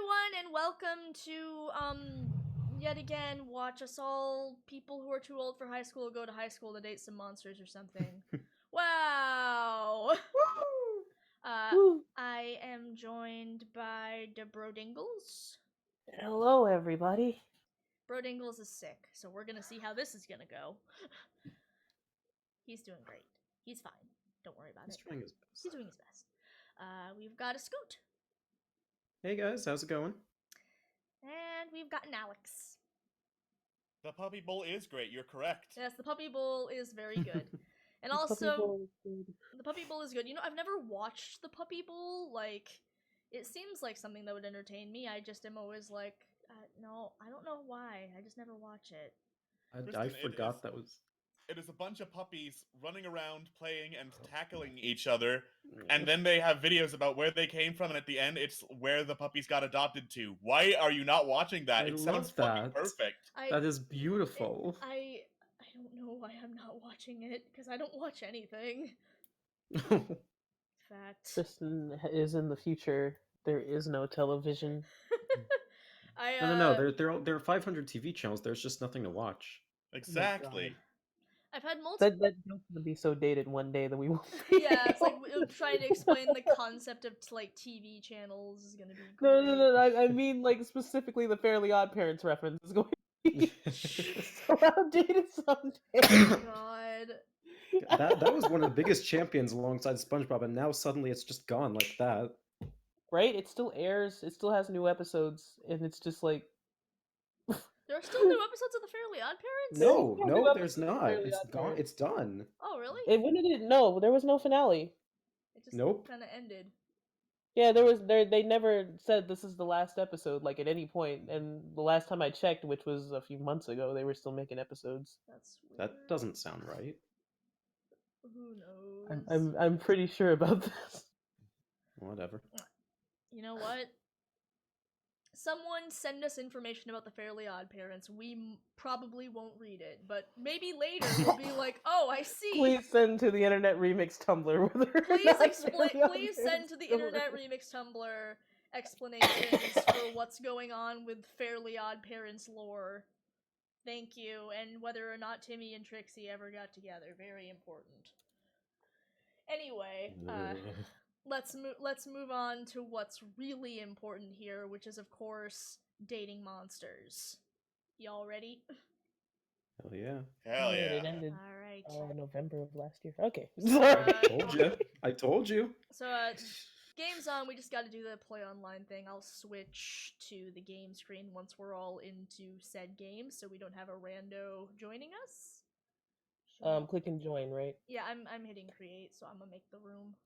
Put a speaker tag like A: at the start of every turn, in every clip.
A: everyone, and welcome to, yet again, watch us all, people who are too old for high school, go to high school to date some monsters or something. Wow! I am joined by the Brodingles.
B: Hello, everybody.
A: Brodingles is sick, so we're gonna see how this is gonna go. He's doing great. He's fine. Don't worry about
C: He's
A: it.
C: trying his best.
A: He's doing his best. We've got a Scoot.
C: Hey guys, how's it going?
A: And we've got an Alex.
D: The puppy bowl is great, you're correct.
A: Yes, the Puppy Bowl is very good. And
B: The
A: also,
B: Puppy Bowl is good.
A: the Puppy Bowl is good. You know, I've never watched the Puppy Bowl. Like, it seems like something that would entertain me. I just am always like, no, I don't know why. I just never watch it.
C: I
D: Kristen,
C: forgot that was...
D: It is a bunch of puppies running around, playing, and tackling each other, and then they have videos about where they came from, and at the end, it's where the puppies got adopted to. Why are you not watching that?
C: I
D: It
C: love
D: sounds fucking
C: that.
D: perfect.
C: That is beautiful.
A: I don't know why I'm not watching it, because I don't watch anything. Fact.
B: Kristen is in the future. There is no television.
C: No. There are 500 TV channels. There's just nothing to watch.
D: Exactly.
A: I've had multiple.
B: That joke's gonna be so dated one day that we won't.
A: Yeah, it's like trying to explain the concept of like TV channels is gonna be
B: No,
A: great.
B: no. I mean, like specifically the Fairly Odd Parents reference is going to be so outdated someday.
A: God.
C: that was one of the biggest champions alongside SpongeBob, and now suddenly it's just gone like that.
B: Right? It still airs. It still has new episodes, and it's just like.
A: There are still new episodes of the Fairly Odd Parents?
C: No, there's not. It's gone. It's done.
A: Oh, really?
B: When did it? No, there was no finale.
A: It just
C: Nope.
A: kind of ended.
B: Yeah, they never said this is the last episode, like at any point. And the last time I checked, which was a few months ago, they were still making episodes.
A: That's weird.
C: That doesn't sound right.
A: Who knows?
B: I'm pretty sure about this.
C: Whatever.
A: You know what? Someone send us information about the Fairly Odd Parents. We probably won't read it, but maybe later we'll be like, "Oh, I see."
B: Please send to the Internet Remix Tumblr.
A: Please send to the Internet Remix Tumblr explanations for what's going on with Fairly Odd Parents lore. Thank you, and whether or not Timmy and Trixie ever got together, very important. Anyway, let's move on to what's really important here, which is of course dating monsters. Y'all ready?
C: Hell yeah.
D: Hell yeah.
B: It ended
A: All right.
B: November of last year. Okay.
C: I told you.
A: So, game's on. We just got to do the play online thing. I'll switch to the game screen once we're all into said game, so we don't have a rando joining us. So,
B: Click and join, right?
A: yeah, I'm hitting create, so I'm gonna make the room.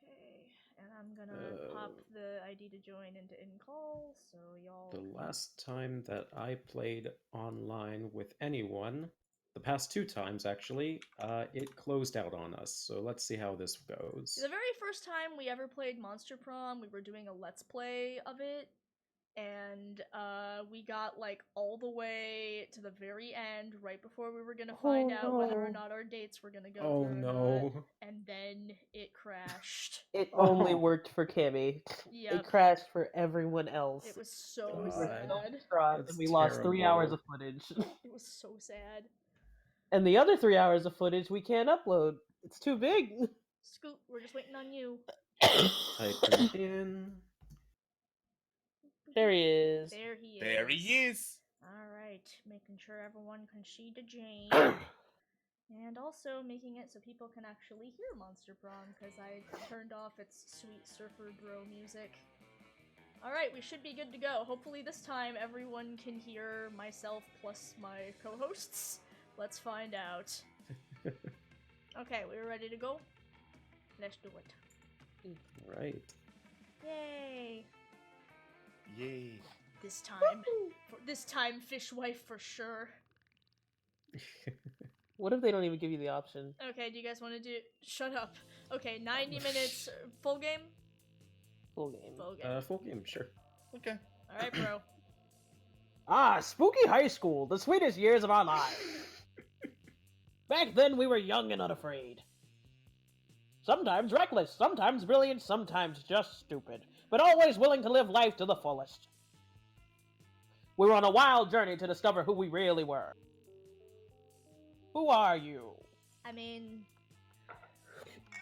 A: Okay, and I'm gonna pop the ID to join into in-call, so y'all...
C: The last time that I played online with anyone, the past 2 times actually, it closed out on us, so let's see how this goes.
A: The very first time we ever played Monster Prom, we were doing a Let's Play of it, and we got like all the way to the very end, right before we were gonna find out whether or not our dates were gonna go through or not, and then it crashed.
B: It only worked for Kimmy.
A: Yep.
B: It crashed for everyone else.
A: It was so
B: We were
A: sad.
B: so distraught, and we lost 3 hours of footage.
A: It was so sad.
B: And the other 3 hours of footage we can't upload. It's too big.
A: Scoot, we're just waiting on you.
C: Type in.
B: There he is.
A: There he is.
D: There he is.
A: Alright, making sure everyone can see the Jane. And also making it so people can actually hear Monster Prom, because I turned off its sweet surfer bro music. Alright, we should be good to go. Hopefully this time everyone can hear myself plus my co-hosts. Let's find out. Okay, we're ready to go? Let's do it.
C: Right.
A: Yay!
D: Yay.
A: This time, Fishwife for sure.
B: What if they don't even give you the option?
A: Okay, do you guys want to do... Shut up. Okay, 90 minutes, full game?
B: Full game.
A: Full game.
C: Full game, sure.
D: Okay.
A: Alright, bro.
B: Spooky high school, the sweetest years of our lives. Back then we were young and unafraid. Sometimes reckless, sometimes brilliant, sometimes just stupid. but always willing to live life to the fullest. We were on a wild journey to discover who we really were. Who are you?
A: I mean,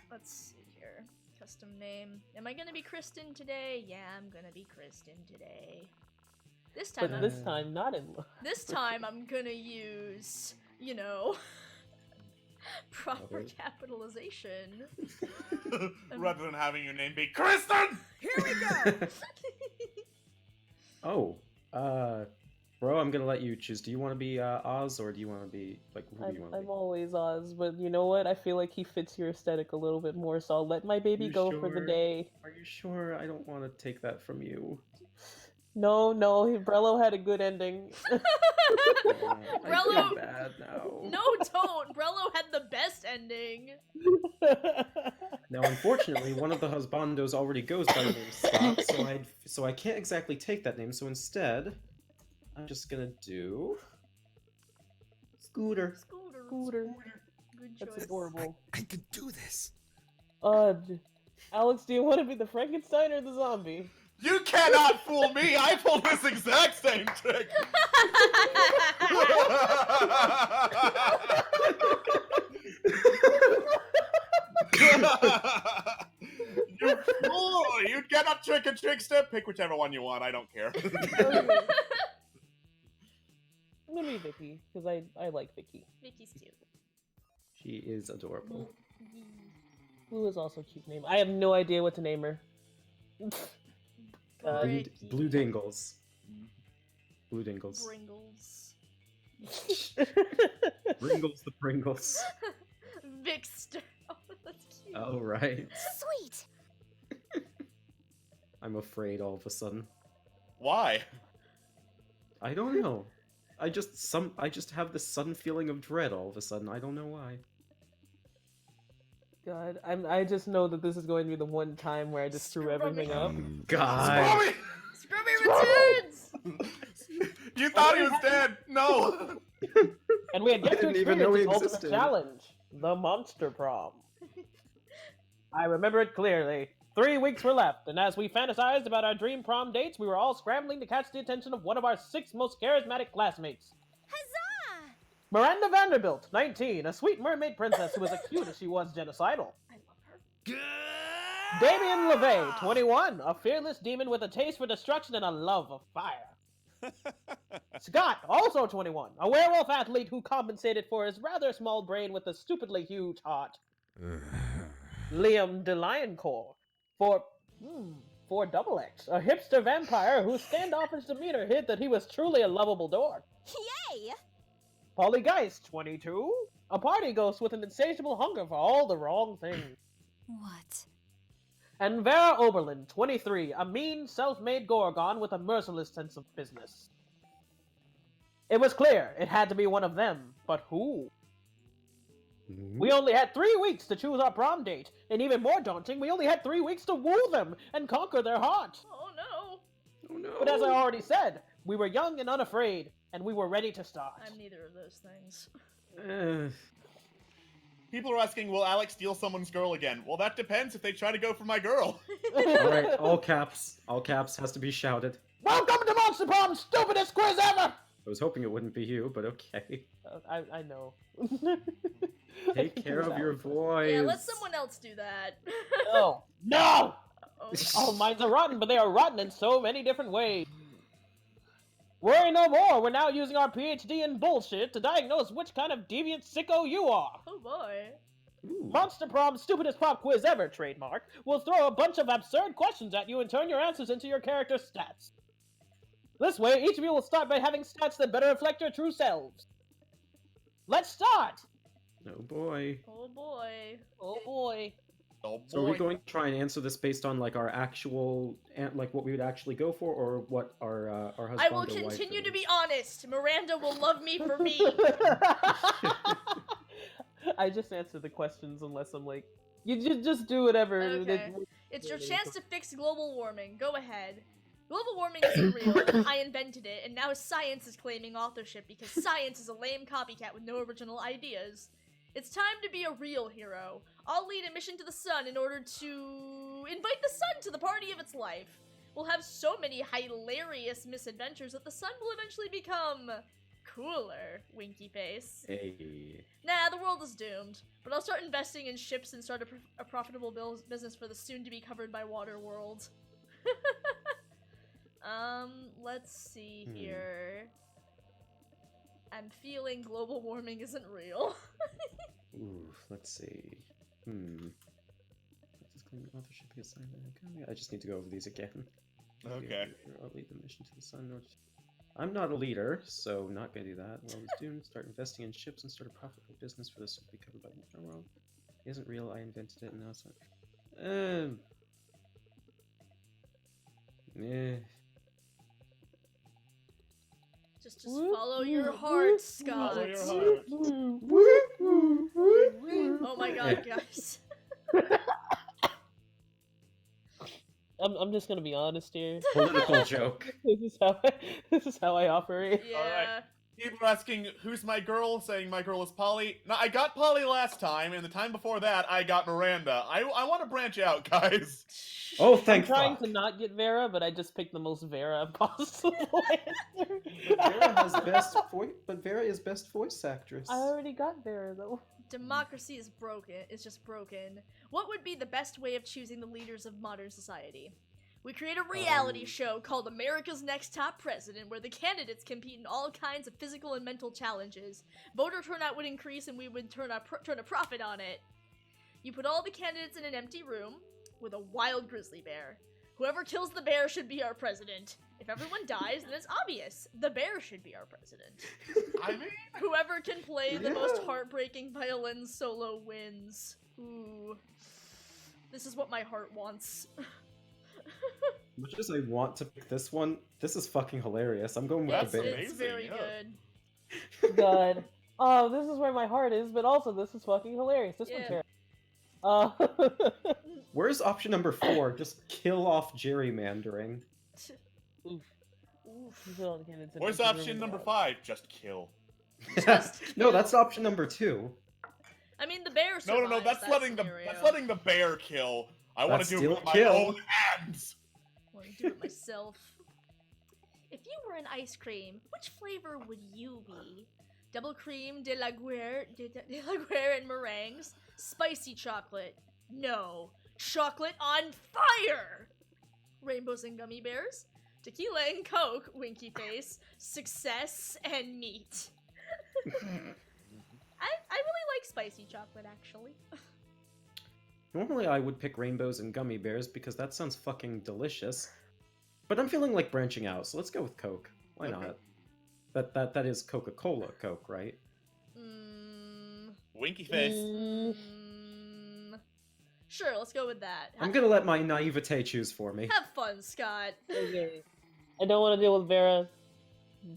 A: let's see here. Custom name. Am I gonna be Kristen today? Yeah, I'm gonna be Kristen today. This time,
B: But this time, not in.
A: this time I'm gonna use, you know, proper capitalization.
D: Rather than having your name be Kristen!
A: Here we go!
C: Bro, I'm gonna let you choose. Do you want to be Oz, or do you want to be, like, who do you want to
B: I'm
C: be?
B: always Oz, but you know what? I feel like he fits your aesthetic a little bit more, so I'll let my baby
C: You
B: go for the
C: sure?
B: day.
C: Are you sure? I don't want to take that from you.
B: No, Brello had a good ending.
C: I
A: Brello-
C: feel bad now.
A: No, don't! Brello had the best ending!
C: Now, unfortunately, one of the husbandos already goes by the name Scott, so I can't exactly take that name. So instead, I'm just gonna do Scooter.
B: Scooter.
A: Good
B: That's
A: choice.
B: adorable.
E: I can do this.
B: Alex, do you want to be the Frankenstein or the zombie?
D: You cannot fool me! I pulled this exact same trick! You fool! You cannot trick a trickster! Pick whichever one you want, I don't care.
B: I'm gonna be Vicky, because I like Vicky.
A: Vicky's cute.
C: She is adorable.
B: Blue is also a cute name. I have no idea what to name her.
C: Blue Dingles. Blue Dingles.
A: Bringles.
C: Pringles the Pringles.
A: Vixter. Oh, that's cute.
C: Oh, right.
F: Sweet.
C: I'm afraid all of a sudden.
D: Why?
C: I don't know. I just have this sudden feeling of dread all of a sudden. I don't know why.
B: God, I just know that this is going to be the one time where I just screw everything up.
C: God.
D: Scrubby!
A: Scrubby returns!
D: You thought he was dead! No!
B: And we had yet to
C: didn't even know
B: experience
C: he
B: its ultimate
C: existed.
B: challenge, the Monster Prom. I remember it clearly. 3 weeks were left, and as we fantasized about our dream prom dates, we were all scrambling to catch the attention of one of our 6 most charismatic classmates.
F: Huzzah!
B: Miranda Vanderbilt, 19, a sweet mermaid princess who was as cute as she was genocidal.
A: I love her.
B: Damien LeVay, 21, a fearless demon with a taste for destruction and a love of fire. Scott, also 21, a werewolf athlete who compensated for his rather small brain with a stupidly huge heart. Liam DeLioncourt, for Double X, a hipster vampire whose standoffish demeanor hid that he was truly a lovable dork.
F: Yay!
B: Polly Geist, 22, a party ghost with an insatiable hunger for all the wrong things.
F: What?
B: And Vera Oberlin, 23, a mean, self-made Gorgon with a merciless sense of business. It was clear it had to be one of them, but who? We only had 3 weeks to choose our prom date, and even more daunting, we only had 3 weeks to woo them and conquer their heart.
A: Oh no!
C: Oh no.
B: But as I already said, we were young and unafraid, and we were ready to start.
A: I'm neither of those things.
D: People are asking, will Alex steal someone's girl again? Well, that depends if they try to go for my girl.
C: Alright, all caps. All caps has to be shouted.
B: Welcome to Monster Prom, stupidest quiz ever!
C: I was hoping it wouldn't be you, but okay.
B: I know.
C: Take care of your voice.
A: Yeah, let someone else do that.
B: No! No!
A: Oh.
B: All minds are rotten, but they are rotten in so many different ways. Worry no more, we're now using our PhD in bullshit to diagnose which kind of deviant sicko you are.
A: Oh boy.
C: Ooh.
B: Monster Prom's stupidest pop quiz ever, trademark, will throw a bunch of absurd questions at you and turn your answers into your character's stats. This way, each of you will start by having stats that better reflect your true selves. Let's start!
C: Oh boy.
A: Oh boy.
B: Oh boy.
D: Oh,
C: So are we
D: boy.
C: going to try and answer this based on like our actual, like what we would actually go for, or what our husband?
A: I will continue to be honest. Miranda will love me for me.
B: I just answer the questions unless I'm like, you just do whatever.
A: Okay. It's your chance to fix global warming. Go ahead. Global warming isn't real. I invented it, and now science is claiming authorship because science is a lame copycat with no original ideas. It's time to be a real hero. I'll lead a mission to the sun in order to invite the sun to the party of its life. We'll have so many hilarious misadventures that the sun will eventually become cooler, winky face.
C: Hey.
A: Nah, the world is doomed. But I'll start investing in ships and start a profitable business for the soon-to-be-covered by water world. Let's see here. I'm feeling global warming isn't real.
C: Ooh, let's see. This claim authorship be assigned to the economy. I just need to go over these again.
D: Okay.
C: I'll lead the mission to the sun. I'm not a leader, so not gonna do that. Well, it's doomed. Start investing in ships and start a profitable business for this to be covered by the world. It isn't real. I invented it, and now it's not.
A: Just follow your heart, Scott.
D: Follow your heart.
A: Oh my god, guys.
B: I'm just gonna be honest here.
C: Political joke.
B: This is how I operate.
A: Yeah.
D: Alright. People are asking, who's my girl? Saying my girl is Polly. No, I got Polly last time, and the time before that, I got Miranda. I want to branch out, guys.
C: Oh,
B: I'm
C: thank
B: trying
C: fuck.
B: to not get Vera, but I just picked the most Vera possible answer.
C: But Vera is best voice actress.
B: I already got Vera though.
A: Democracy is broken. It's just broken. What would be the best way of choosing the leaders of modern society? We create a reality show called America's Next Top President, where the candidates compete in all kinds of physical and mental challenges. Voter turnout would increase, and we would turn a profit on it. You put all the candidates in an empty room with a wild grizzly bear. Whoever kills the bear should be our president. If everyone dies, then it's obvious. The bear should be our president.
D: I mean,
A: Whoever can play the most heartbreaking violin solo wins. Ooh. This is what my heart wants.
C: Much as I want to pick this one, this is fucking hilarious. I'm going with
D: That's
C: the bear.
A: It's
D: amazing,
A: very
D: yeah.
A: good.
B: God. Oh, this is where my heart is, but also this is fucking hilarious. This one's
A: Yeah.
B: terrible.
C: Where's option number 4? Just kill off gerrymandering.
B: Oof.
A: Oof.
D: where's option number 5? Just kill.
C: No, that's option number 2.
A: I mean, the bear
D: No,
A: survives
D: that's
A: that
D: letting
A: scenario.
D: that's letting the bear kill. I want to
C: That's
D: do it with
C: still
D: my
C: kill.
D: own hands.
A: I want to do it myself. If you were an ice cream, which flavor would you be? Double cream, de la Guerre, and meringues? Spicy chocolate? No. Chocolate on fire! Rainbows and gummy bears? Tequila and Coke, winky face, success and meat. I really like spicy chocolate, actually.
C: Normally I would pick rainbows and gummy bears because that sounds fucking delicious. But I'm feeling like branching out, so let's go with Coke. Why
D: Okay.
C: not? That is Coca-Cola Coke, right?
D: Winky face.
A: Sure, let's go with that.
C: I'm gonna let my naivete choose for me.
A: Have fun, Scott.
B: Okay. I don't want to deal with Vera,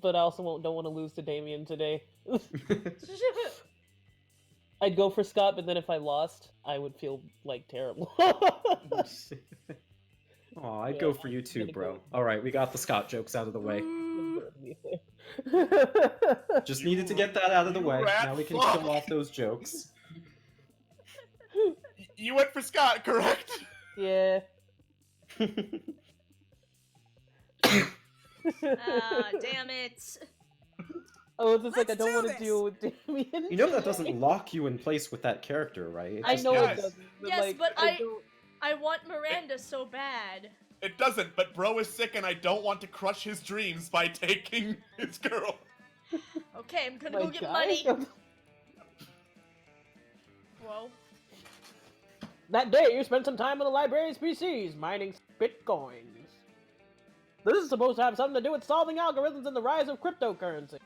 B: but I also don't want to lose to Damien today. I'd go for Scott, but then if I lost, I would feel like terrible.
C: Aw, I'd go for you too, bro. Alright, we got the Scott jokes out of the way. Just needed to get that out of the way.
D: rat
C: Now we can
D: fuck.
C: kill off those jokes.
D: You went for Scott, correct?
B: Yeah.
A: Ah, damn it.
B: Oh, it's just like I
F: Let's
B: don't
F: do
B: want to
F: this.
B: deal with Damien.
C: You know that doesn't lock you in place with that character, right?
B: I know
D: Yes.
B: it doesn't. But
A: Yes,
B: like,
A: but
B: don't...
A: I want Miranda so bad.
D: It doesn't, but bro is sick and I don't want to crush his dreams by taking his girl.
A: Okay, I'm gonna
B: my
A: go get
B: God.
A: money. Whoa.
B: That day, you spent some time on the library's PCs mining bitcoins. This is supposed to have something to do with solving algorithms and the rise of cryptocurrency.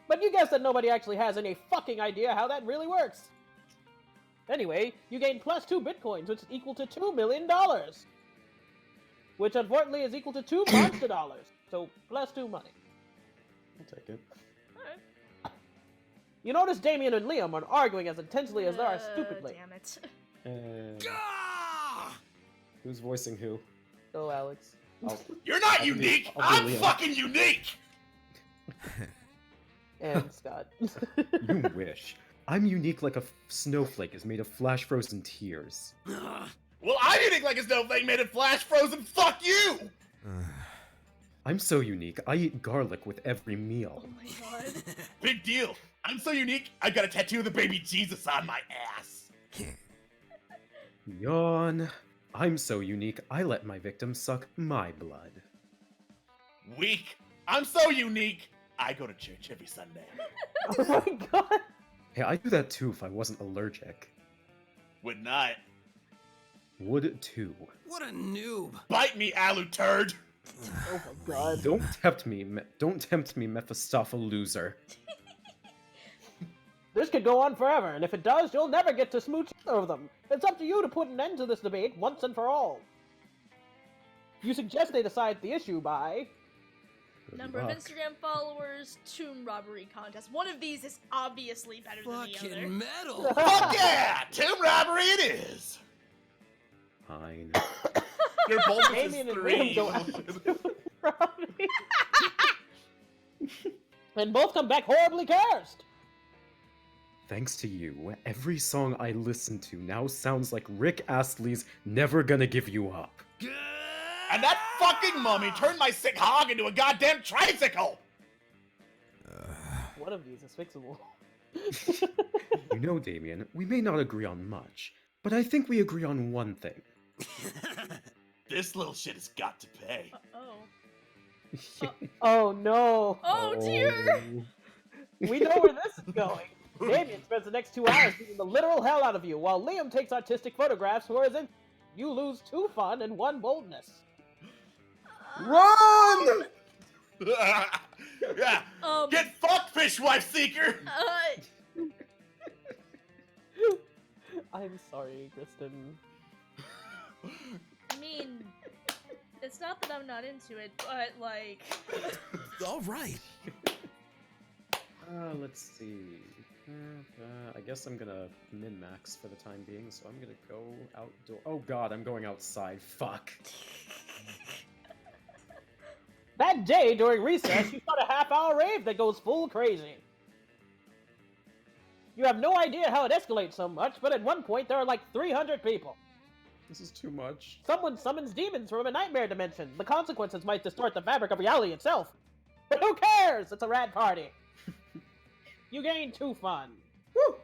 B: But you guessed that nobody actually has any fucking idea how that really works. Anyway, you gained +2 bitcoins, which is equal to $2 million. Which unfortunately is equal to 2 monster dollars. So, +2 money.
C: I'll take it.
A: Alright.
B: You notice Damien and Liam are arguing as intensely as they are stupidly.
A: Damn it.
C: Who's voicing who?
B: Oh, Alex.
D: You're not
C: I'll do-
D: unique!
C: I'll do
D: I'm
C: Liam.
D: fucking unique!
B: And Scott.
C: You wish. I'm unique like a snowflake is made of flash frozen tears.
D: Well, I'm unique like a snowflake made of flash frozen. Fuck you!
C: I'm so unique, I eat garlic with every meal.
A: Oh my god.
D: Big deal. I'm so unique, I've got a tattoo of the baby Jesus on my ass.
C: Yawn. I'm so unique, I let my victim suck my blood.
D: Weak. I'm so unique, I go to church every Sunday.
B: Oh my god.
C: Hey, I'd do that too if I wasn't allergic.
D: Would not.
C: Would too.
E: What a noob.
D: Bite me, alu turd.
B: Oh my god.
C: Don't tempt me, Mephistopheles loser.
B: This could go on forever, and if it does, you'll never get to smooch either of them. It's up to you to put an end to this debate once and for all. You suggest they decide the issue by...
C: Good
A: Number of
C: luck.
A: Instagram followers, tomb robbery contest. One of these is obviously better than the other.
E: Fucking metal.
D: Fuck yeah! Tomb robbery it is!
C: Fine.
D: Your boldness
B: Damien
D: is
B: and
D: 3.
B: Liam go out to and both come back horribly cursed.
C: Thanks to you, every song I listen to now sounds like Rick Astley's Never Gonna Give You Up.
D: And that fucking mummy turned my sick hog into a goddamn tricycle!
B: One of these is fixable.
C: You know, Damien, we may not agree on much, but I think we agree on one thing.
D: This little shit has got to pay.
A: Oh.
B: Oh no.
A: Oh dear!
B: We know where this is going. Damien spends the next 2 hours beating the literal hell out of you, while Liam takes artistic photographs, whereas you lose 2 fun and 1 boldness.
C: Run!
D: Yeah. Get fucked, fishwife seeker!
B: I'm sorry, Kristen.
A: I mean, it's not that I'm not into it, but like...
E: All right.
C: Let's see. I guess I'm gonna min-max for the time being, so I'm gonna go outdoor. Oh god, I'm going outside. Fuck.
B: That day, during recess, you start a half-hour rave that goes full crazy. You have no idea how it escalates so much, but at one point there are like 300 people.
C: This is too much.
B: Someone summons demons from a nightmare dimension. The consequences might distort the fabric of reality itself. But who cares? It's a rad party. You gain 2 fun. Woo!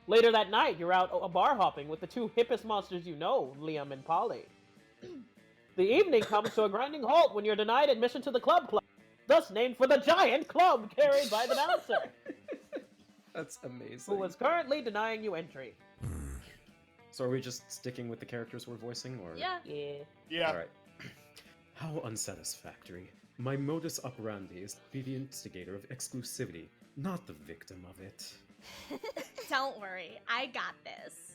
B: Later that night, you're out bar hopping with the 2 hippest monsters you know, Liam and Polly. The evening comes to a grinding halt when you're denied admission to the club, thus named for the giant club carried by the bouncer,
C: That's amazing.
B: who was currently denying you entry.
C: So are we just sticking with the characters we're voicing, or?
A: Yeah.
B: Yeah.
D: Yeah.
C: Alright. How unsatisfactory. My modus operandi is to be the instigator of exclusivity, not the victim of it.
A: Don't worry, I got this.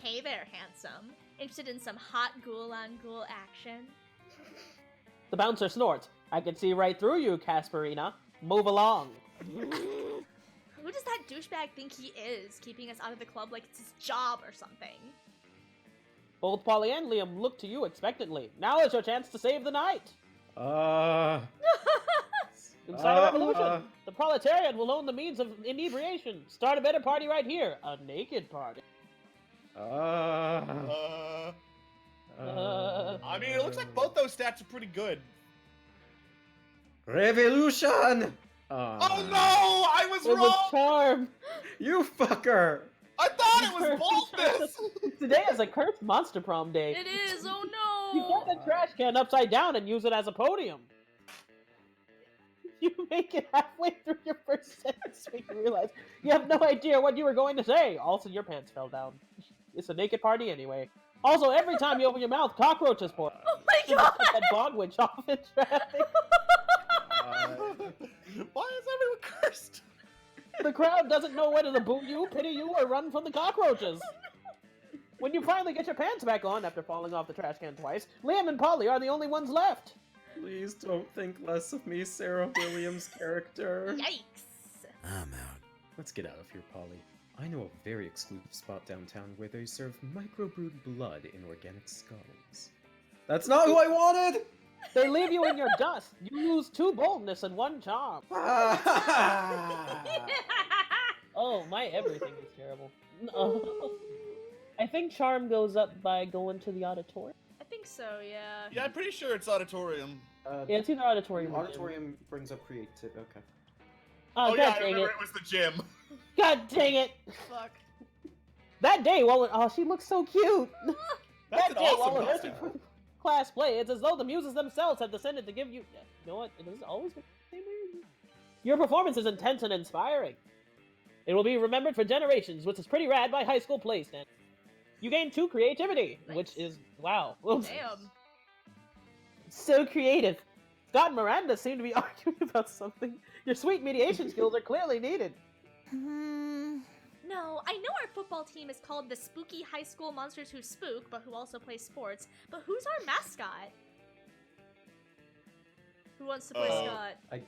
A: Hey there, handsome. Interested in some hot ghoul-on-ghoul action?
B: The bouncer snorts. I can see right through you, Casperina. Move along.
A: Who does that douchebag think he is, keeping us out of the club like it's his job or something?
B: Both Polly and Liam look to you expectantly. Now is your chance to save the night. Inside a revolution, the proletariat will own the means of inebriation. Start a better party right here. A naked party.
D: I mean, it looks like both those stats are pretty good.
C: Revolution!
D: Oh no! I was
B: It was
D: wrong!
B: charm.
C: You fucker!
D: I thought it was boldness!
B: Today is a cursed monster prom day.
A: It is, oh
B: You
A: no!
B: put the trash can upside down and use it as a podium. You make it halfway through your first sentence when you realize you have no idea what you were going to say. Also, your pants fell down. It's a naked party anyway. Also, every time you open your mouth, cockroaches pour.
A: Oh my
B: You
A: god!
B: put that bog witch off in traffic.
D: Why is everyone cursed?
B: The crowd doesn't know whether to boo you, pity you, or run from the cockroaches. When you finally get your pants back on after falling off the trash can twice, Liam and Polly are the only ones left.
C: Please don't think less of me, Sarah Williams' character.
A: Yikes!
E: I'm out.
C: Let's get out of here, Polly. I know a very exclusive spot downtown where they serve microbrewed blood in organic skulls. That's not who I wanted!
B: They leave you in your dust. You lose 2 boldness and 1 charm. Oh, my everything is terrible. I think charm goes up by going to the auditorium.
A: I think so, yeah.
D: Yeah, I'm pretty sure it's auditorium.
B: Yeah, it's either auditorium or gym.
C: Auditorium brings up creative. Okay.
B: Oh,
D: Oh
B: God
D: yeah, I
B: dang
D: remember
B: it.
D: it was the gym.
B: God dang it.
A: Fuck.
B: That day, oh, she looks so cute.
D: That's
B: That
D: an
B: day, while
D: awesome
B: rehearsing
D: costume.
B: for class play, it's as though the muses themselves have descended to give you. You know what? It has always been the same way. Your performance is intense and inspiring. It will be remembered for generations, which is pretty rad by high school play standards. You gain 2 creativity,
A: Nice.
B: which is wow.
A: Damn.
B: So creative. Scott and Miranda seem to be arguing about something. Your sweet mediation skills are clearly needed.
A: No, I know our football team is called the Spooky High School Monsters Who Spook, but who also play sports. But who's our mascot? Who wants to play Scott?
C: I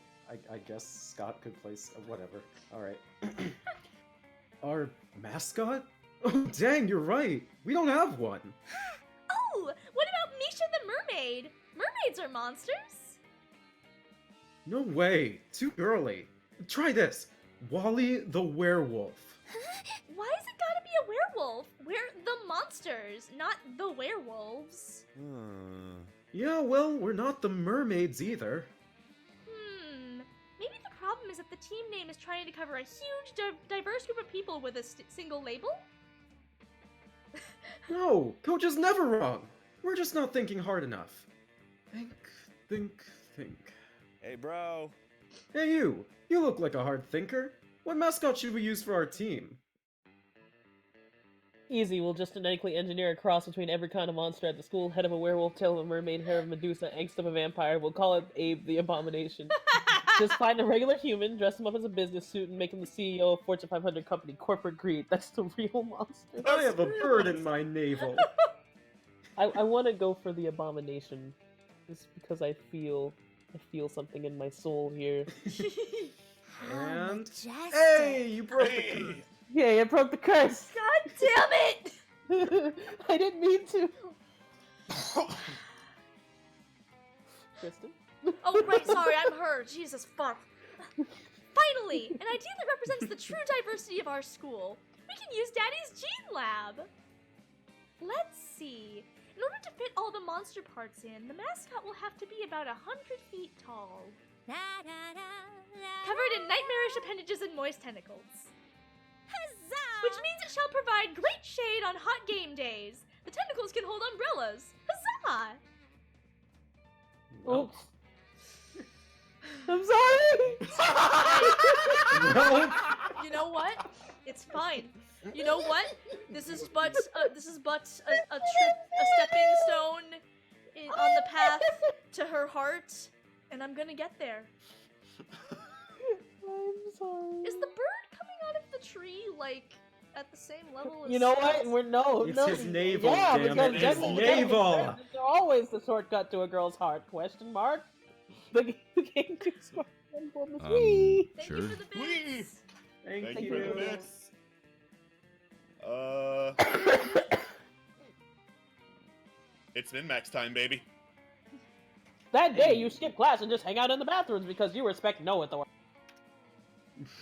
C: guess Scott could play whatever. All right. Our mascot? Oh, dang, you're right. We don't have one.
A: Oh, what about Misha the Mermaid? Mermaids are monsters.
C: No way. Too girly. Try this. Wally the werewolf.
A: Why has it gotta be a werewolf? We're the monsters, not the werewolves.
C: Yeah, well, we're not the mermaids either.
A: Maybe the problem is that the team name is trying to cover a huge, diverse group of people with a single label?
C: No, Coach is never wrong. We're just not thinking hard enough. Think.
E: Hey, bro.
C: Hey, you. You look like a hard thinker. What mascot should we use for our team?
B: Easy, we'll just genetically engineer a cross between every kind of monster at the school. Head of a werewolf, tail of a mermaid, hair of Medusa, angst of a vampire. We'll call it Abe the Abomination. Just find a regular human, dress him up as a business suit, and make him the CEO of Fortune 500 company. Corporate greed. That's the real monster.
C: I have a bird in my navel.
B: I want to go for the Abomination, just because I feel something in my soul here.
C: And
F: Majestic.
C: hey, you broke the curse.
B: Yay, I broke the curse!
A: God damn it!
B: I didn't mean to. Kristen?
A: Oh, right, sorry, I'm her. Jesus, fuck. Finally, an idea that represents the true diversity of our school. We can use Daddy's Gene Lab. Let's see. In order to fit all the monster parts in, the mascot will have to be about 100 feet tall, covered in nightmarish appendages and moist tentacles.
F: Huzzah!
A: Which means it shall provide great shade on hot game days. The tentacles can hold umbrellas. Huzzah!
B: Oops. I'm sorry!
C: Well,
A: You know what? It's fine. You know what? This is but a stepping stone on the path to her heart, and I'm gonna get there.
B: I'm sorry.
A: Is the bird coming out of the tree like at the same level as
B: You know what?
A: Scott's?
C: It's his navel,
B: Yeah,
C: damn
B: because
C: it.
D: His
B: Jenny-
C: navel.
B: They're always the shortcut to a girl's heart. Question mark? The game keeps going.
A: Thank
E: Sure.
A: you for the
D: Whee!
A: bits.
C: Thank
D: Thank
C: you.
D: you for the bits. It's min-max time, baby.
B: That day, you skip class and just hang out in the bathrooms because you respect no authority.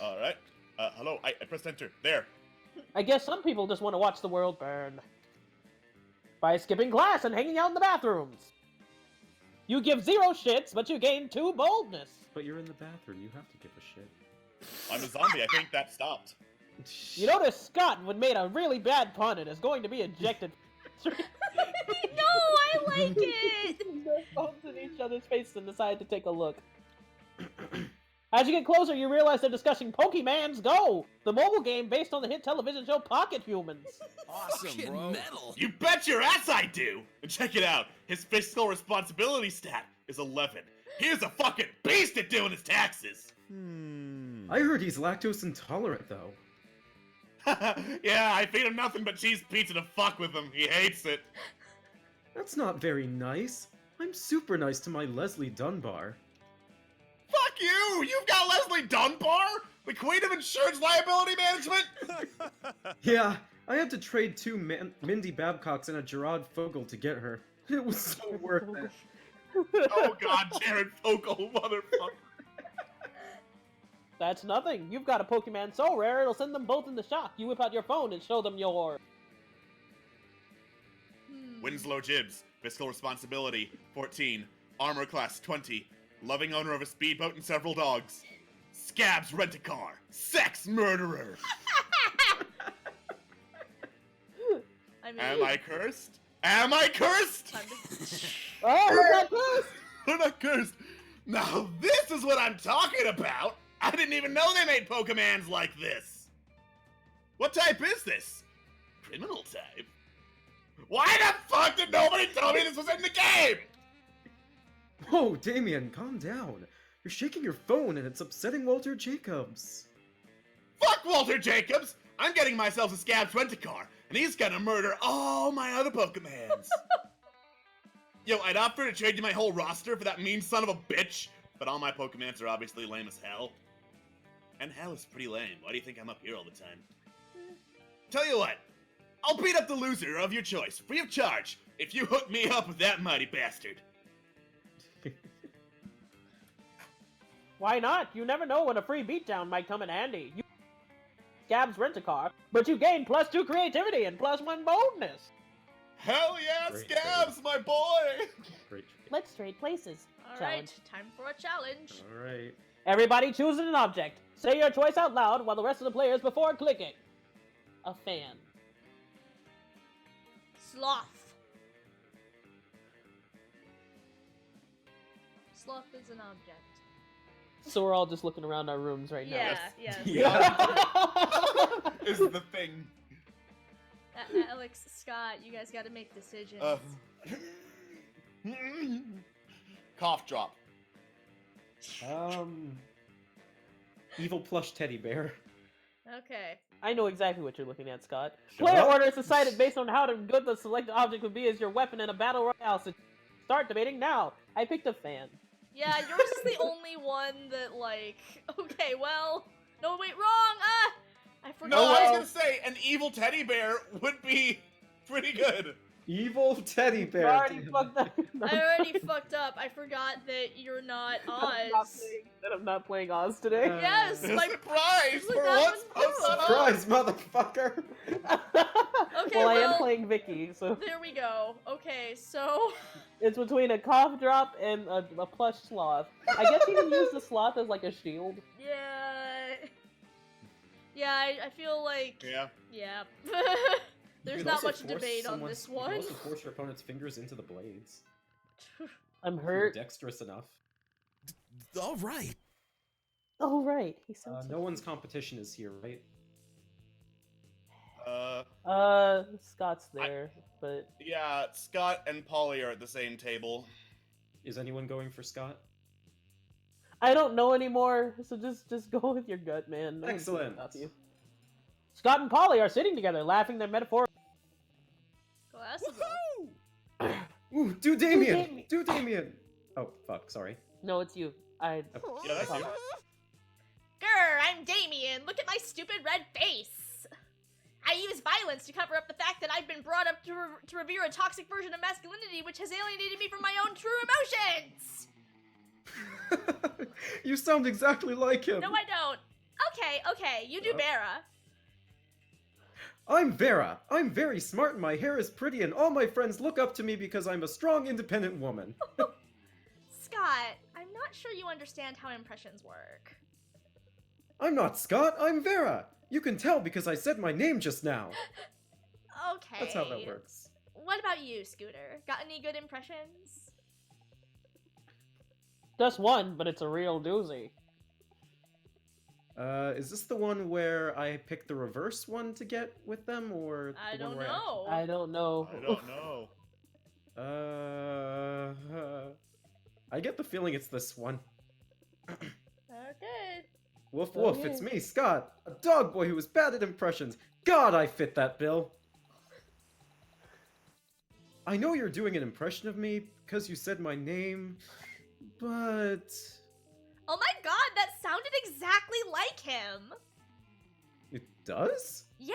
D: Alright. Hello, I pressed enter. There.
B: I guess some people just want to watch the world burn. By skipping class and hanging out in the bathrooms. You give 0 shits, but you gain 2 boldness.
C: But you're in the bathroom, you have to give a shit.
D: I'm a zombie, I think that stopped.
B: You notice Scott would made a really bad pun and is going to be ejected.
A: No, I like it.
B: Their phones in each other's faces and decide to take a look. As you get closer, you realize they're discussing Pokemon's Go, the mobile game based on the hit television show Pocket Humans.
E: Awesome,
G: Fucking
E: bro.
G: metal.
D: You bet your ass I do! And check it out, his fiscal responsibility stat is 11. He's a fucking beast at doing his taxes!
C: I heard he's lactose intolerant, though.
D: Yeah, I feed him nothing but cheese pizza to fuck with him. He hates it.
C: That's not very nice. I'm super nice to my Leslie Dunbar.
D: Fuck you! You've got Leslie Dunbar? The queen of insurance liability management?
C: Yeah, I had to trade 2 Mindy Babcocks and a Gerard Fogel to get her. It was so worth it.
D: Oh god, Jared Fogle, motherfucker.
B: That's nothing. You've got a Pokemon so rare it'll send them both into shock. You whip out your phone and show them your...
D: Winslow Gibbs, fiscal responsibility, 14. Armor class, 20. Loving owner of a speedboat and several dogs. Scabs rent-a-car. Sex murderer.
A: I mean,
D: Am I cursed? Am I cursed?
A: time to-
B: Oh, we're not close!
D: We're not cursed. Now this is what I'm talking about. I didn't even know they made Pokemons like this. What type is this? Criminal type? Why the fuck did nobody tell me this was in the game?
C: Whoa, Damien, calm down. You're shaking your phone and it's upsetting Walter Jacobs.
D: Fuck Walter Jacobs! I'm getting myself a Scabs rent-a-car, and he's gonna murder all my other Pokemons. Yo, I'd offer to trade you my whole roster for that mean son of a bitch, but all my Pokemons are obviously lame as hell. And hell is pretty lame. Why do you think I'm up here all the time? Tell you what, I'll beat up the loser of your choice, free of charge, if you hook me up with that mighty bastard.
B: Why not? You never know when a free beatdown might come in handy. You Scabs rent-a-car, but you gain +2 creativity and +1 boldness.
D: Hell yeah,
C: Great
D: Scabs, my boy!
C: Great.
B: Let's trade places.
A: Alright, time for a challenge.
C: Alright.
B: Everybody chooses an object. Say your choice out loud while the rest of the players before clicking. A fan.
A: Sloth. Sloth is an object.
B: So we're all just looking around our rooms right
A: Yeah,
D: Yes.
A: yeah.
B: now.
D: Is the thing.
A: Alex, Scott, you guys gotta make decisions.
D: Cough drop.
C: Evil plush teddy bear.
A: Okay.
B: I know exactly what you're looking at, Scott.
C: Shut
B: Player
C: up.
B: order is decided based on how good the selected object would be as your weapon in a battle royale. So start debating now. I picked a fan.
A: Yeah, yours is the only one that, like... Okay, well... No, wait, wrong! Ah! I forgot.
D: No, I was gonna say, an evil teddy bear would be pretty good.
C: Evil teddy
B: You
C: bear.
B: already
C: damn.
B: fucked up.
A: I already fucked up. I forgot that you're not Oz.
B: I'm not playing Oz today.
A: Yes, like...
D: Surprise
A: like
D: for
A: that
D: once.
A: was
D: post on
C: Surprise, motherfucker!
A: Okay,
B: well, I am
A: well-
B: playing Vicky, so
A: There we go. Okay, so...
B: it's between a cough drop and a plush sloth. I guess you can use the sloth as like a shield.
A: Yeah... Yeah, I feel like...
D: Yeah.
A: Yeah.
C: You
A: There's
C: could
A: not
C: also
A: much
C: force
A: debate on
C: someone's-
A: this
C: You
A: one.
C: can also force your opponent's fingers into the blades.
B: I'm
C: If you're
B: hurt.
C: dexterous enough.
E: All right.
B: Oh right, he sounds.
C: No one's competition is here, right?
B: Scott's there, but
D: Yeah, Scott and Polly are at the same table.
C: Is anyone going for Scott?
B: I don't know anymore. So just go with your gut, man. No one's gonna
C: Excellent.
B: stop you. Scott and Polly are sitting together, laughing their metaphor.
A: Glasses
C: Ooh, do Damien!
B: Damien.
C: Do Damien! Oh, fuck, sorry.
B: No, it's you. I.
D: Yeah, that's you.
A: Grr, I'm Damien. Look at my stupid red face. I use violence to cover up the fact that I've been brought up to revere a toxic version of masculinity which has alienated me from my own true emotions.
C: You sound exactly like him!
A: No, I don't. Okay, you do Vera.
C: I'm Vera. I'm very smart and my hair is pretty and all my friends look up to me because I'm a strong, independent woman.
A: Scott, I'm not sure you understand how impressions work.
C: I'm not Scott, I'm Vera! You can tell because I said my name just now.
A: Okay.
C: That's how that works.
A: What about you, Scooter? Got any good impressions?
B: Just one, but it's a real doozy.
C: Is this the one where I pick the reverse one to get with them, or
A: I
C: the one
A: don't
C: where
A: know.
B: I don't know.
D: I don't know.
C: I get the feeling it's this one.
A: Okay.
C: Woof
B: Oh,
C: woof,
B: yeah.
C: it's me, Scott, a dog boy who was bad at impressions. God, I fit that bill. I know you're doing an impression of me because you said my name, but
A: Oh my god, that sounded exactly like him!
C: it does?
A: Yeah!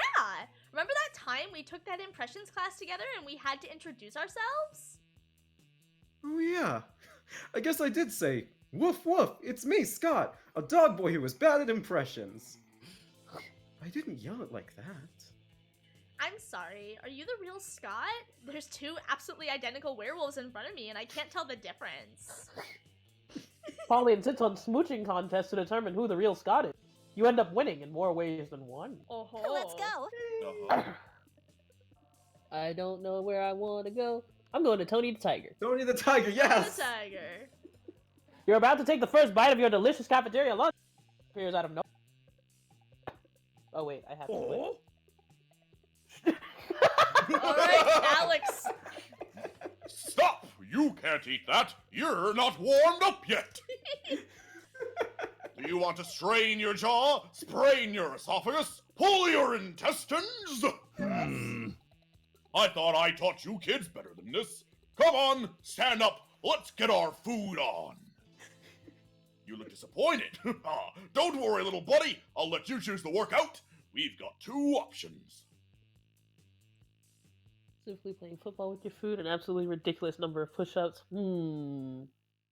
A: Remember that time we took that impressions class together and we had to introduce ourselves?
C: Oh yeah, I guess I did say, woof woof, it's me, Scott, a dog boy who was bad at impressions. I didn't yell it like that.
A: I'm sorry, are you the real Scott? There's two absolutely identical werewolves in front of me and I can't tell the difference.
B: Polly insists on smooching contests to determine who the real Scott is. You end up winning in more ways than one.
A: Oh ho.
F: Let's go.
D: Uh-huh.
B: I don't know where I want to go. I'm going to Tony the Tiger.
C: Tony the Tiger, yes!
A: The tiger.
B: You're about to take the first bite of your delicious cafeteria lunch. Appears out of nowhere. Oh wait, I have to
E: Oh?
A: Alright, Alex.
D: Stop! You can't eat that! You're not warmed up yet! Do you want to strain your jaw, sprain your esophagus, pull your intestines? I thought I taught you kids better than this. Come on, stand up, let's get our food on. You look disappointed. Don't worry, little buddy, I'll let you choose the workout. We've got two options.
B: Simply playing football with your food, an absolutely ridiculous number of push-ups.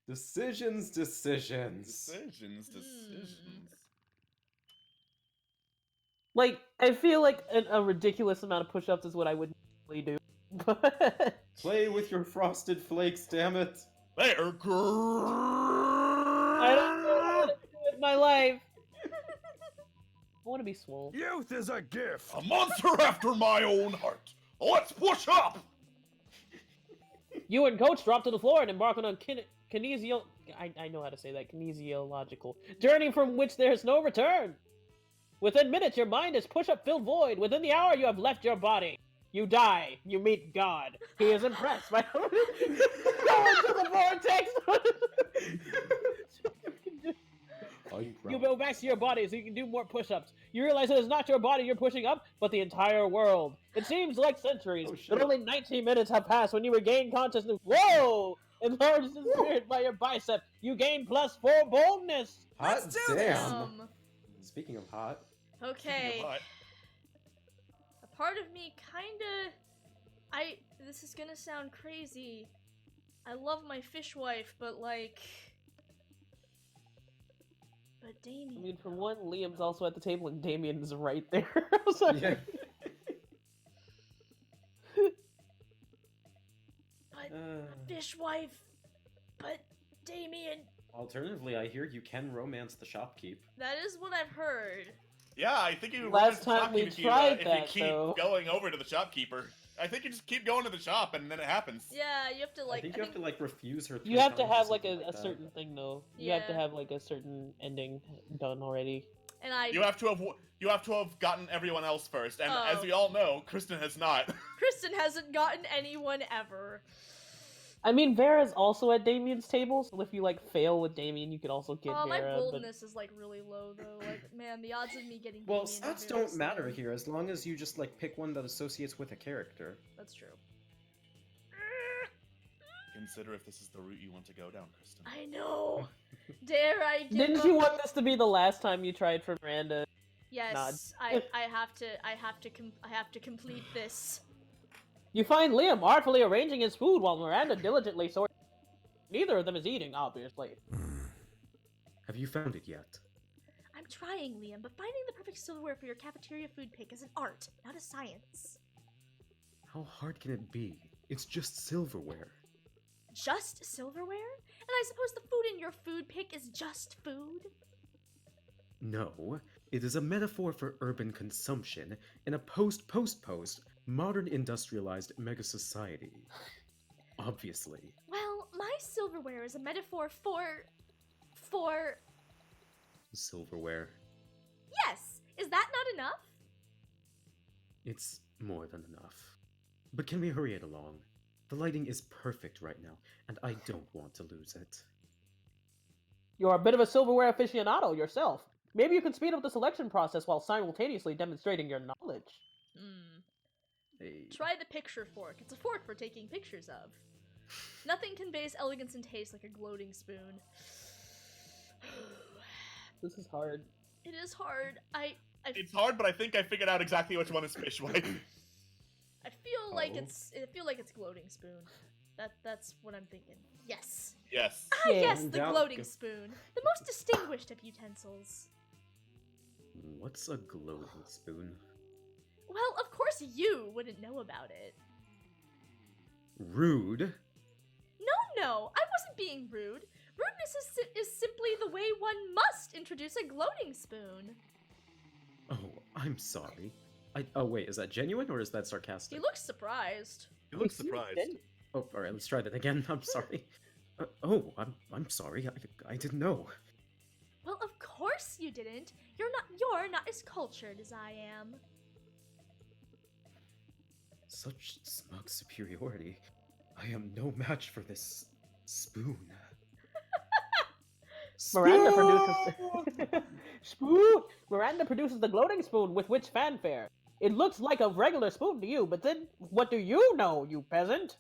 C: Decisions.
D: Decisions.
B: Like, I feel like a ridiculous amount of push-ups is what I would normally do. But
C: Play with your frosted flakes, damn it.
D: They're
B: I don't know what to do with my life. I want to be swole.
E: Youth is a gift.
D: a monster after my own heart. Let's push up!
B: You and Coach drop to the floor and embark on a I know how to say that. Kinesiological journey from which there is no return. Within minutes, your mind is push-up filled void. Within the hour, you have left your body. You die. You meet God. He is impressed by going to the vortex. You go back to your body so you can do more push-ups. You realize it is not your body you're pushing up, but the entire world. It seems like centuries,
C: Oh, shit.
B: but only 19 minutes have passed when you regain consciousness. Whoa! Enlarged in spirit by your bicep. You gain +4 boldness.
C: Hot
F: Let's do
C: damn.
F: this.
C: Speaking of hot,
A: Okay. A part of me kinda... This is gonna sound crazy. I love my fishwife, but like... But Damien...
B: I mean, for one, Liam's also at the table and Damien's right there. I was like,
C: yeah.
A: But fishwife... But Damien...
C: Alternatively, I hear you can romance the shopkeep.
A: That is what I've heard.
D: Yeah, I think you
B: Last time we tried
D: if
B: that,
D: you keep
B: though.
D: going over to the shopkeeper. I think you just keep going to the shop and then it happens.
A: Yeah, you have to like...
C: I think you have to like refuse her.
B: you have to
C: 3
B: have
C: times or
B: like
C: something
B: a
C: that.
B: certain thing though. You have to
A: Yeah.
B: have like a certain ending done already.
A: And I...
D: You have to have gotten everyone else first, and as
A: Oh.
D: we all know, Kristen has not.
A: Kristen hasn't gotten anyone ever.
B: I mean, Vera's also at Damien's table, so if you like fail with Damien, you could also get
A: My
B: Vera.
A: boldness is like really low though. Like, man, the odds of me getting
C: Well,
A: Damien are
C: stats
A: very
C: don't matter
A: slim.
C: here as long as you just like pick one that associates with a character.
A: That's true.
D: Consider if this is the route you want to go down, Kristen.
A: I know. Dare I give
B: Didn't
A: up?
B: you want this to be the last time you tried for Miranda?
A: Yes,
B: nod?
A: I have to complete this.
B: You find Liam artfully arranging his food while Miranda diligently sorting. Neither of them is eating, obviously.
C: Have you found it yet?
A: I'm trying, Liam, but finding the perfect silverware for your cafeteria food pick is an art, not a science.
C: How hard can it be? It's just silverware.
A: Just silverware? And I suppose the food in your food pick is just food?
C: No, it is a metaphor for urban consumption in a post-post-post modern industrialized mega society. Obviously.
A: Well, my silverware is a metaphor for...
C: Silverware.
A: Yes! Is that not enough?
C: It's more than enough. But can we hurry it along? The lighting is perfect right now, and I don't want to lose it.
B: You're a bit of a silverware aficionado yourself. Maybe you can speed up the selection process while simultaneously demonstrating your knowledge.
C: Hey.
A: Try the picture fork. It's a fork for taking pictures of. Nothing conveys elegance and taste like a gloating spoon.
B: This is hard.
A: It is hard. I
D: It's hard, but I think I figured out exactly which one is fishwife.
A: feel like
C: Oh.
A: it's gloating spoon. That's what I'm thinking. Yes.
D: Yes.
A: Ah,
B: Yeah.
A: yes, the
C: Doubt-
A: gloating spoon. The most distinguished of utensils.
C: What's a gloating spoon?
A: Well, of course you wouldn't know about it.
C: Rude.
A: No, I wasn't being rude. Rudeness is simply the way one must introduce a gloating spoon.
C: Oh, I'm sorry. Oh wait, is that genuine or is that sarcastic?
A: He looks surprised.
D: You look surprised.
C: Oh, all right, let's try that again. I'm sorry. I'm sorry. I didn't know.
A: Well, of course you didn't. You're not as cultured as I am.
C: Such smug superiority. I am no match for this spoon.
B: Miranda
C: Spoon!
B: produces spoon. Miranda produces the gloating spoon with which fanfare? It looks like a regular spoon to you, but then what do you know, you peasant?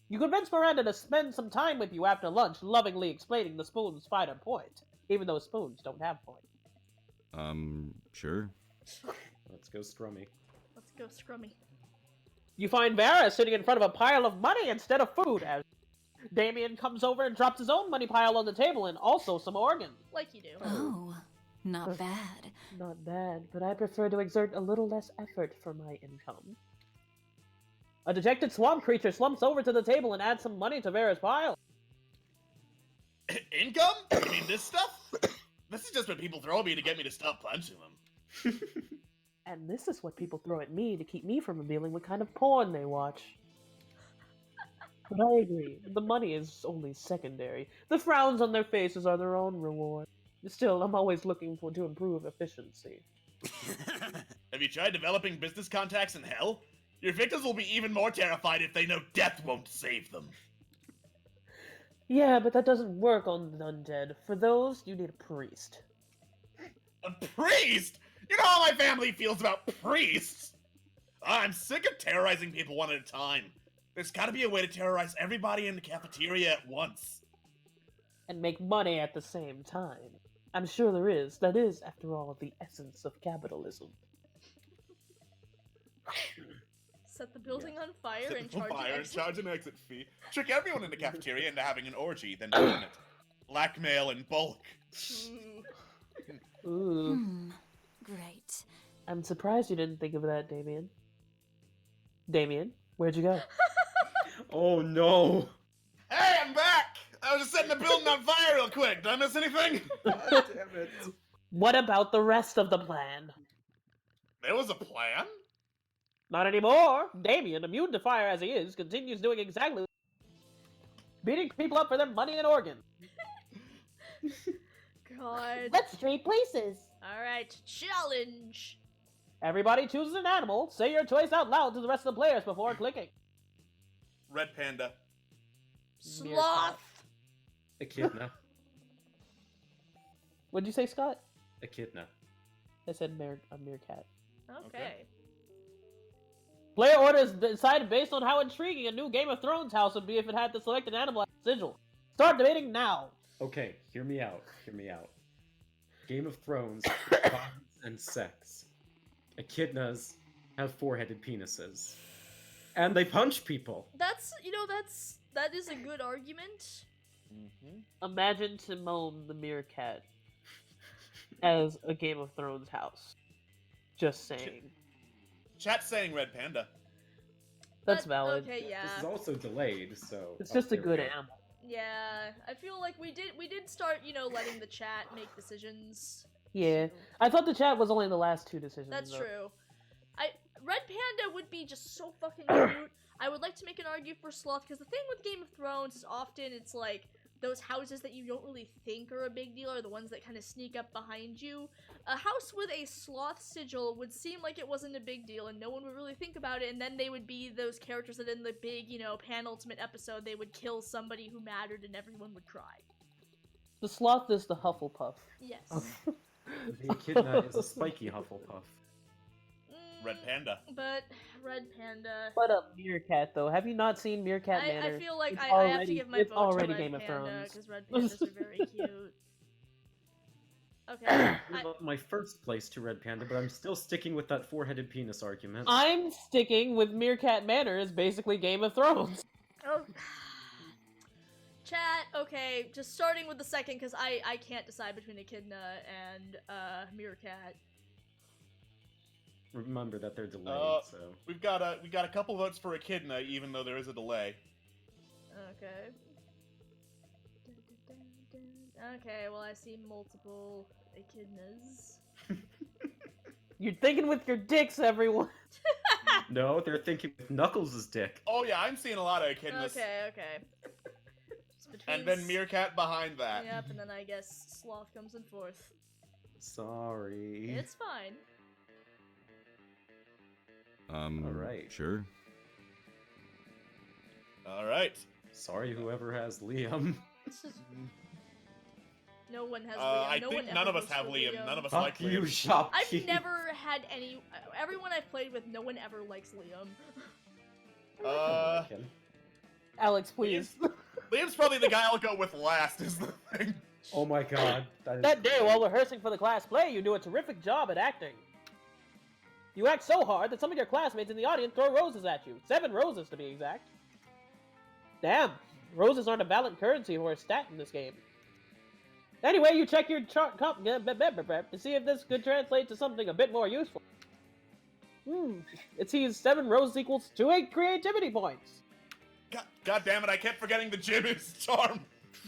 B: You convince Miranda to spend some time with you after lunch, lovingly explaining the spoon's finer point, even though spoons don't have point.
E: Sure.
C: Let's go scrummy.
A: Let's go scrummy.
B: You find Vera sitting in front of a pile of money instead of food, as Damien comes over and drops his own money pile on the table and also some organs.
A: Like you do.
F: Oh, not bad.
B: Not bad, but I prefer to exert a little less effort for my income. A dejected swamp creature slumps over to the table and adds some money to Vera's pile.
D: Income? You mean this stuff? This is just what people throw at me to get me to stop punching them.
B: And this is what people throw at me to keep me from revealing what kind of porn they watch. But I agree, the money is only secondary. The frowns on their faces are their own reward. Still, I'm always looking to improve efficiency.
D: Have you tried developing business contacts in hell? Your victims will be even more terrified if they know death won't save them.
B: Yeah, but that doesn't work on the undead. For those, you need a priest.
D: A priest? You know how my family feels about priests? I'm sick of terrorizing people one at a time. There's gotta be a way to terrorize everybody in the cafeteria at once.
B: And make money at the same time. I'm sure there is. That is, after all, the essence of capitalism.
A: Set the building on fire and
D: Set
A: charge
D: them on
A: an
D: fire and
A: exit.
D: charge an exit fee. Trick everyone in the cafeteria into having an orgy, then burn it. Blackmail in bulk.
A: Ooh.
B: Ooh.
F: Great.
B: I'm surprised you didn't think of that, Damien. Damien, where'd you go?
C: Oh no!
D: Hey, I'm back! I was just setting the building on fire real quick. Did I miss anything?
C: God damn it.
B: What about the rest of the plan?
D: There was a plan?
B: Not anymore. Damien, immune to fire as he is, continues doing exactly beating people up for their money and organs.
A: God.
B: Let's trade places.
A: Alright, challenge.
B: Everybody chooses an animal. Say your choice out loud to the rest of the players before clicking.
D: Red panda.
A: Sloth.
C: Echidna.
B: What'd you say, Scott?
C: Echidna.
B: I said a meerkat.
A: Okay.
B: Player orders decided based on how intriguing a new Game of Thrones house would be if it had to select an animal as a sigil. Start debating now.
C: Okay, hear me out. Hear me out. Game of Thrones, violence and sex. Echidnas have four-headed penises. And they punch people.
A: That is a good argument.
B: Imagine Timon the meerkat as a Game of Thrones house. Just saying.
D: Chat's saying red panda.
B: That's
A: But-
B: valid.
A: Okay, yeah.
C: This is also delayed, so...
B: It's
C: oh,
B: just a
C: there we
B: good
C: go.
B: animal.
A: Yeah, I feel like we did start, letting the chat make decisions.
B: Yeah.
A: So-
B: I thought the chat was only the last two decisions.
A: That's
B: though.
A: true. Red Panda would be just so fucking cute. I would like to make an argument for Sloth, because the thing with Game of Thrones is often it's like those houses that you don't really think are a big deal are the ones that kind of sneak up behind you. A house with a sloth sigil would seem like it wasn't a big deal and no one would really think about it, and then they would be those characters that in the big, penultimate episode they would kill somebody who mattered and everyone would cry.
B: The sloth is the Hufflepuff.
A: Yes.
C: The echidna is a spiky Hufflepuff.
D: Red panda.
A: But Red Panda...
B: What a meerkat, though. Have you not seen Meerkat Manor?
A: I feel like
B: It's
A: I have to
B: already-
A: give my
B: it's
A: vote
B: already
A: to Red
B: Game of
A: Panda,
B: Thrones.
A: because Red Pandas are very cute. Okay.
C: My first place to Red Panda, but I'm still sticking with that four-headed penis argument.
B: I'm sticking with Meerkat Manor as basically Game of Thrones.
A: Oh. Chat, okay, just starting with the second, because I can't decide between Echidna and, Meerkat.
C: Remember that they're delayed, so...
D: We got a couple votes for Echidna, even though there is a delay.
A: Okay. Okay, well I see multiple Echidnas.
B: You're thinking with your dicks, everyone.
C: No, they're thinking with Knuckles' dick.
D: Oh yeah, I'm seeing a lot of Echidnas.
A: Okay.
D: And then Meerkat behind that.
A: Yep, and then I guess Sloth comes in fourth.
C: Sorry.
A: It's fine.
C: Alright.
E: Sure.
D: Alright.
C: Sorry, whoever has Liam.
A: No one has Liam.
D: I
A: no
D: think
A: one
D: none
A: ever
D: of us
A: goes
D: have
A: for
D: Liam. None of us
C: Fuck
D: like
C: you,
D: Liam.
C: Shopkeep.
A: I've never had any. Everyone I've played with, no one ever likes Liam.
C: I like him.
B: Alex, please.
D: Liam's probably the guy I'll go with last, is the thing.
C: Oh my god.
B: That day, while rehearsing for the class play, you do a terrific job at acting. You act so hard that some of your classmates in the audience throw roses at you. 7 roses, to be exact. Damn, roses aren't a valid currency or a stat in this game. Anyway, you check your chart to see if this could translate to something a bit more useful. It sees 7 roses equals 2 creativity points.
D: God damn it, I kept forgetting the gym is charm.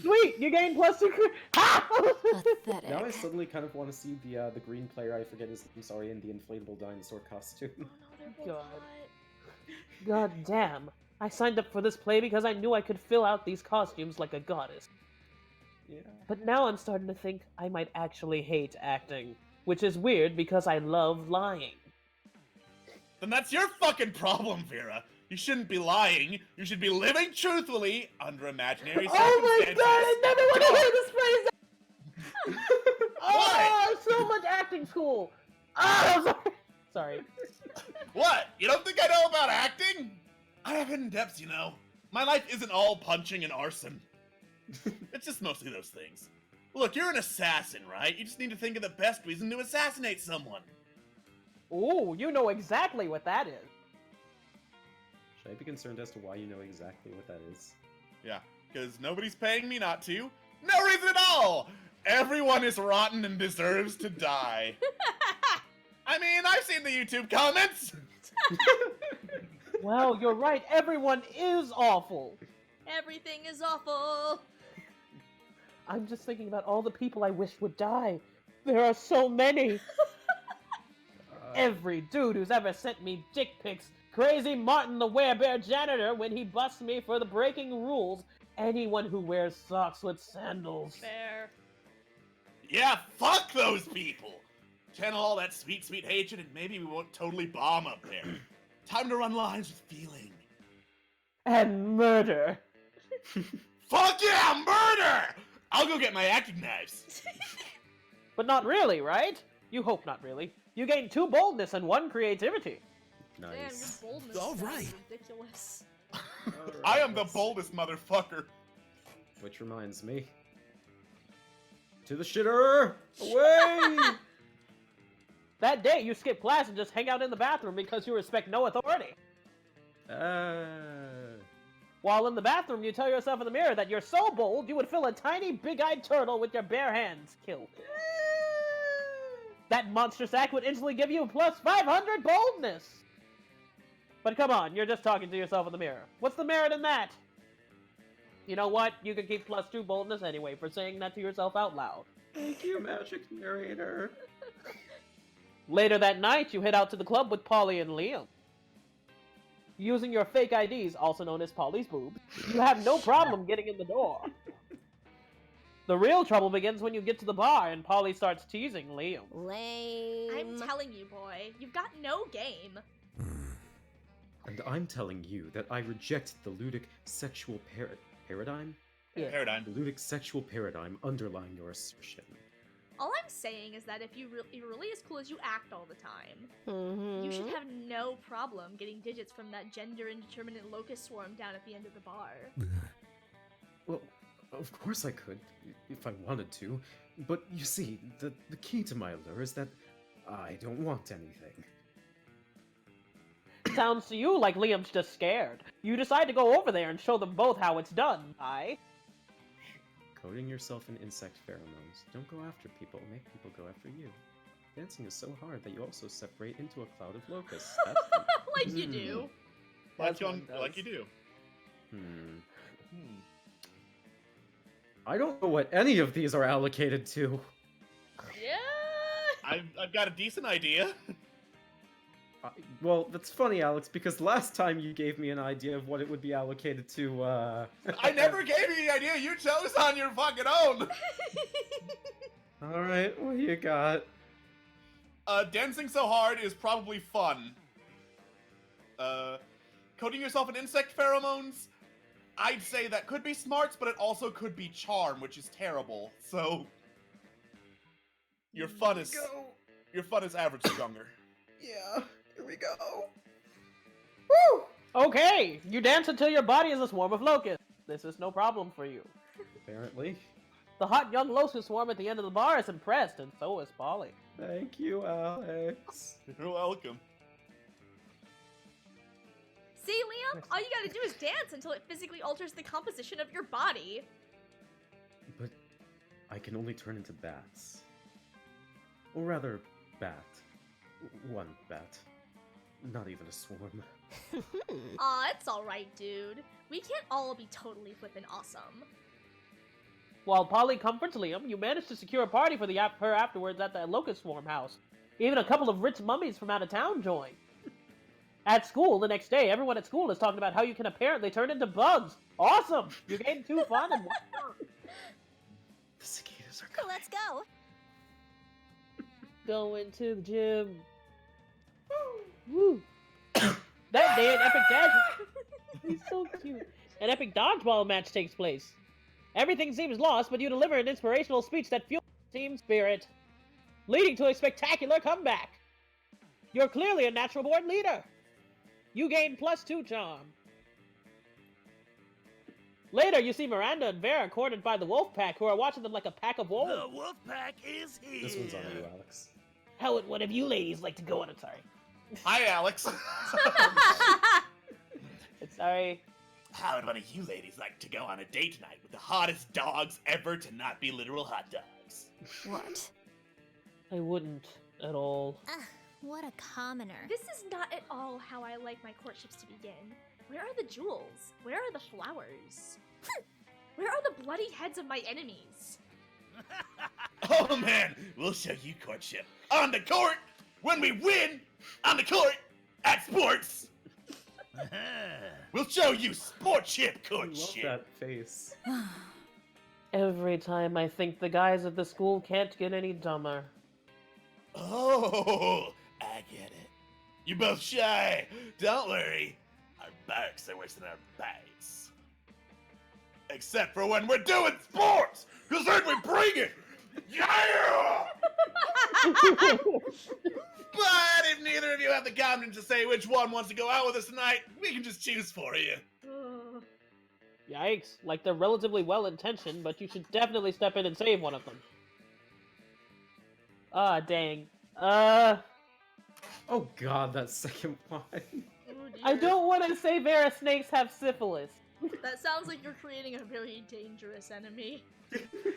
B: Sweet, you gain +2
F: Pathetic.
C: Now I suddenly kind of want to see the green player, I forget his name, sorry, in the inflatable dinosaur costume.
A: Oh no, they're both
B: God.
A: hot.
B: God damn. I signed up for this play because I knew I could fill out these costumes like a goddess.
C: Yeah.
B: But now I'm starting to think I might actually hate acting. Which is weird because I love lying.
D: Then that's your fucking problem, Vera. You shouldn't be lying. You should be living truthfully under imaginary circumstances.
B: Oh my god, I never want to hear this phrase! Oh, so much acting school! Oh, sorry.
D: What? You don't think I know about acting? I have hidden depths, you know. My life isn't all punching and arson. It's just mostly those things. Look, you're an assassin, right? You just need to think of the best reason to assassinate someone.
B: Ooh, you know exactly what that is.
C: Should I be concerned as to why you know exactly what that is?
D: Yeah, because nobody's paying me not to. No reason at all! Everyone is rotten and deserves to die. I mean, I've seen the YouTube comments!
B: Well, you're right, everyone is awful.
A: Everything is awful.
B: I'm just thinking about all the people I wish would die. There are so many. Every dude who's ever sent me dick pics, Crazy Martin the Werebear janitor when he busts me for the breaking rules, anyone who wears socks with sandals.
A: Fair.
D: Yeah, fuck those people! Channel all that sweet, sweet hatred and maybe we won't totally bomb up there. Time to run lines with feeling.
B: And murder.
D: Fuck yeah, murder! I'll go get my acting knives.
B: But not really, right? You hope not really. You gain 2 boldness and 1 creativity.
A: Damn,
C: Nice.
A: your boldness
E: All
A: sounds
E: right.
A: ridiculous.
D: I am the boldest motherfucker.
C: Which reminds me. To the shitter! Away!
B: That day, you skip class and just hang out in the bathroom because you respect no authority. While in the bathroom, you tell yourself in the mirror that you're so bold, you would fill a tiny, big-eyed turtle with your bare hands. Kill. That monster sack would instantly give you plus 500 boldness! But come on, you're just talking to yourself in the mirror. What's the merit in that? You know what? You can keep plus 2 boldness anyway for saying that to yourself out loud.
C: Thank you, magic narrator.
B: Later that night, you head out to the club with Polly and Liam. Using your fake IDs, also known as Polly's boobs, you have no problem getting in the door. The real trouble begins when you get to the bar and Polly starts teasing Liam.
F: Lame.
A: I'm telling you, boy, you've got no game.
C: And I'm telling you that I reject the ludic sexual paradigm?
B: Yeah.
D: Paradigm.
C: The ludic sexual paradigm underlying your assertion.
A: All I'm saying is that if you're really as cool as you act all the time, you
F: Mm-hmm.
A: should have no problem getting digits from that gender indeterminate locust swarm down at the end of the bar.
C: Well, of course I could, if I wanted to. But you see, the key to my allure is that I don't want anything.
B: sounds to you like Liam's just scared. You decide to go over there and show them both how it's done, aye?
C: Coating yourself in insect pheromones. Don't go after people, make people go after you. Dancing is so hard that you also separate into a cloud of locusts. That's fun.
A: Like you do.
B: That's what it does.
D: Like you do.
C: I don't know what any of these are allocated to.
A: Yeah.
D: I've got a decent idea.
C: Well, that's funny, Alex, because last time you gave me an idea of what it would be allocated to,
D: I never gave you the idea. You chose on your fucking own.
C: Alright, what do you got?
D: Dancing so hard is probably fun. Coating yourself in insect pheromones? I'd say that could be smarts, but it also could be charm, which is terrible. So your fun is average stronger.
C: Yeah, here we go.
B: Woo! Okay, you dance until your body is a swarm of locusts. This is no problem for you.
C: Apparently.
B: The hot young locust swarm at the end of the bar is impressed, and so is Polly.
C: Thank you, Alex.
D: You're welcome.
A: See, Liam? All you gotta do is dance until it physically alters the composition of your body.
C: But I can only turn into bats. Or rather, bat. One bat. Not even a swarm.
A: Aw, it's alright, dude. We can't all be totally flippin' awesome.
B: While Polly comforts Liam, you manage to secure a party for her afterwards at the Locust Swarm house. Even a couple of rich mummies from out of town join. At school, the next day, everyone at school is talking about how you can apparently turn into bugs. Awesome! You gained 2 fun and 1 fun.
C: The cicadas are coming.
F: Let's go.
B: Going to the gym. Woo! That day, an epic He's so cute. An epic dodgeball match takes place. Everything seems lost, but you deliver an inspirational speech that fuels team spirit, leading to a spectacular comeback. You're clearly a natural-born leader. You gain +2 charm. Later, you see Miranda and Vera cornered by the wolf pack, who are watching them like a pack of wolves.
E: The wolf pack is here.
C: This one's on you, Alex.
B: How would one of you ladies like to go on a sorry?
D: Hi, Alex.
B: Sorry.
D: How would one of you ladies like to go on a date tonight with the hottest dogs ever to not be literal hot dogs?
F: What?
B: I wouldn't at all.
F: What a commoner.
A: This is not at all how I like my courtships to begin. Where are the jewels? Where are the flowers? Where are the bloody heads of my enemies?
D: Oh man, we'll show you courtship. On the court, when we win, on the court, at sports. We'll show you sportship
C: I love
D: courtship.
C: that face.
B: Every time I think the guys at the school can't get any dumber.
D: Oh, I get it. You're both shy. Don't worry. Our barks are worse than our bites. Except for when we're doing sports, because then we bring it. Yeah! But if neither of you have the confidence to say which one wants to go out with us tonight, we can just choose for you.
B: Yikes, like they're relatively well-intentioned, but you should definitely step in and save one of them. Ah, dang.
C: Oh god, that second one.
B: I don't want to say Vera snakes have syphilis.
A: That sounds like you're creating a very dangerous enemy.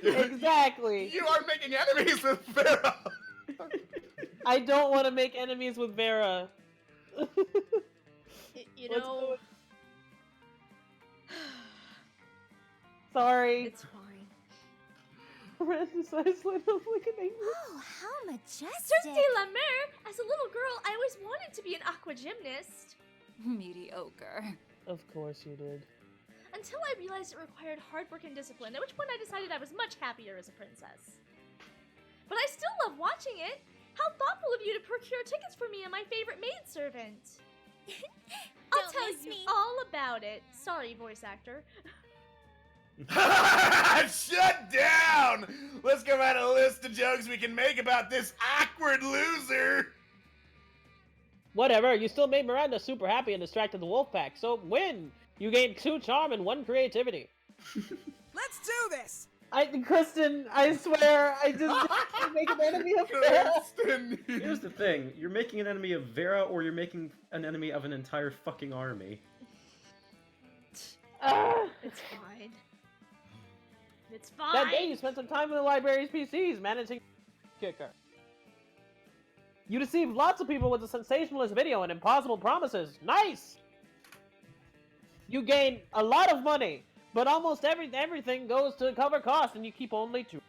B: Exactly.
D: You are making enemies with Vera.
B: I don't want to make enemies with Vera.
A: You
B: Let's
A: know...
B: do it. Sorry.
A: It's fine.
B: Miranda's eyes lit up like an angel.
F: Oh, how majestic.
A: Certainty la mer! As a little girl, I always wanted to be an aqua gymnast.
F: Mediocre.
B: Of course you did.
A: Until I realized it required hard work and discipline, at which point I decided I was much happier as a princess. But I still love watching it! How thoughtful of you to procure tickets for me and my favorite maidservant! I'll
F: Don't
A: tell
F: miss
A: you
F: me.
A: all about it. Sorry, voice actor.
D: Shut down! Let's go write a list of jokes we can make about this awkward loser.
B: Whatever, you still made Miranda super happy and distracted the wolf pack, so win! You gained 2 charm and 1 creativity.
G: Let's do this!
B: Kristen, I swear, I just didn't make an enemy of Vera.
D: Kristen!
C: Here's the thing: you're making an enemy of Vera, or you're making an enemy of an entire fucking army.
A: It's fine. It's fine.
B: That day you spent some time in the library's PCs managing kicker. You deceived lots of people with a sensationalist video and impossible promises. Nice! You gain a lot of money, but almost everything goes to cover costs and you keep only 2.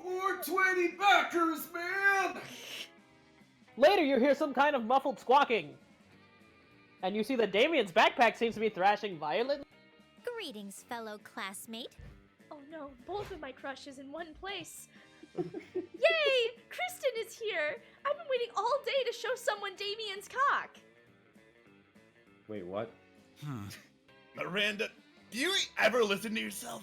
G: 420 backers, man!
B: Later you hear some kind of muffled squawking. And you see that Damien's backpack seems to be thrashing violently.
F: Greetings, fellow classmate.
A: Oh no, both of my crushes in one place. Yay! Kristen is here! I've been waiting all day to show someone Damien's cock.
C: Wait, what?
D: Miranda, do you ever listen to yourself?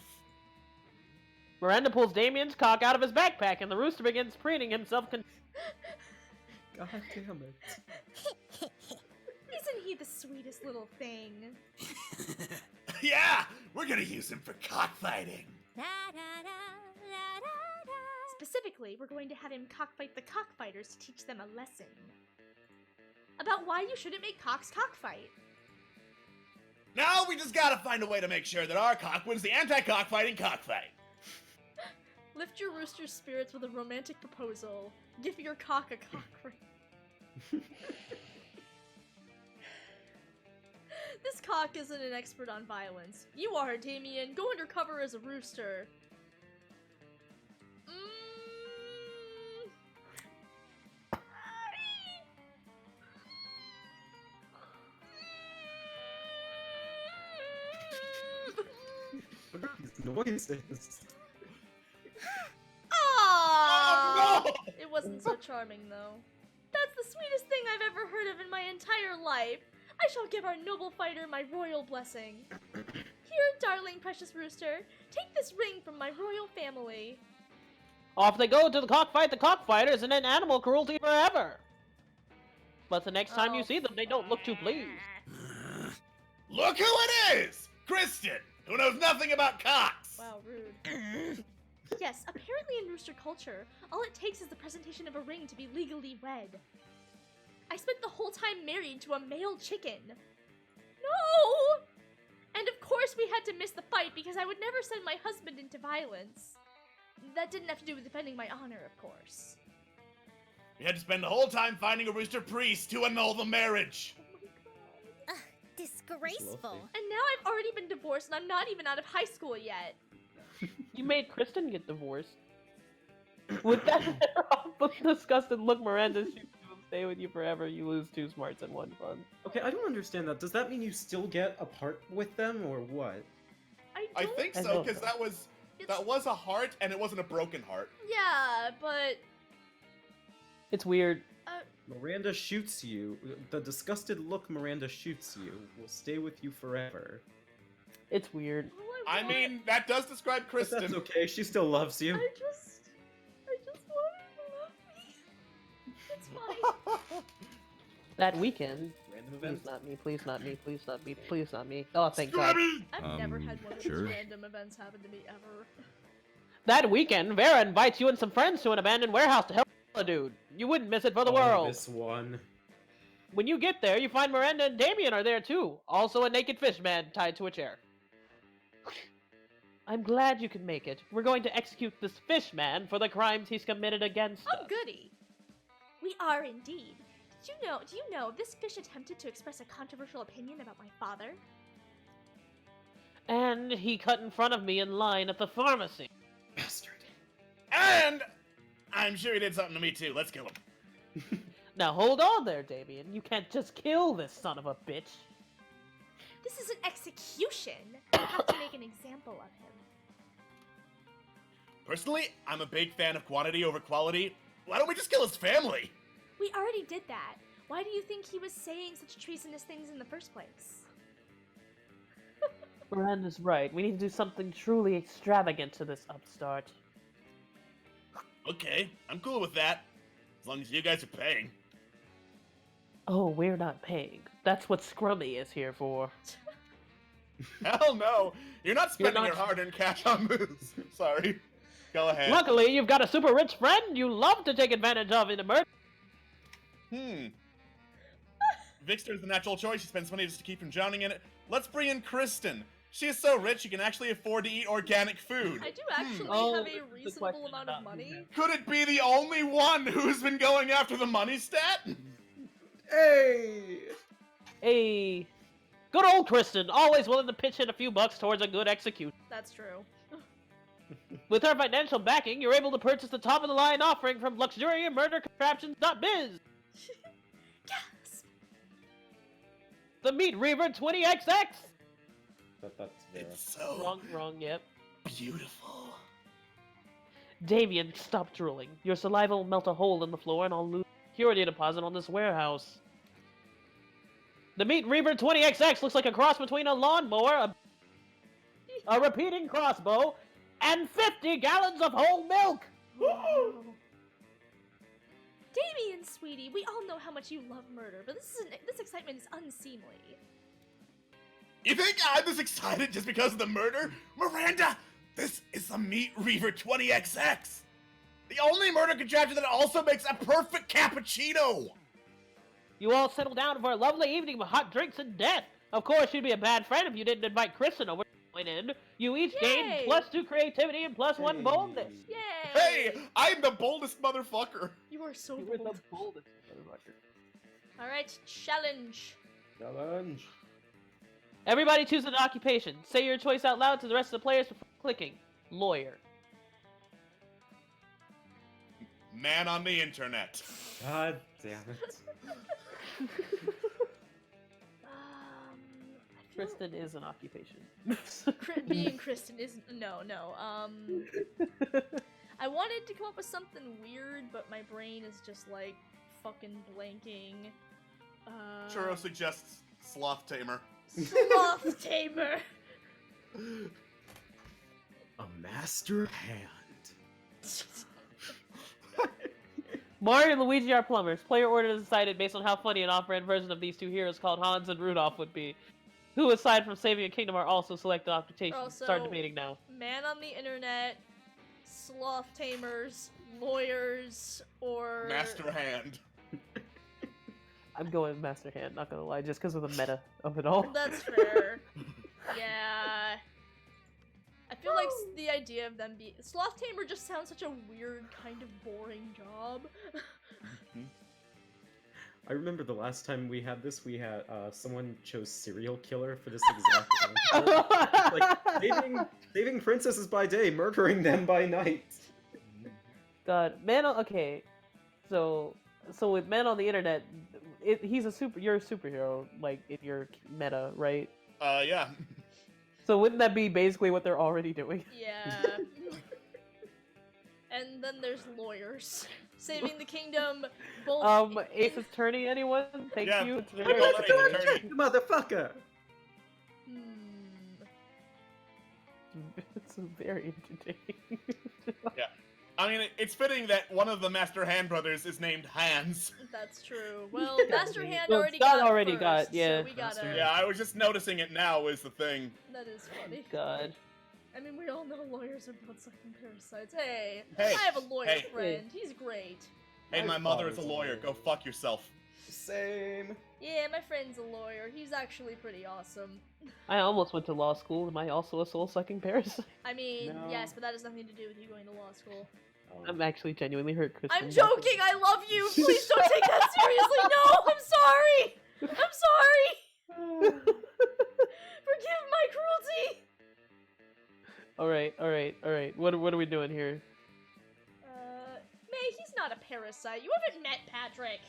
B: Miranda pulls Damien's cock out of his backpack and the rooster begins preening himself.
C: God damn it.
A: Isn't he the sweetest little thing?
D: Yeah! We're gonna use him for cockfighting!
A: Specifically, we're going to have him cockfight the cockfighters to teach them a lesson. About why you shouldn't make cocks cockfight.
D: Now we just gotta find a way to make sure that our cock wins the anti-cockfighting cockfight.
A: Lift your rooster's spirits with a romantic proposal. Give your cock a cock. This cock isn't an expert on violence. You are, Damien. Go undercover as a rooster.
C: What are these noises?
A: Aww!
D: Oh no!
A: It wasn't so charming, though. That's the sweetest thing I've ever heard of in my entire life. I shall give our noble fighter my royal blessing. Here, darling precious rooster, take this ring from my royal family.
B: Off they go to the cockfighters and end animal cruelty forever. But the next time you see them, they don't look too pleased.
D: Look who it is! Kristen, who knows nothing about cocks!
A: Wow, rude. Yes, apparently in rooster culture, all it takes is the presentation of a ring to be legally wed. I spent the whole time married to a male chicken. No! And of course we had to miss the fight because I would never send my husband into violence. That didn't have to do with defending my honor, of course.
D: We had to spend the whole time finding a rooster priest to annul the marriage.
A: Oh my god.
F: Disgraceful.
A: And now I've already been divorced and I'm not even out of high school yet.
B: You made Kristen get divorced. With that disgusted look, Miranda shoots you and stay with you forever. You lose 2 smarts and 1 fun.
C: Okay, I don't understand that. Does that mean you still get a part with them, or what?
D: I think
B: I
D: so,
B: don't
D: because
B: know.
D: that was a heart, and it wasn't a broken heart.
A: Yeah, but...
B: It's weird.
C: Miranda shoots you. The disgusted look Miranda shoots you will stay with you forever.
B: It's weird.
A: all
D: I
A: want-
D: mean, that does describe
C: But
D: Kristen.
C: that's okay, she still loves you.
A: I just want her to love me. It's fine.
B: That weekend.
C: Random
B: Please
C: events.
B: not me, please not me, please not me, please not me. Oh, thank God.
D: Scrubby!
A: I've never had one of
E: sure.
A: these random events happen to me ever.
B: That weekend, Vera invites you and some friends to an abandoned warehouse to help a dude. You wouldn't miss it for the
C: Oh,
B: world.
C: This one.
B: When you get there, you find Miranda and Damien are there too. Also a naked fish man tied to a chair. I'm glad you could make it. We're going to execute this fish man for the crimes he's committed against
A: Oh,
B: us.
A: goody. We are indeed. Do you know, this fish attempted to express a controversial opinion about my father?
B: And he cut in front of me in line at the pharmacy.
C: Bastard.
D: And I'm sure he did something to me too. Let's kill him.
B: Now hold on there, Damien. You can't just kill this son of a bitch.
A: This is an execution. I have to make an example of him.
D: Personally, I'm a big fan of quantity over quality. Why don't we just kill his family?
A: We already did that. Why do you think he was saying such treasonous things in the first place?
B: Miranda's right. We need to do something truly extravagant to this upstart.
D: Okay, I'm cool with that. As long as you guys are paying.
B: Oh, we're not paying. That's what Scrummy is here for.
D: Hell no! You're not spending
B: not-
D: your hard-earned cash on booze. Sorry. Go ahead.
B: Luckily, you've got a super rich friend you love to take advantage of in a murder.
D: Vixter's the natural choice. She spends money just to keep from drowning in it. Let's bring in Kristen. She is so rich she can actually afford to eat organic food.
A: I do actually
B: Oh,
A: have
B: this
A: a
B: is the
A: reasonable
B: question
A: amount
B: about
A: of money.
D: Could it be the only one who's been going after the money stat?
C: Hey!
B: Hey, good old Kristen, always willing to pitch in a few bucks towards a good execution.
A: That's true.
B: With her financial backing, you're able to purchase the top-of-the-line offering from luxuriantmurdercontraptions.biz.
A: Yes!
B: The Meat Reaver 20XX.
C: But that's Vera.
D: It's so
B: Wrong, yep.
D: beautiful.
B: Damien, stop drooling. Your saliva will melt a hole in the floor and I'll lose security deposit on this warehouse. The Meat Reaver 20XX looks like a cross between a lawnmower, a repeating crossbow, and 50 gallons of whole milk!
A: Wow. Damien, sweetie, we all know how much you love murder, but this excitement is unseemly.
D: You think I'm this excited just because of the murder? Miranda, this is the Meat Reaver 20XX! The only murder contraption that also makes a perfect cappuccino!
B: You all settle down for a lovely evening with hot drinks and death. Of course, you'd be a bad friend if you didn't invite Kristen over to join in. You each gain
A: Yay!
B: +2 creativity and +1 boldness.
A: Yay!
D: Hey, I'm the boldest motherfucker!
A: You are so
B: You were
A: bold.
B: the boldest motherfucker.
A: Alright, challenge.
C: Challenge.
B: Everybody choose an occupation. Say your choice out loud to the rest of the players before clicking. Lawyer.
D: Man on the internet.
C: God damn it.
A: I feel
B: Kristen is an occupation.
A: being Kristen isn't. No. I wanted to come up with something weird, but my brain is just like fucking blanking.
D: Churro suggests sloth tamer.
A: Sloth tamer.
C: A master hand.
B: Mario and Luigi are plumbers. Player order is decided based on how funny an off-brand version of these two heroes called Hans and Rudolph would be. Who, aside from saving a kingdom, are also selected occupations.
A: Also-
B: Start debating now.
A: Man on the internet, sloth tamers, lawyers, or
D: Master hand.
B: I'm going Master Hand, not gonna lie, just because of the meta of it all.
A: That's fair. Yeah. I feel like the idea of them being sloth tamer just sounds such a weird, kind of boring job.
C: I remember the last time we had this, we had someone chose serial killer for this exact answer. Like saving princesses by day, murdering them by night.
B: God, okay. So with Man on the Internet, you're a superhero, like, in your meta, right?
D: Yeah.
B: So wouldn't that be basically what they're already doing?
A: Yeah. And then there's lawyers. Saving the kingdom, both
B: Ace Attorney, anyone? Thank
D: Yeah,
B: you.
D: we're going Ace Attorney.
C: You motherfucker!
B: It's very entertaining.
D: I mean, it's fitting that one of the Master Hand brothers is named Hans.
A: That's true. Well, Master Hand
B: Well,
A: already
B: Scott
A: got
B: already
A: first,
B: got- yeah.
A: So we gotta.
C: Master-
D: Yeah, I was just noticing it now is the thing.
A: That is funny.
B: God.
A: I mean, we all know lawyers are blood-sucking parasites. Hey,
D: Hey,
A: I have a lawyer
D: hey.
A: friend. He's great.
D: Hey, my
C: My
D: mother is a
C: father's a
D: lawyer.
C: lawyer.
D: Go fuck yourself.
C: Same.
A: Yeah, my friend's a lawyer. He's actually pretty awesome.
B: I almost went to law school. Am I also a soul-sucking parasite?
A: I mean,
C: No.
A: yes, but that has nothing to do with you going to law school.
B: I'm actually genuinely hurt, Kristen.
A: I'm joking. I love you. Please don't take that seriously. No, I'm sorry. I'm sorry. Forgive my cruelty.
B: Alright. What are we doing here?
A: May, he's not a parasite. You haven't met Patrick.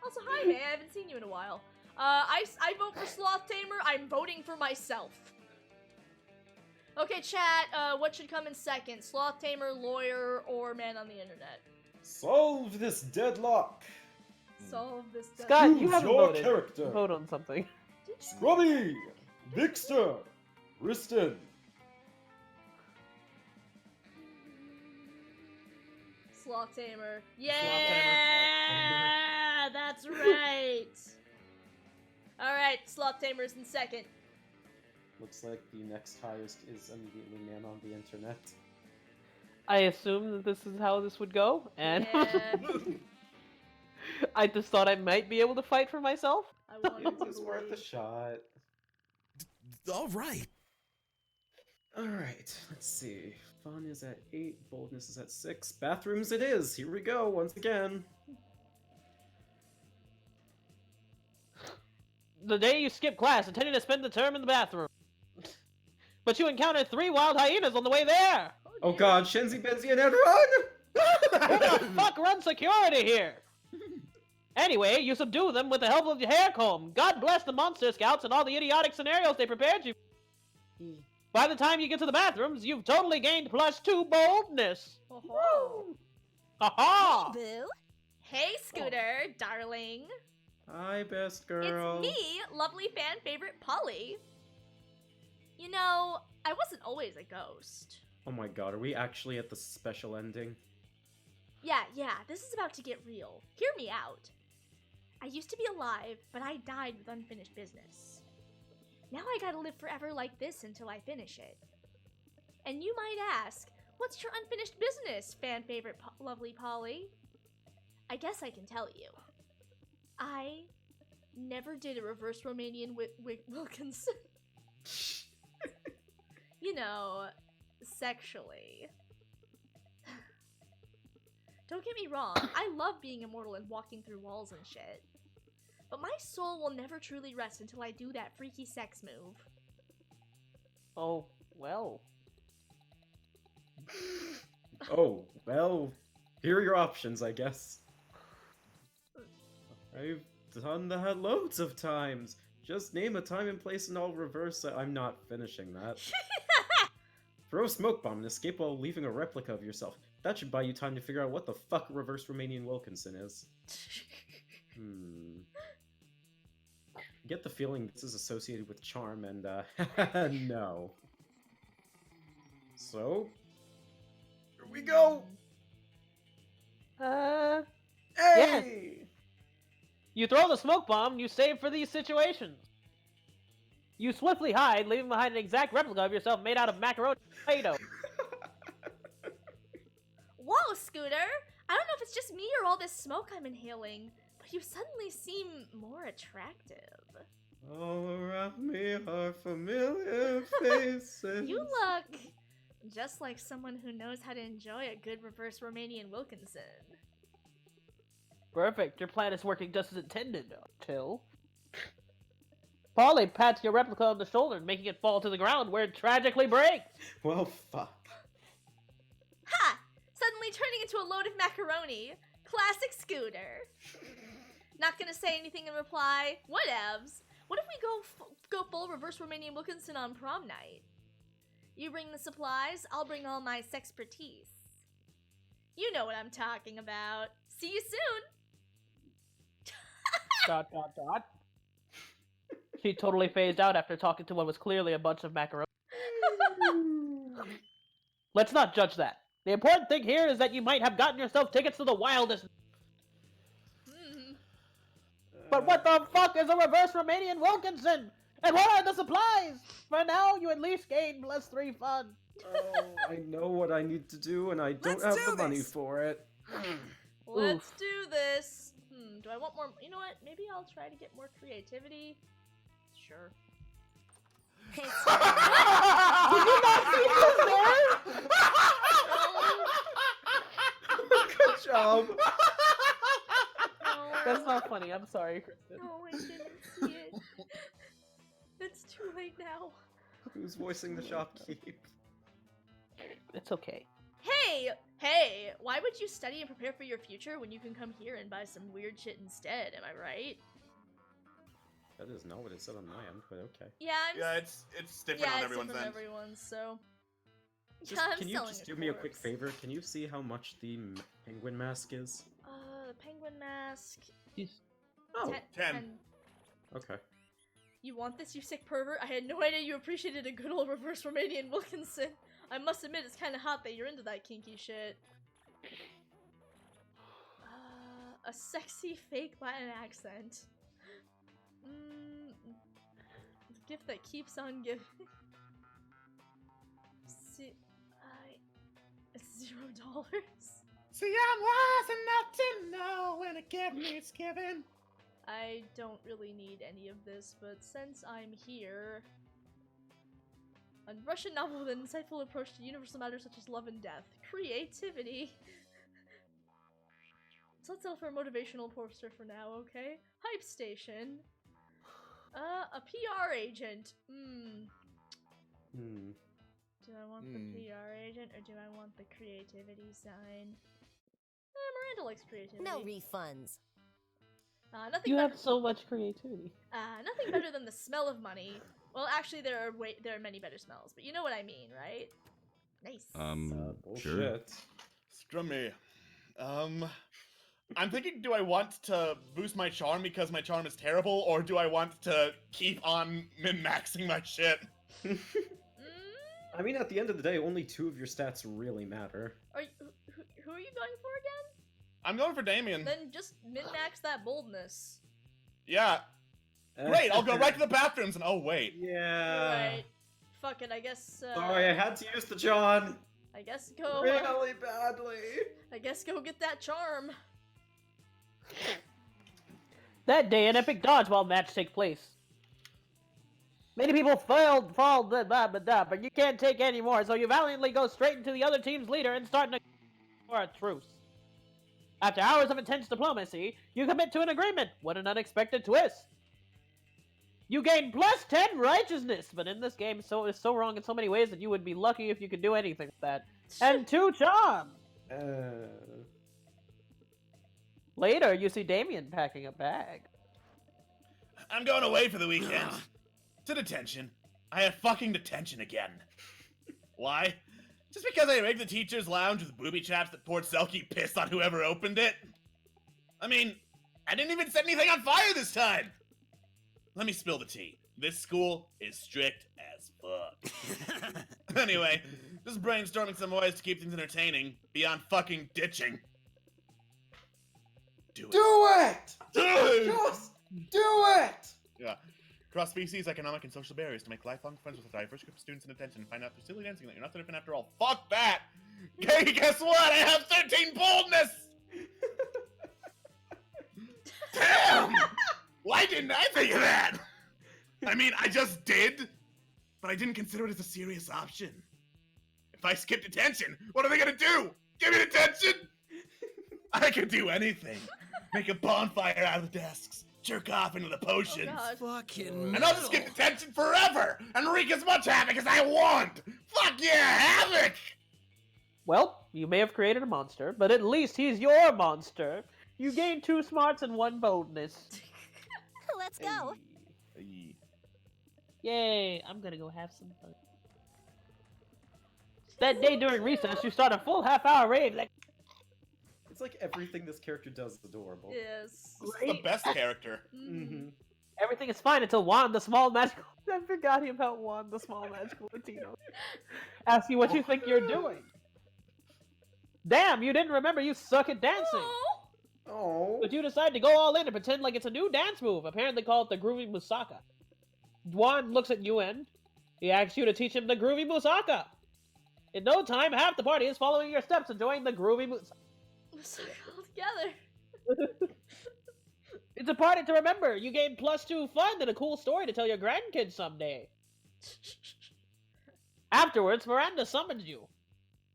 A: Also, hi, May. I haven't seen you in a while. I vote for Sloth Tamer. I'm voting for myself. Okay, chat. What should come in second? Sloth Tamer, lawyer, or man on the internet?
C: Solve this deadlock.
A: Solve this.
B: Scott, you
C: Choose
B: haven't
C: your
B: voted.
C: character.
B: Vote on something.
C: Scrubby, Vixter, Kristen.
A: Sloth Tamer. Yeah, that's right. Sloth Tamer's in second.
C: Looks like the next highest is immediately man on the internet.
B: I assume that this is how this would go, and
A: Yeah.
B: I just thought I might be able to fight for myself.
A: I wanted
C: It
A: to
C: was worth a
A: believe.
C: shot.
E: All right.
C: Alright, let's see. Fun is at 8, boldness is at 6. Bathrooms it is! Here we go, once again.
B: The day you skip class, intending to spend the term in the bathroom. But you encountered 3 wild hyenas on the way there!
C: Oh
A: dear.
C: god, Shenzi, Benzi, and Ed, run!
B: Who the fuck runs security here? Anyway, you subdue them with the help of your hair comb. God bless the Monster Scouts and all the idiotic scenarios they prepared you. By the time you get to the bathrooms, you've totally gained +2 boldness.
A: Oh-ho.
B: Ha-ha!
F: Boo.
A: Hey, Scooter, darling.
C: Hi, best girl.
A: It's me, lovely fan favorite Polly. You know, I wasn't always a ghost.
C: Oh my god, are we actually at the special ending?
A: Yeah, this is about to get real. Hear me out. I used to be alive, but I died with unfinished business. Now I gotta live forever like this until I finish it. And you might ask, what's your unfinished business, fan favorite lovely Polly? I guess I can tell you. I never did a reverse Romanian Wilkinson. You know, sexually. Don't get me wrong, I love being immortal and walking through walls and shit. But my soul will never truly rest until I do that freaky sex move.
B: Oh, well.
C: Oh, well, here are your options, I guess. I've done that loads of times. Just name a time and place and I'll reverse it. I'm not finishing that. Throw a smoke bomb and escape while leaving a replica of yourself. That should buy you time to figure out what the fuck reverse Romanian Wilkinson is. Get the feeling this is associated with charm and, no. So, here we go!
B: Yes.
C: Hey!
B: You throw the smoke bomb you save for these situations. You swiftly hide, leaving behind an exact replica of yourself made out of macaroni and potato.
A: Whoa, Scooter! I don't know if it's just me or all this smoke I'm inhaling, but you suddenly seem more attractive.
C: All around me are familiar faces.
A: You look just like someone who knows how to enjoy a good reverse Romanian Wilkinson.
B: Perfect. Your plan is working just as intended. Till Polly pats your replica on the shoulder, making it fall to the ground where it tragically breaks.
C: Well, fuck.
A: Ha! Suddenly turning into a load of macaroni. Classic Scooter. Not gonna say anything in reply. Whatevs. What if we go full reverse Romanian Wilkinson on prom night? You bring the supplies, I'll bring all my sexpertise. You know what I'm talking about. See you soon.
B: Dot, dot, dot. She totally phased out after talking to what was clearly a bunch of macaroni. Let's not judge that. The important thing here is that you might have gotten yourself tickets to the wildest. But what the fuck is a reverse Romanian Wilkinson? And what are the supplies? For now, you at least gain +3 fun.
C: Oh, I know what I need to do, and I don't have the money for it.
A: Let's do this. Do I want more? You know what? Maybe I'll try to get more creativity. Sure.
B: Did you not see this there?
C: Good job.
B: That's not funny. I'm sorry, Kristen.
A: No, I didn't see it. It's too late now.
C: Who's voicing the shopkeep?
B: It's okay.
A: Hey, why would you study and prepare for your future when you can come here and buy some weird shit instead, am I right?
C: That is not what it said on my end, but okay.
A: Yeah,
D: it's different on everyone's
A: different
D: end.
A: on everyone's, so...
C: Just,
A: Yeah, I'm
C: can you
A: selling
C: just
A: a
C: do me a quick
A: corpse.
C: favor? Can you see how much the penguin mask is?
A: The penguin mask...
C: Oh,
D: 10.
C: okay.
A: You want this, you sick pervert? I had no idea you appreciated a good old reverse Romanian Wilkinson. I must admit, it's kind of hot that you're into that kinky shit. A sexy fake Latin accent. gift that keeps on giving. See, it's $0.
D: See, I'm wise enough to know when a gift needs giving.
A: I don't really need any of this, but since I'm here... A Russian novel with an insightful approach to universal matters such as love and death. Creativity! So let's settle for a motivational poster for now, okay? Hype station. A PR agent. Do I want the PR agent or do I want the creativity sign? Miranda likes creativity.
F: No refunds.
A: Nothing
B: You
A: better.
B: have so much creativity.
A: Nothing better than the smell of money. Well, actually, there are many better smells, but you know what I mean, right? Nice.
E: Sure.
C: Bullshit.
D: Scrum me. I'm thinking, do I want to boost my charm because my charm is terrible, or do I want to keep on min-maxing my shit?
C: I mean, at the end of the day, only 2 of your stats really matter.
A: Are you, who are you going for again?
D: I'm going for Damien.
A: Then just min-max that boldness.
D: Yeah. Great, I'll go right to the bathrooms and oh wait.
C: Yeah.
A: Right. Fuck it, I guess,
C: Sorry, I had to use the John.
A: I guess go,
C: Really badly.
A: I guess go get that charm.
B: That day, an epic dodgeball match takes place. Many people fall, blah, blah, blah, but you can't take any more, so you valiantly go straight into the other team's leader and start for a truce. After hours of intense diplomacy, you commit to an agreement. What an unexpected twist! You gain plus 10 righteousness, but in this game, it's so wrong in so many ways that you would be lucky if you could do anything with that. And 2 charm! Later, you see Damien packing a bag.
D: I'm going away for the weekend. To detention. I have fucking detention again. Why? Just because I rigged the teacher's lounge with booby traps that poured Selkie piss on whoever opened it? I mean, I didn't even set anything on fire this time! Let me spill the tea. This school is strict as fuck. Anyway, just brainstorming some ways to keep things entertaining beyond fucking ditching. Do it!
G: Just do it!
D: Yeah. Cross species, economic, and social barriers to make lifelong friends with a diverse group of students in attention. Find out through silly dancing that you're not so different after all. Fuck that! Hey, guess what? I have 13 boldness! Damn! Why didn't I think of that? I mean, I just did, but I didn't consider it as a serious option. If I skip detention, what are they gonna do? Give me detention? I could do anything. Make a bonfire out of the desks. Jerk off into the potions.
A: Oh, God.
E: Fucking
D: And I'll just skip detention forever and wreak as much havoc as I want. Fuck yeah, havoc!
B: Well, you may have created a monster, but at least he's your monster. You gain 2 smarts and 1 boldness.
F: Let's go.
D: Hey.
B: Yay, I'm gonna go have some fun. That day during recess, you start a full half-hour rave like...
C: It's like everything this character does is adorable.
A: Yes.
D: This is the best character.
C: Mm-hmm.
B: Everything is fine until Juan, the small magical... I forgot about Juan, the small magical Latino. Ask you what you think you're doing. Damn, you didn't remember you suck at dancing.
A: Aw.
C: Oh.
B: But you decide to go all in and pretend like it's a new dance move, apparently called the Groovy Musaka. Juan looks at you and he asks you to teach him the Groovy Musaka. In no time, half the party is following your steps, enjoying the Groovy Musaka.
A: Let's suck it all together.
B: It's a party to remember. You gain plus 2 fun and a cool story to tell your grandkids someday. Afterwards, Miranda summons you.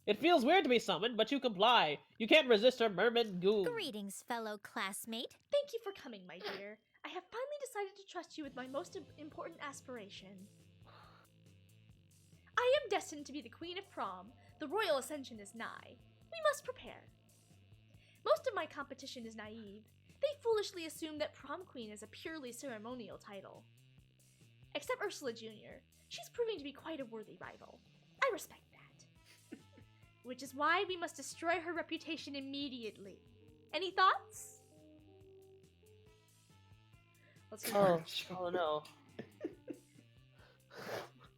B: It feels weird to be summoned, but you comply. You can't resist her merman goon.
F: Greetings, fellow classmate.
A: Thank you for coming, my dear. I have finally decided to trust you with my most important aspiration. I am destined to be the Queen of Prom. The royal ascension is nigh. We must prepare. Most of my competition is naive. They foolishly assume that Prom Queen is a purely ceremonial title. Except Ursula Jr. She's proving to be quite a worthy rival. I respect that. Which is why we must destroy her reputation immediately. Any thoughts? Let's go.
B: Oh no.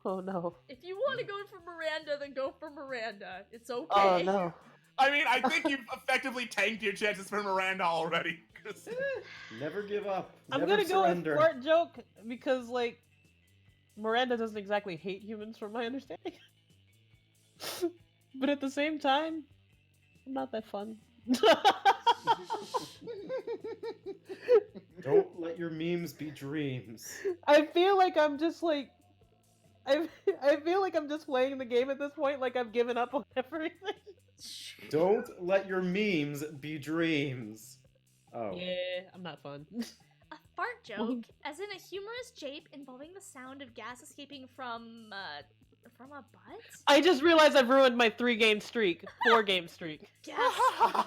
B: Oh no.
A: If you want to go for Miranda, then go for Miranda. It's okay.
B: Oh no.
D: I mean, I think you've effectively tanked your chances for Miranda already. 'Cause-
C: Never give up.
B: I'm
C: Never
B: gonna
C: surrender.
B: go with flirt joke because, like, Miranda doesn't exactly hate humans from my understanding. But at the same time, I'm not that fun.
C: Don't let your memes be dreams.
B: I feel like I'm just like I feel like I'm just playing the game at this point, like I've given up on everything.
C: Don't let your memes be dreams. Oh.
B: Yeah, I'm not fun.
A: A fart joke, as in a humorous jape involving the sound of gas escaping from a butt?
B: I just realized I've ruined my 4-game streak.
A: Yes.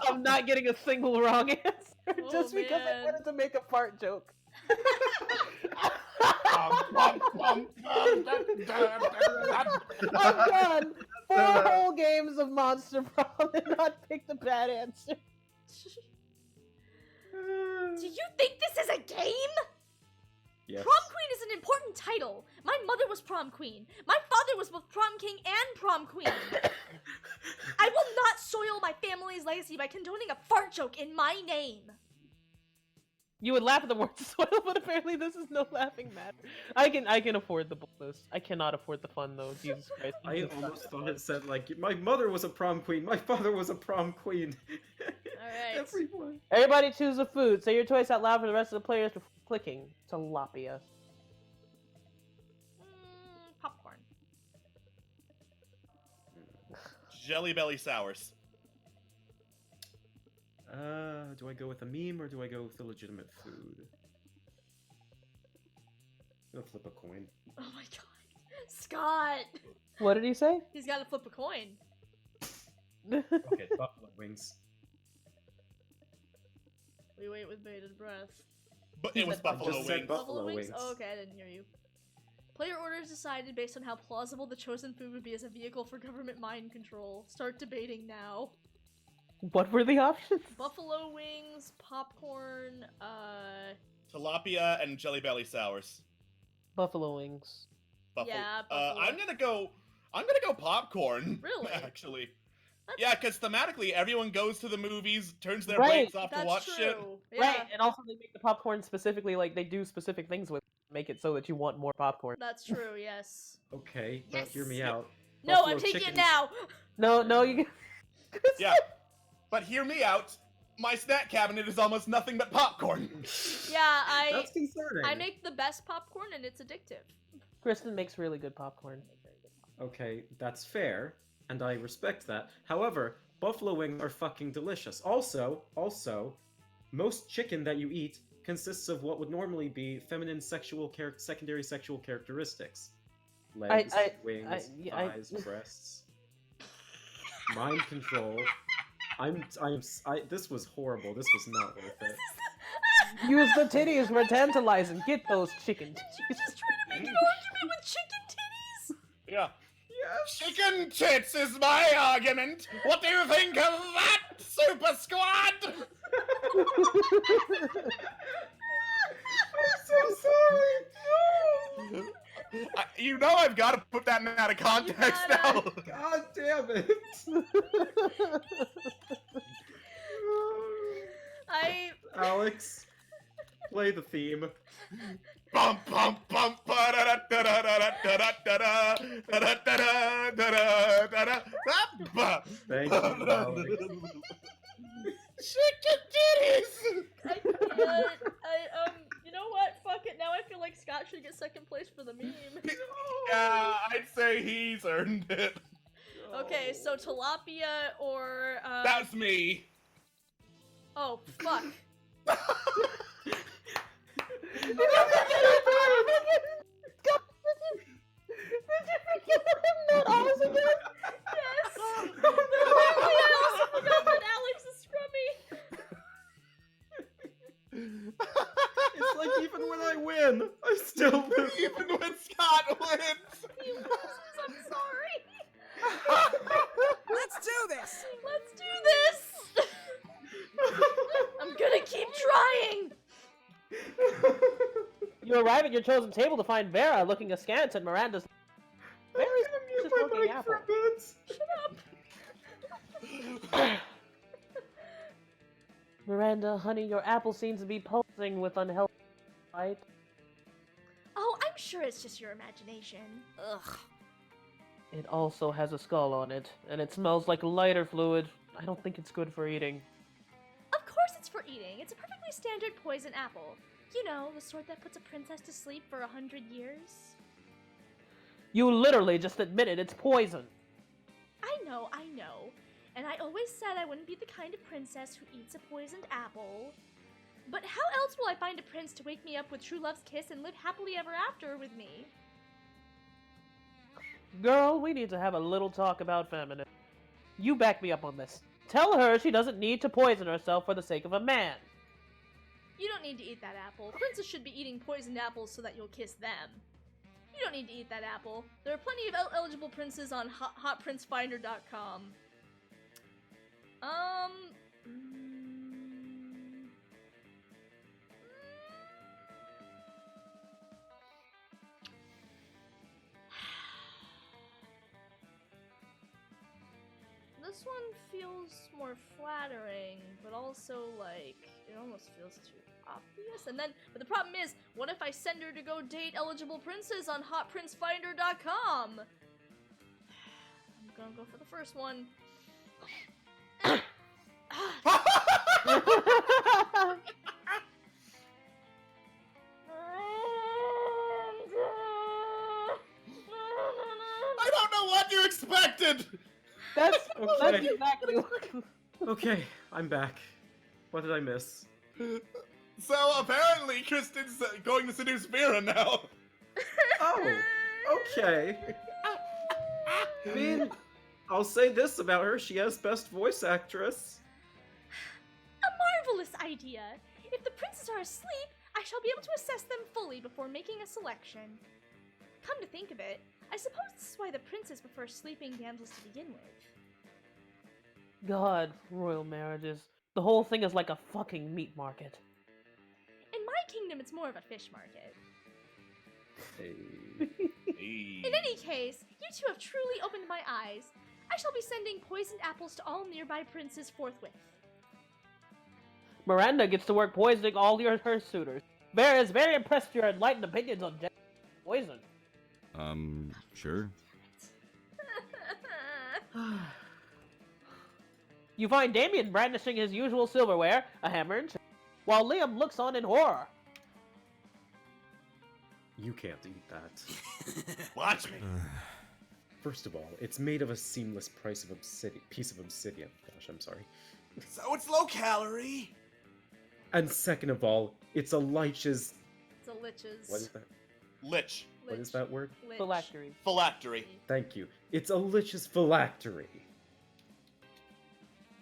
B: I'm not getting a single wrong answer
A: Oh,
B: just because I
A: man.
B: wanted to make a fart joke. I've done 4 whole games of Monster Prom and not picked a bad answer.
A: Do you think this is a game?
C: Yes.
A: Prom Queen is an important title. My mother was prom queen. My father was both prom king and prom queen. I will not soil my family's legacy by condoning a fart joke in my name.
B: You would laugh at the word soil, but apparently this is no laughing matter. I can afford the bonus. I cannot afford the fun though. Jesus Christ.
C: I almost thought it said like my mother was a prom queen, my father was a prom queen.
A: Alright.
C: Everyone.
B: Everybody choose a food. Say your choice out loud for the rest of the players before clicking. Tilapia.
A: Popcorn.
D: Jelly Belly Sours.
C: Do I go with a meme or do I go with the legitimate food? I'm gonna flip a coin.
A: Oh my god. Scott!
B: What did he say?
A: He's gotta flip a coin.
C: Okay, buffalo wings.
A: We wait with bated breath.
D: But it was
B: I
D: buffalo
C: just said
D: wings.
C: Buffalo
A: wings?
C: wings.
A: Oh, okay, I didn't hear you. Player orders decided based on how plausible the chosen food would be as a vehicle for government mind control. Start debating now.
B: What were the options?
A: Buffalo wings, popcorn,
D: Tilapia and Jelly Belly Sours.
B: Buffalo wings.
A: Yeah, buffalo.
D: I'm gonna go popcorn.
A: Really?
D: Actually.
A: That's-
D: Yeah, because thematically, everyone goes to the movies, turns their
B: Right.
D: breaks off to
A: That's
D: watch
A: true.
D: shit.
A: Yeah,
B: Right, and also they make the popcorn specifically, like, they do specific things with it, make it so that you want more popcorn.
A: that's true, yes.
C: Okay, but hear me
A: Yes.
C: out.
A: No,
C: Buffalo
A: I'm taking
C: chicken-
A: it now!
B: No, you
D: Yeah. But hear me out. My snack cabinet is almost nothing but popcorn.
A: Yeah,
C: That's concerning.
A: I make the best popcorn and it's addictive.
B: Kristen makes really good popcorn.
C: Okay, that's fair, and I respect that. However, buffalo wings are fucking delicious. Also, most chicken that you eat consists of what would normally be feminine secondary sexual characteristics. Legs, wings, thighs, breasts. Mind control. This was horrible. This was not worth it.
B: Use the titties for tantalizing. Get those chicken
A: Did you
B: titties.
A: just try to make an argument with chicken titties?
D: Yeah.
C: Yes.
D: Chicken tits is my argument. What do you think of that, Super Squad?
C: I'm so sorry.
D: You know I've got to put that out of context now.
A: gotta.
C: God damn it. Alex, play the theme.
D: Bum bum bum ba da da da da da da da da da da da da da da.
C: Thank you, Alex.
D: Chicken titties.
A: I can't. You know what? Fuck it. Now I feel like Scott should get second place for the meme.
D: Yeah, I'd say he's earned it.
A: Okay, so tilapia or
D: That's me.
A: Oh fuck.
B: Not ours again?
A: Yes. Literally, I also forgot that Alex is scrummy.
C: It's like even when I win, I still lose.
D: Even when Scott wins.
A: He loses. I'm sorry.
E: Let's do this!
A: Let's do this. I'm gonna keep trying.
B: You arrive at your chosen table to find Vera looking askance at Miranda's very
C: Mute
B: suspicious
C: my
B: looking
C: mic
B: apple.
C: for a minute.
A: Shut up.
B: Miranda, honey, your apple seems to be pulsing with unhealthy light.
A: Oh, I'm I'm sure it's just your imagination.
F: Ugh.
B: It also has a skull on it, and it smells like lighter fluid. I don't think it's good for eating.
A: Of course it's for eating. It's a perfectly standard poison apple. You know, the sort that puts a princess to sleep for 100 years.
B: You literally just admitted it's poison.
A: I know. And I always said I wouldn't be the kind of princess who eats a poisoned apple. But how else will I find a prince to wake me up with true love's kiss and live happily ever after with me?
B: Girl, we need to have a little talk about feminism. You back me up on this. Tell her she doesn't need to poison herself for the sake of a man.
A: You don't need to eat that apple. Princes should be eating poisoned apples so that you'll kiss them. You don't need to eat that apple. There are plenty of eligible princes on hotprincefinder.com. This one feels more flattering, but also, like, it almost feels too obvious. But the problem is, what if I send her to go date eligible princes on hotprincefinder.com? I'm gonna go for the first one.
D: I don't know what you expected!
B: That's
C: Okay.
B: exactly what...
C: Okay, I'm back. What did I miss?
D: So apparently Kristen's going to seduce Vera now.
C: Oh, okay. I mean, I'll say this about her: she has best voice actress.
A: A marvelous idea! If the princes are asleep, I shall be able to assess them fully before making a selection. Come to think of it, I suppose this is why the princes prefer sleeping damsels to begin with.
B: God, royal marriages. The whole thing is like a fucking meat market.
A: In my kingdom, it's more of a fish market.
C: Hey.
A: In any case, you two have truly opened my eyes. I shall be sending poisoned apples to all nearby princes forthwith.
B: Miranda gets to work poisoning all her suitors. Vera is very impressed with your enlightened opinions on poison.
E: Sure.
B: You find Damien brandishing his usual silverware, a hammer and chisel, while Liam looks on in horror.
C: You can't eat that.
D: Watch me.
C: First of all, it's made of a seamless piece of obsidian. Gosh, I'm sorry.
D: So it's low calorie.
C: And second of all, it's a lich's...
A: It's a lich's.
C: What is that?
D: Lich.
C: What is that word?
A: Lich.
B: Phylactery.
D: Phylactery.
C: Thank you. It's a lich's phylactery.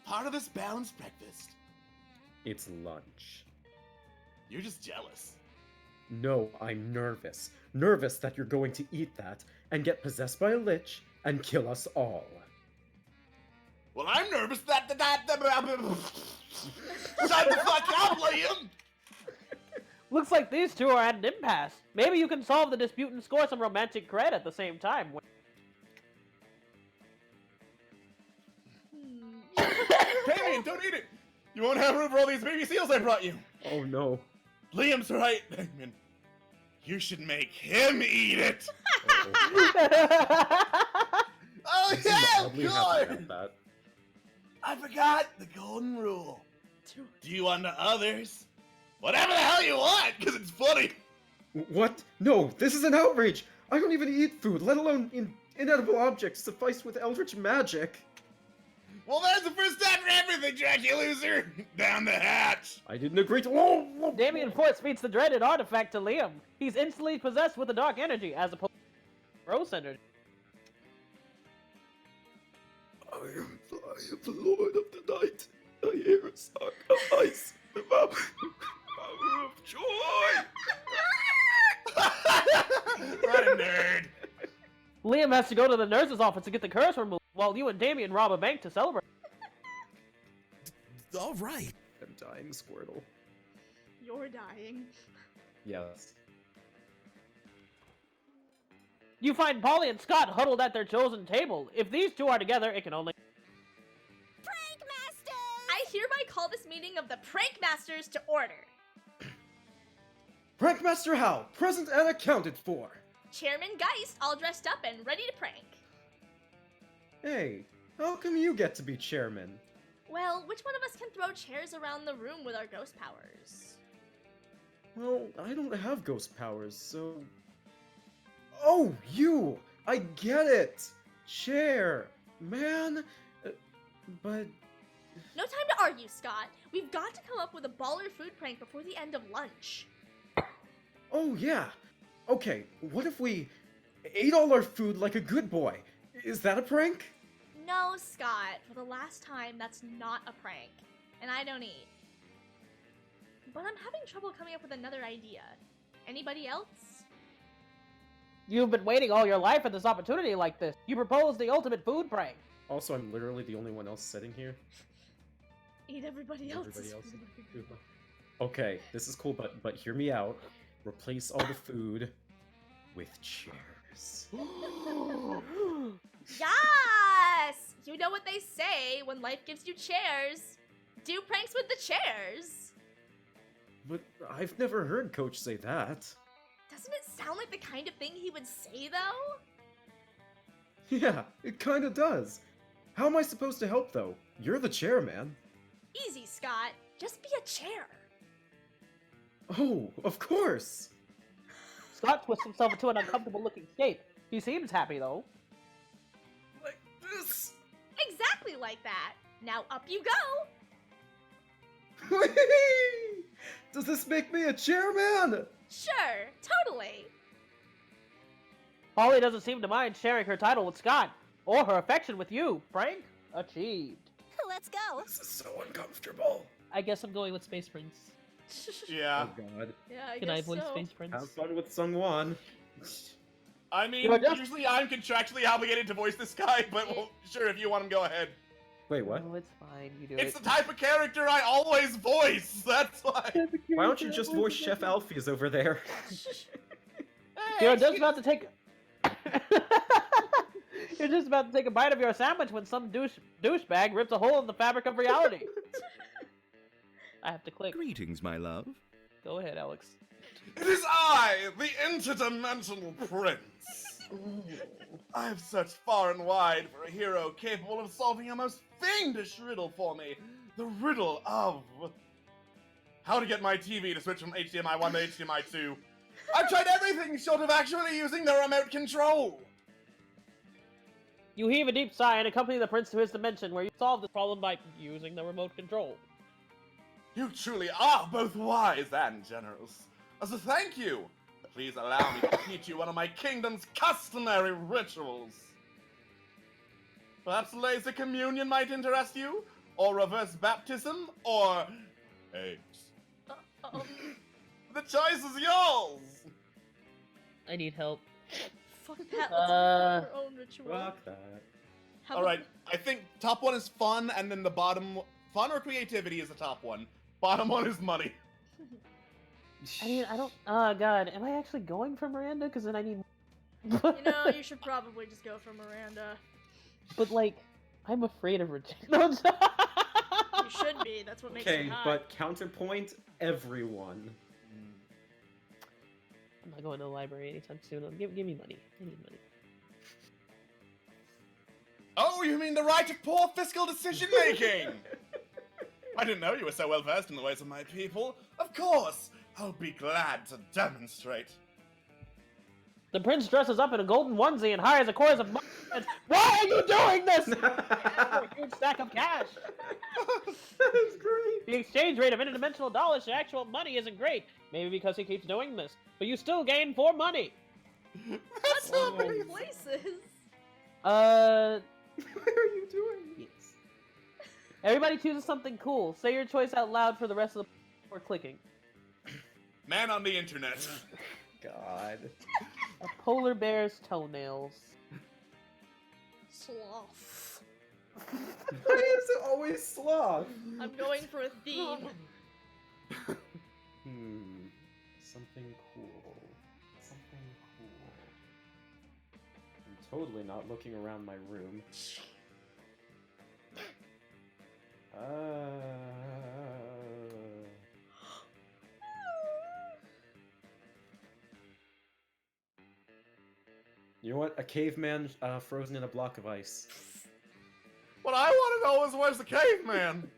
D: Part of this balanced breakfast.
C: It's lunch.
D: You're just jealous.
C: No, I'm nervous. Nervous that you're going to eat that and get possessed by a lich and kill us all.
D: Well, I'm nervous that Shut the fuck up, Liam!
B: Looks like these two are at an impasse. Maybe you can solve the dispute and score some romantic cred at the same time.
D: Damien, don't eat it! You won't have room for all these baby seals I brought you!
C: Oh no.
D: Liam's right, Damien. You should make him eat it! Oh
C: I'm
D: yeah,
C: oddly
D: of
C: happy
D: course!
C: about that.
D: I forgot the golden rule. Do unto others whatever the hell you want, because it's funny.
C: What? No, this is an outrage! I don't even eat food, let alone inedible objects sufficed with eldritch magic.
D: Well, there's the first time for everything, Jack, you loser! Down the hatch!
C: I didn't agree to.
B: Damien force feeds the dreaded artifact to Liam. He's instantly possessed with the dark energy, as opposed to rose energy.
C: I am the Lord of the Night. I hear a song of ice without power of joy.
D: What a nerd!
B: Liam has to go to the nurse's office to get the curse removed, while you and Damien rob a bank to celebrate.
E: All right.
C: I'm dying, Squirtle.
A: You're dying.
C: Yes.
B: You find Polly and Scott huddled at their chosen table. If these two are together, it can only...
F: Prank Master!
A: I hereby call this meeting of the Prank Masters to order.
G: Prankmaster Hal, present and accounted for.
A: Chairman Geist, all dressed up and ready to prank.
C: Hey, how come you get to be chairman?
A: Well, which one of us can throw chairs around the room with our ghost powers?
C: Well, I don't have ghost powers, so... Oh, you! I get it! Chair! Man! But...
A: No time to argue, Scott. We've got to come up with a baller food prank before the end of lunch.
C: Oh, yeah! Okay, what if we ate all our food like a good boy? Is that a prank?
A: No, Scott. For the last time, that's not a prank. And I don't eat. But I'm having trouble coming up with another idea. Anybody else?
B: You've been waiting all your life for this opportunity like this. You proposed the ultimate food prank.
C: Also, I'm literally the only one else sitting here.
A: Eat everybody else's
C: Everybody else
A: food.
C: Okay, this is cool, but hear me out. Replace all the food with chairs.
A: Yes! You know what they say when life gives you chairs. Do pranks with the chairs.
C: But I've never heard Coach say that.
A: Doesn't it sound like the kind of thing he would say, though?
C: Yeah, it kinda does. How am I supposed to help, though? You're the chairman.
A: Easy, Scott. Just be a chair.
C: Oh, of course!
B: Scott twists himself into an uncomfortable-looking shape. He seems happy, though.
C: Like this!
A: Exactly like that. Now up you go.
C: Does this make me a chairman?
A: Sure, totally.
B: Holly doesn't seem to mind sharing her title with Scott, or her affection with you. Prank achieved.
F: Let's go.
C: This is so uncomfortable.
B: I guess I'm going with Space Prince.
D: Yeah.
C: Oh god.
A: Yeah, I
B: Can I
A: guess
B: voice
A: so.
B: Space Prince?
C: Have fun with Sungwon.
D: I mean,
B: You are just-
D: usually I'm contractually obligated to voice this guy, but well, sure, if you want him, go ahead.
C: Wait, what?
B: Oh, it's fine. You do
D: It's
B: it.
D: the type of character I always voice. That's why.
C: Why don't you just voice Chef Alfie's over there?
B: You're just about to take. You're just about to take a bite of your sandwich when some douchebag rips a hole in the fabric of reality. I have to click.
E: Greetings, my love.
B: Go ahead, Alex.
D: It is I, the Interdimensional Prince. I have searched far and wide for a hero capable of solving a most fiendish riddle for me. The riddle of how to get my TV to switch from HDMI 1 to HDMI 2. I've tried everything short of actually using the remote control.
B: You heave a deep sigh and accompany the prince to his dimension, where you solve this problem by using the remote control.
D: You truly are both wise and generous. As a thank you, please allow me to teach you one of my kingdom's customary rituals. Perhaps laser communion might interest you, or reverse baptism, or eggs. The choice is yours!
B: I need help.
A: Fuck that. Let's make our own ritual.
C: Fuck that.
A: How
D: Alright,
A: about-
D: I think top one is fun, and then the bottom... Fun or creativity is the top one. Bottom one is money.
B: I mean, I don't. Oh god, am I actually going for Miranda? Because then I need.
A: You know, you should probably just go for Miranda.
B: But like, I'm afraid of rejection. No, I'm sorry.
A: You should be. That's what makes
C: Okay,
A: it hot.
C: but counterpoint, everyone.
B: I'm not going to the library anytime soon. Give me money. I need money.
D: Oh, you mean the right of poor fiscal decision-making? I didn't know you were so well-versed in the ways of my people. Of course, I'll be glad to demonstrate.
B: The prince dresses up in a golden onesie and hires a chorus of monkeys. Why are you doing this? For a huge stack of cash.
C: That's great.
B: The exchange rate of interdimensional dollars to actual money isn't great. Maybe because he keeps doing this. But you still gain 4 money.
A: That's not many places.
C: Why are you doing this?
B: Everybody chooses something cool. Say your choice out loud for the rest of the before clicking.
D: Man on the internet.
C: God.
B: A polar bear's toenails.
A: Sloth.
C: Why is it always sloth?
A: I'm going for a theme.
C: Something cool. Something cool. I'm totally not looking around my room. You know what? A caveman frozen in a block of ice.
D: What I want to know is where's the caveman?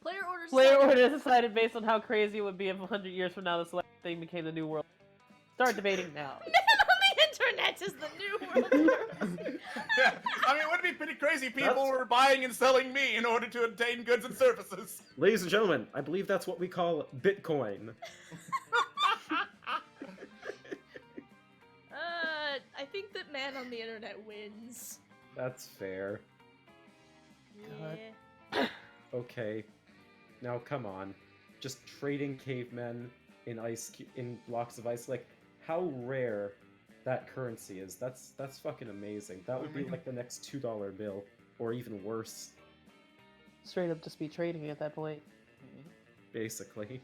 A: Player orders.
B: Order decided based on how crazy it would be if 100 years from now this thing became the new world. Start debating now.
A: Man on the internet is the new world.
D: Yeah, I mean, it would be pretty crazy. People
C: That's-
D: were buying and selling me in order to obtain goods and services.
C: Ladies and gentlemen, I believe that's what we call Bitcoin.
A: I think that man on the internet wins.
C: That's fair.
B: God.
A: Yeah.
C: Okay. Now come on. Just trading cavemen in in blocks of ice, like how rare that currency is. That's fucking amazing. That would be like the next $2 bill, or even worse,
B: Straight up just be trading at that point.
C: basically.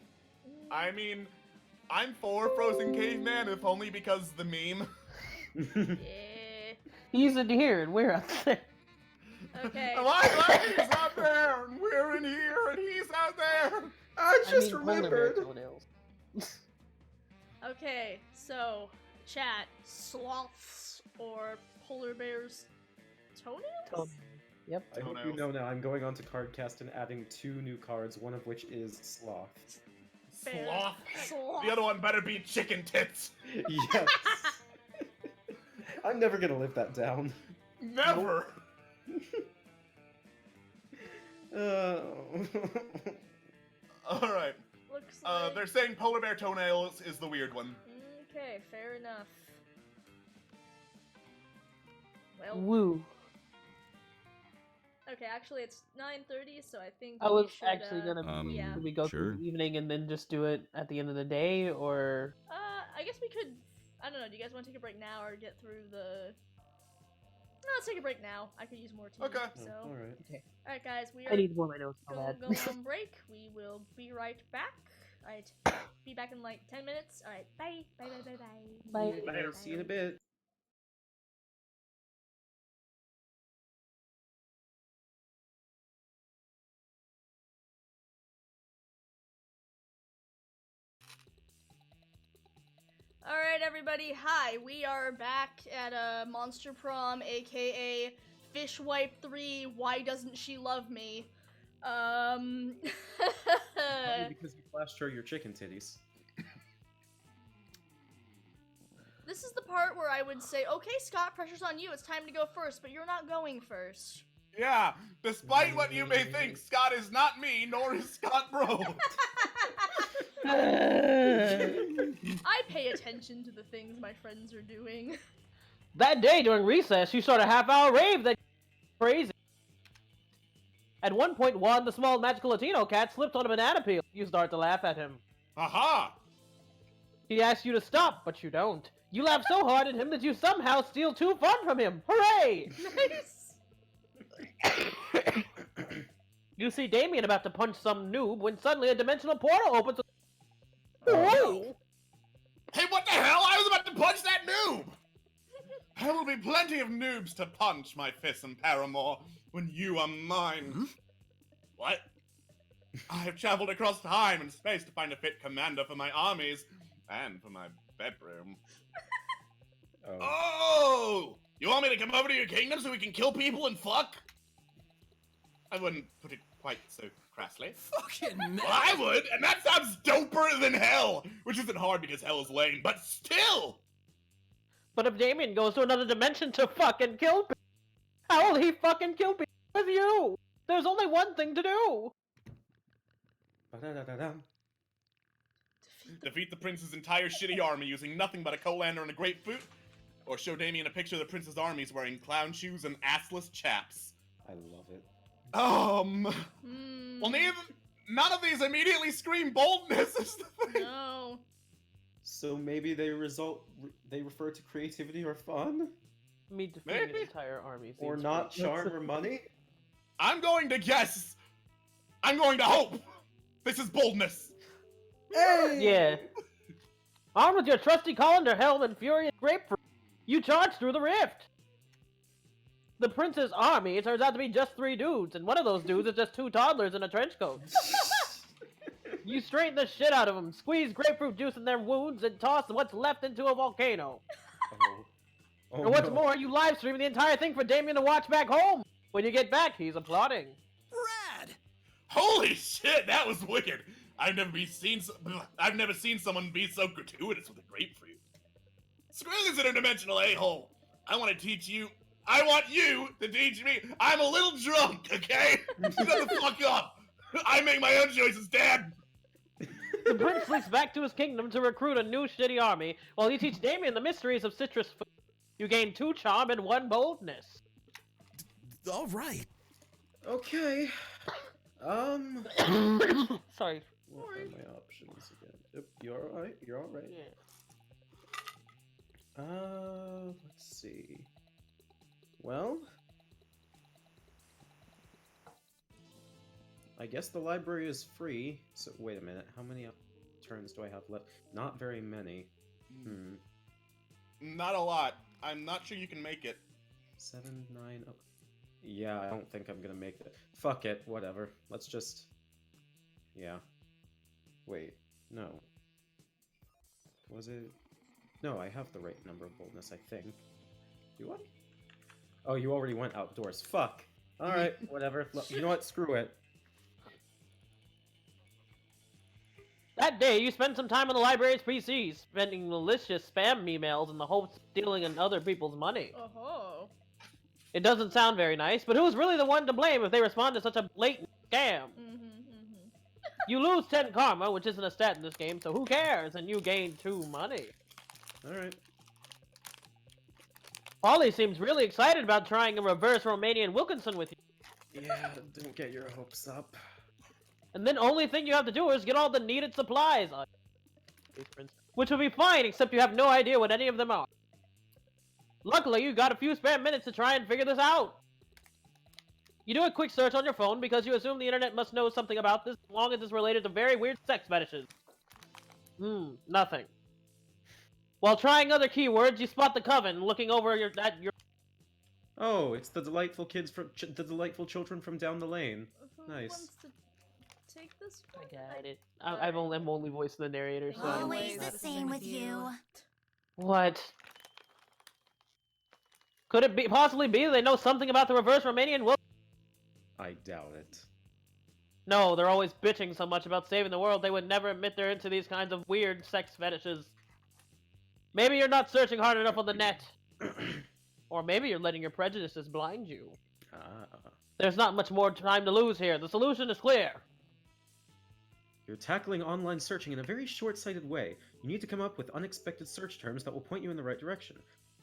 D: I mean, I'm for frozen caveman, if only because the meme.
A: Yeah.
B: He's in here and we're out there.
A: Okay.
D: My buddy's out there, and we're in here, and he's out there.
C: I
B: I
C: just
B: mean, polar bear
C: remembered.
B: toenails.
A: Okay, so, chat, sloths or polar bears' toenails?
B: Yep.
C: I hope you know now. I'm going on to Cardcast and adding 2 new cards, one of which is Sloth.
A: Bear.
D: Sloth.
A: Sloth.
D: The other one better be chicken tits.
C: Yes. I'm never gonna live that down.
D: Never. All right.
A: Looks like...
D: They're saying polar bear toenails is the weird one.
A: Okay, fair enough. Well,
B: Woo.
A: okay, actually it's 9:30, so I think
B: I
A: we
B: was
A: should,
B: actually gonna.
A: yeah.
B: Do we go through
E: Sure.
B: the evening and then just do it at the end of the day, or
A: I guess we could... I don't know, do you guys want to take a break now or get through the... No, let's take a break now. I could use more tea.
D: Okay.
A: So,
C: Alright.
A: alright guys, we
B: I
A: are
B: need to blow my nose so bad.
A: going on break. We will be right back. Alright, be back in like 10 minutes. Alright, bye. Bye, bye, bye, bye.
B: Bye.
C: Bye. See you in a bit.
A: Alright, everybody. Hi, we are back at Monster Prom, aka Fishwipe 3. Why doesn't she love me?
C: Probably because you flashed her your chicken titties.
A: This is the part where I would say, okay, Scott, pressure's on you. It's time to go first, but you're not going first.
D: Yeah, despite what you may think, Scott is not me, nor is Scott Bro.
A: I pay attention to the things my friends are doing.
B: That day during recess, you started a half-hour rave that crazy. At one point, the small magical Latino cat slipped on a banana peel. You start to laugh at him.
D: Aha!
B: He asks you to stop, but you don't. You laugh so hard at him that you somehow steal 2 fun from him. Hooray!
A: Nice!
B: You see Damien about to punch some noob when suddenly a dimensional portal opens. Whoa!
D: Hey, what the hell? I was about to punch that noob! There will be plenty of noobs to punch, my fists and paramour, when you are mine. What? I have traveled across time and space to find a fit commander for my armies, and for my bedroom.
C: Oh.
D: Oh! You want me to come over to your kingdom so we can kill people and fuck? I wouldn't put it quite so crassly.
F: Fucking
D: Well, I would, and that sounds doper than hell! Which isn't hard because hell is lame, but still!
B: But if Damien goes to another dimension to fucking kill people, how will he fucking kill people with you? There's only one thing to do.
C: Ba-da-da-da-dum.
D: Defeat the prince's entire shitty army using nothing but a colander and a grapefruit, or show Damien a picture of the prince's armies wearing clown shoes and assless chaps.
C: I love it.
A: Hmm.
D: Well, none of these immediately scream boldness is the thing.
A: No.
C: So maybe they refer to creativity or fun?
B: Me defeating an
D: Maybe.
B: entire army.
C: Or
B: seems
C: not
B: pretty-
C: charm or money?
D: I'm going to guess. I'm going to hope. This is boldness.
C: Hey!
B: Yeah. Armed with your trusty colander helm and furious grapefruit, you charge through the rift. The prince's army turns out to be just 3 dudes, and one of those dudes is just 2 toddlers in a trench coat. You straighten the shit out of them, squeeze grapefruit juice in their wounds, and toss what's left into a volcano.
C: Oh,
B: And what's
C: no.
B: more, you live stream the entire thing for Damien to watch back home. When you get back, he's applauding.
F: Rad!
D: Holy shit, that was wicked! I've never seen someone be so gratuitous with a grapefruit. Screw this interdimensional a-hole. I want you to teach me. I'm a little drunk, okay? Shut the fuck up. I make my own choices, Dad.
B: The prince flees back to his kingdom to recruit a new shitty army, while you teach Damien the mysteries of citrus food. You gain 2 charm and 1 boldness.
F: All right.
G: Okay.
B: Sorry.
C: What are my options again? Yep, you're alright. You're alright.
B: Yeah.
C: Let's see. Well, I guess the library is free. So wait a minute. How many turns do I have left? Not very many.
D: Not a lot. I'm not sure you can make it.
C: 7, 9. Oh. Yeah, I don't think I'm gonna make it. Fuck it. Whatever. Let's just. Yeah. Wait. No. Was it? No, I have the right number of boldness, I think. Do I? Oh, you already went outdoors. Fuck. Alright, whatever. You know what? Screw it.
B: That day, you spent some time on the library's PCs, spending malicious spam emails in the hopes of stealing other people's money.
A: Oh.
B: It doesn't sound very nice, but who's really the one to blame if they respond to such a blatant scam? You lose 10 karma, which isn't a stat in this game, so who cares? And you gain 2 money.
C: Alright.
B: Polly seems really excited about trying a reverse Romanian Wilkinson with you.
C: Yeah, don't get your hopes up.
B: And then only thing you have to do is get all the needed supplies. Which will be fine, except you have no idea what any of them are. Luckily, you got a few spare minutes to try and figure this out. You do a quick search on your phone because you assume the internet must know something about this as long as it's related to very weird sex fetishes. Nothing. While trying other keywords, you spot the coven looking over at your...
C: Oh, it's the delightful kids from the delightful children from down the lane.
A: Who
C: Nice.
A: wants to take this one?
B: I got it. I'm only voicing the narrator, so...
F: Always the same with you.
B: What? Could it possibly be they know something about the reverse Romanian Wilkinson?
C: I doubt it.
B: No, they're always bitching so much about saving the world they would never admit they're into these kinds of weird sex fetishes. Maybe you're not searching hard enough on the net. Or maybe you're letting your prejudices blind you. There's not much more time to lose here. The solution is clear.
C: You're tackling online searching in a very short-sighted way. You need to come up with unexpected search terms that will point you in the right direction.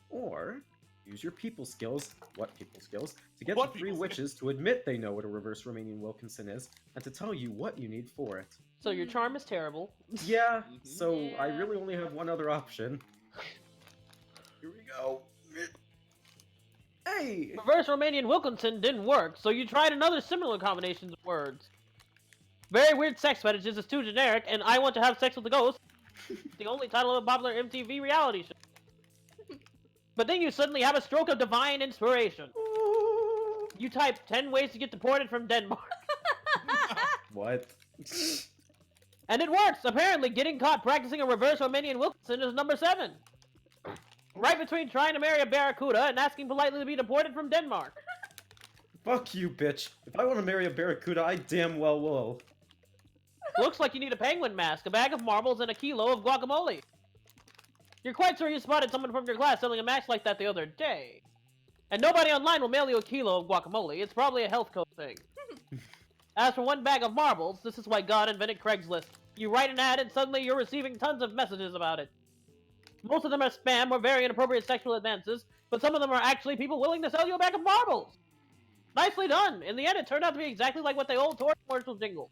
C: Or use your people skills, to get the 3 witches to admit they know what a reverse Romanian Wilkinson is, and to tell you what you need for it.
B: So your charm is terrible.
C: Yeah, so I really only have one other option. Here we go. Hey!
B: Reverse Romanian Wilkinson didn't work, so you tried another similar combinations of words. Very weird sex fetishes is too generic, and I want to have sex with a ghost. The only title of a popular MTV reality show. But then you suddenly have a stroke of divine inspiration. You type 10 ways to get deported from Denmark.
C: What?
B: And it works! Apparently, getting caught practicing a reverse Romanian Wilkinson is number 7. Right between trying to marry a barracuda and asking politely to be deported from Denmark.
C: Fuck you, bitch. If I want to marry a barracuda, I damn well will.
B: Looks like you need a penguin mask, a bag of marbles, and a kilo of guacamole. You're quite sure you spotted someone from your class selling a mask like that the other day. And nobody online will mail you a kilo of guacamole. It's probably a health code thing. As for 1 bag of marbles, this is why God invented Craigslist. You write an ad and suddenly you're receiving tons of messages about it. Most of them are spam or very inappropriate sexual advances, but some of them are actually people willing to sell you a bag of marbles. Nicely done. In the end, it turned out to be exactly like what the old toy commercials jingle.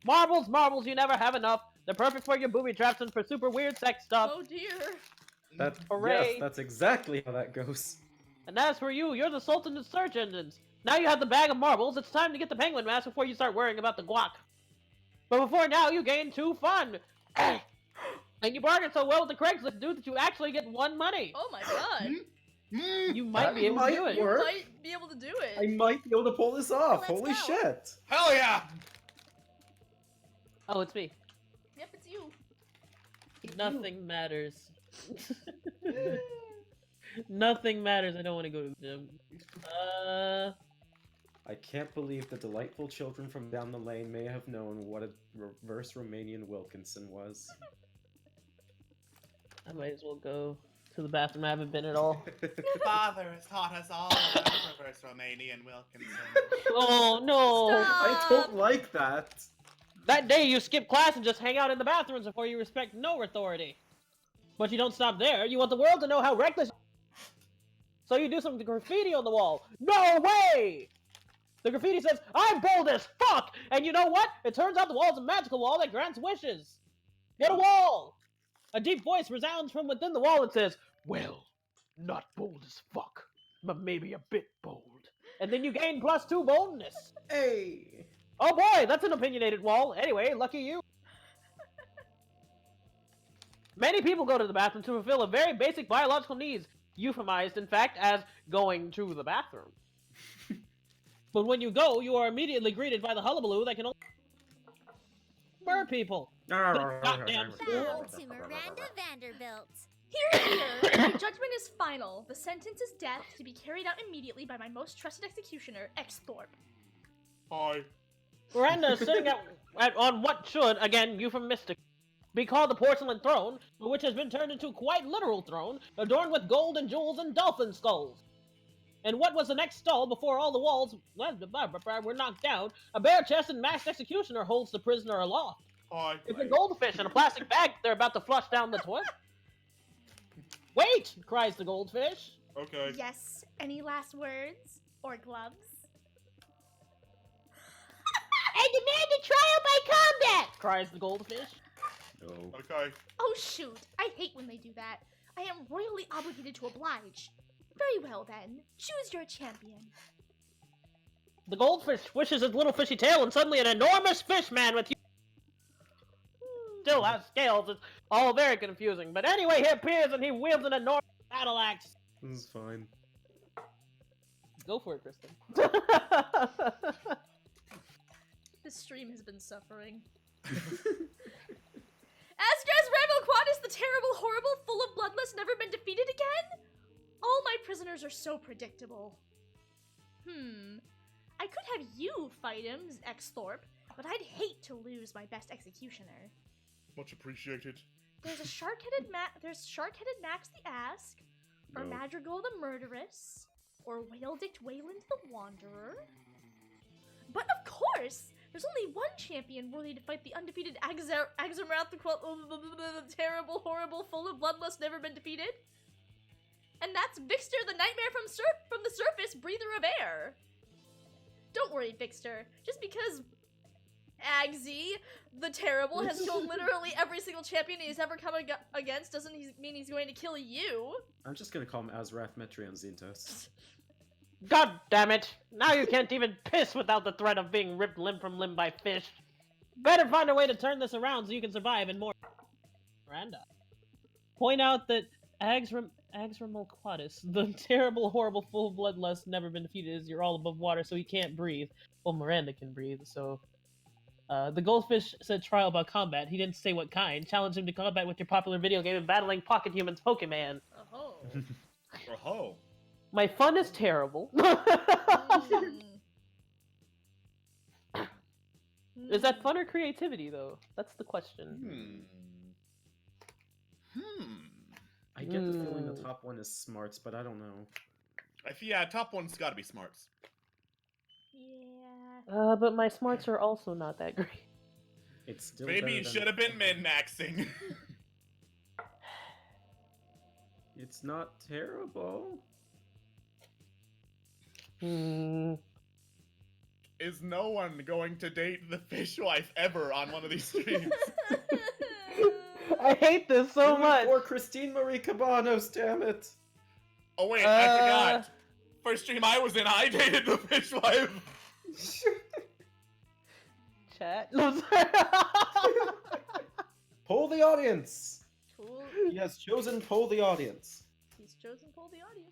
B: Marbles, marbles, you never have enough. They're perfect for your booby traps and for super weird sex stuff.
A: Oh dear.
B: Hooray.
C: Yes, that's exactly how that goes.
B: And as for you, you're the sultan of search engines. Now you have the bag of marbles, it's time to get the penguin mask before you start worrying about the guac. But before now, you gain 2 fun. And you bargained so well with the Craigslist dude that you actually get 1 money.
A: Oh my god.
B: You might be able to do it.
A: You might be able to do it.
C: I might be able to pull this off.
F: Let's
C: Holy
F: go.
C: shit.
D: Hell yeah!
B: Oh, it's me.
A: Yep, it's you.
B: Nothing matters. Nothing matters. I don't want to go to the gym.
C: I can't believe the delightful children from down the lane may have known what a reverse Romanian Wilkinson was.
B: I might as well go to the bathroom. I haven't been at all.
D: Father has taught us all about reverse Romanian Wilkinson.
B: Oh no!
C: I don't like that.
B: That day you skip class and just hang out in the bathrooms before you respect no authority. But you don't stop there. You want the world to know how reckless. So you do some graffiti on the wall. No way! The graffiti says, "I'm bold as fuck!" And you know what? It turns out the wall's a magical wall that grants wishes. Get a wall! A deep voice resounds from within the wall and says, "Well, not bold as fuck, but maybe a bit bold." And then you gain +2 boldness.
G: Hey!
B: Oh boy, that's an opinionated wall. Anyway, lucky you. Many people go to the bathroom to fulfill a very basic biological needs, euphemized, in fact, as going to the bathroom. But when you go, you are immediately greeted by the hullabaloo that can only spur people. Goddamn
F: Bow to Miranda Vanderbilt.
A: Here, here! My judgment is final. The sentence is death to be carried out immediately by my most trusted executioner, X-Thorpe.
D: Hi.
B: Miranda is sitting on what should, again, euphemistic, be called the porcelain throne, but which has been turned into a quite literal throne, adorned with gold and jewels and dolphin skulls. And what was the next stall before all the walls were knocked down? A bare-chested masked executioner holds the prisoner aloft.
D: Hi.
B: It's a goldfish in a plastic bag they're about to flush down the toilet. Wait! Cries the goldfish.
D: Okay.
A: Yes, any last words? Or gloves?
B: I demand a trial by combat! Cries the goldfish.
C: No.
D: Okay.
A: Oh shoot, I hate when they do that. I am royally obligated to oblige. Very well then, choose your champion.
B: The goldfish swishes his little fishy tail and suddenly an enormous fish man with still has scales. It's all very confusing. But anyway, he appears and he wields an enormous battle axe.
C: This is fine.
B: Go for it, Kristen.
A: This stream has been suffering. Asgard's rival quad is the terrible, horrible, full of bloodlust, never been defeated again? All my prisoners are so predictable. I could have you fight him, X-Thorpe, but I'd hate to lose my best executioner.
D: Much appreciated.
A: There's a shark-headed Max the Ask, or
C: No.
A: Madrigal the Murderess, or Whale-Dicked Wayland the Wanderer. But of course, there's only one champion worthy to fight the undefeated Axamrath the terrible, horrible, full of bloodlust, never been defeated. And that's Vixter the Nightmare from the Surface, breather of air. Don't worry, Vixter. Just because Agsy the Terrible has killed literally every single champion he's ever come against doesn't mean he's going to kill you.
C: I'm just gonna call him Azrath Metrion Zintos.
B: God damn it! Now you can't even piss without the threat of being ripped limb from limb by fish. Better find a way to turn this around so you can survive and more. Miranda. Point out that Axramulquatus, the terrible, horrible, full of bloodlust, never been defeated, is you're all above water, so he can't breathe. Well, Miranda can breathe, so... the goldfish said trial about combat. He didn't say what kind. Challenge him to combat with your popular video game of battling pocket humans Pokemon.
A: Oh.
D: Oh.
B: My fun is terrible. Is that fun or creativity, though? That's the question.
C: I get the feeling the top one is smarts, but I don't know.
D: Yeah, top one's gotta be smarts.
A: Yeah.
B: But my smarts are also not that great.
C: It's still
D: Maybe
C: better
D: you
C: than-
D: should have been min-maxing.
C: It's not terrible.
D: Is no one going to date the fishwife ever on one of these streams?
B: I hate this so much.
C: Or Christine Marie Cabanos, damn it.
D: Oh wait, I forgot. First stream I was in, I dated the fishwife.
B: Chat.
C: Poll the audience.
A: Cool.
C: He has chosen poll the audience.
A: He's chosen poll the audience.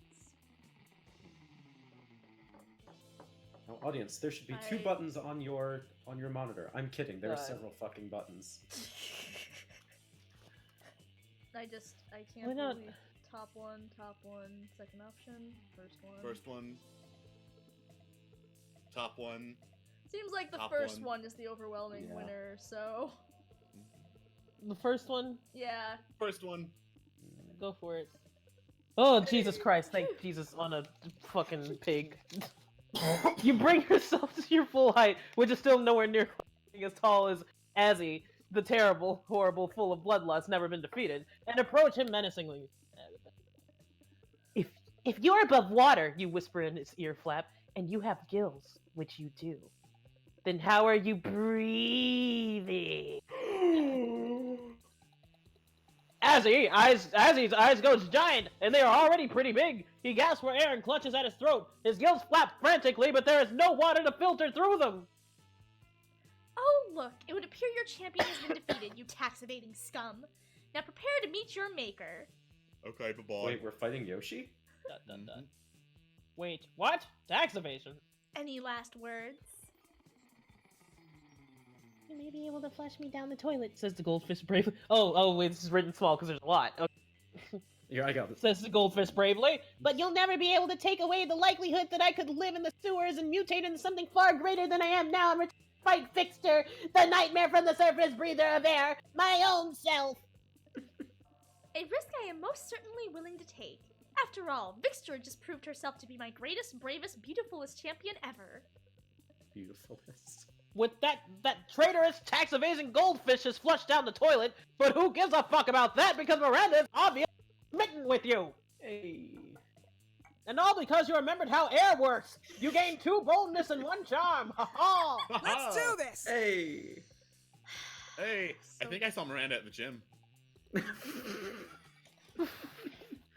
C: Now, audience, there should be two buttons on your monitor. I'm kidding. There are several fucking buttons.
A: I can't
B: Why not?
A: believe top one, second option, first one.
D: First one. Top one.
A: Seems like the
D: top
A: first
D: one.
A: one is the overwhelming
C: Yeah.
A: winner, so...
B: The first one?
A: Yeah.
D: First one.
B: Go for it. Oh, Jesus Christ. Thank Jesus on a fucking pig. You bring yourself to your full height, which is still nowhere near as tall as Azzy, the terrible, horrible, full of bloodlust, never been defeated, and approach him menacingly. If you're above water, you whisper in his ear flap, and you have gills, which you do, then how are you breathing? Azzy's eyes goes giant, and they are already pretty big. He gasps for air and clutches at his throat. His gills flap frantically, but there is no water to filter through them.
A: Oh, look, it would appear your champion has been defeated, you tax-evading scum. Now prepare to meet your maker.
D: Okay, bye-bye.
C: Wait, we're fighting Yoshi?
B: Dun, dun, dun. Wait, what? Tax evasion?
A: Any last words?
B: You may be able to flush me down the toilet, says the goldfish bravely. Oh, wait, this is written small because there's a lot. Okay.
C: Yeah, I got this.
B: Says the goldfish bravely. But you'll never be able to take away the likelihood that I could live in the sewers and mutate into something far greater than I am now and fight Fixter, the nightmare from the surface breather of air, my own self.
A: A risk I am most certainly willing to take. After all, Vixter just proved herself to be my greatest, bravest, beautifulest champion ever.
C: Beautifulest.
B: With that traitorous tax-evading goldfish is flushed down the toilet, but who gives a fuck about that because Miranda is obviously smitten with you!
C: Hey.
B: And all because you remembered how air works! You gain 2 boldness and 1 charm! Ha ha!
G: Let's do this!
C: Hey.
D: Hey, I think I saw Miranda at the gym.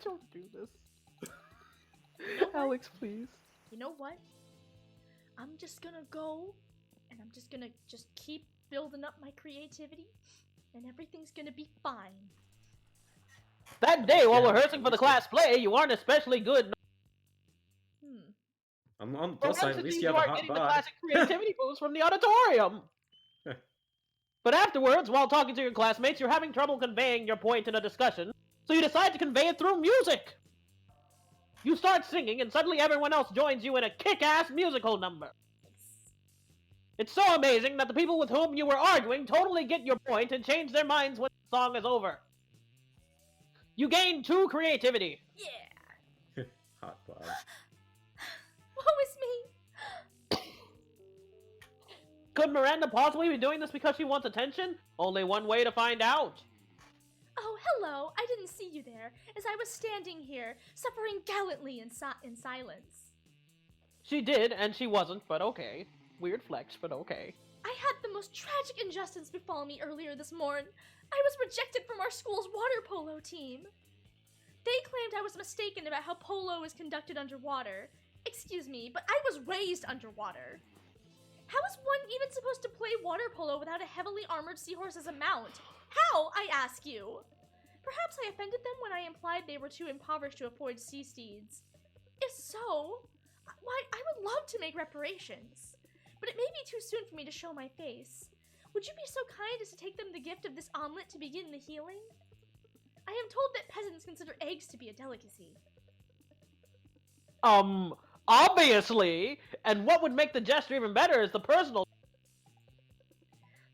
B: Don't do this. Alex, please.
A: You know what? I'm just gonna go, and I'm just gonna keep building up my creativity, and everything's gonna be fine.
B: That day, while
C: Yeah,
B: rehearsing for the class play, you aren't especially good.
C: I'm on the plus side, at least you have a
B: are
C: hot
B: getting the
C: bod.
B: classic creativity boost from the auditorium. But afterwards, while talking to your classmates, you're having trouble conveying your point in a discussion, so you decide to convey it through music. You start singing, and suddenly everyone else joins you in a kick-ass musical number. It's so amazing that the people with whom you were arguing totally get your point and change their minds when the song is over. You gain 2 creativity.
A: Yeah.
C: Hot bod.
A: Woe is me.
B: Could Miranda possibly be doing this because she wants attention? Only one way to find out.
A: Oh, hello. I didn't see you there, as I was standing here, suffering gallantly in silence.
B: She did, and she wasn't, but okay. Weird flex, but okay.
A: I had the most tragic injustice befall me earlier this morn. I was rejected from our school's water polo team. They claimed I was mistaken about how polo is conducted underwater. Excuse me, but I was raised underwater. How is one even supposed to play water polo without a heavily armored seahorse as a mount? How, I ask you? Perhaps I offended them when I implied they were too impoverished to afford sea steeds. If so, why, I would love to make reparations. But it may be too soon for me to show my face. Would you be so kind as to take them the gift of this omelet to begin the healing? I am told that peasants consider eggs to be a delicacy.
B: Obviously! And what would make the gesture even better is the personal...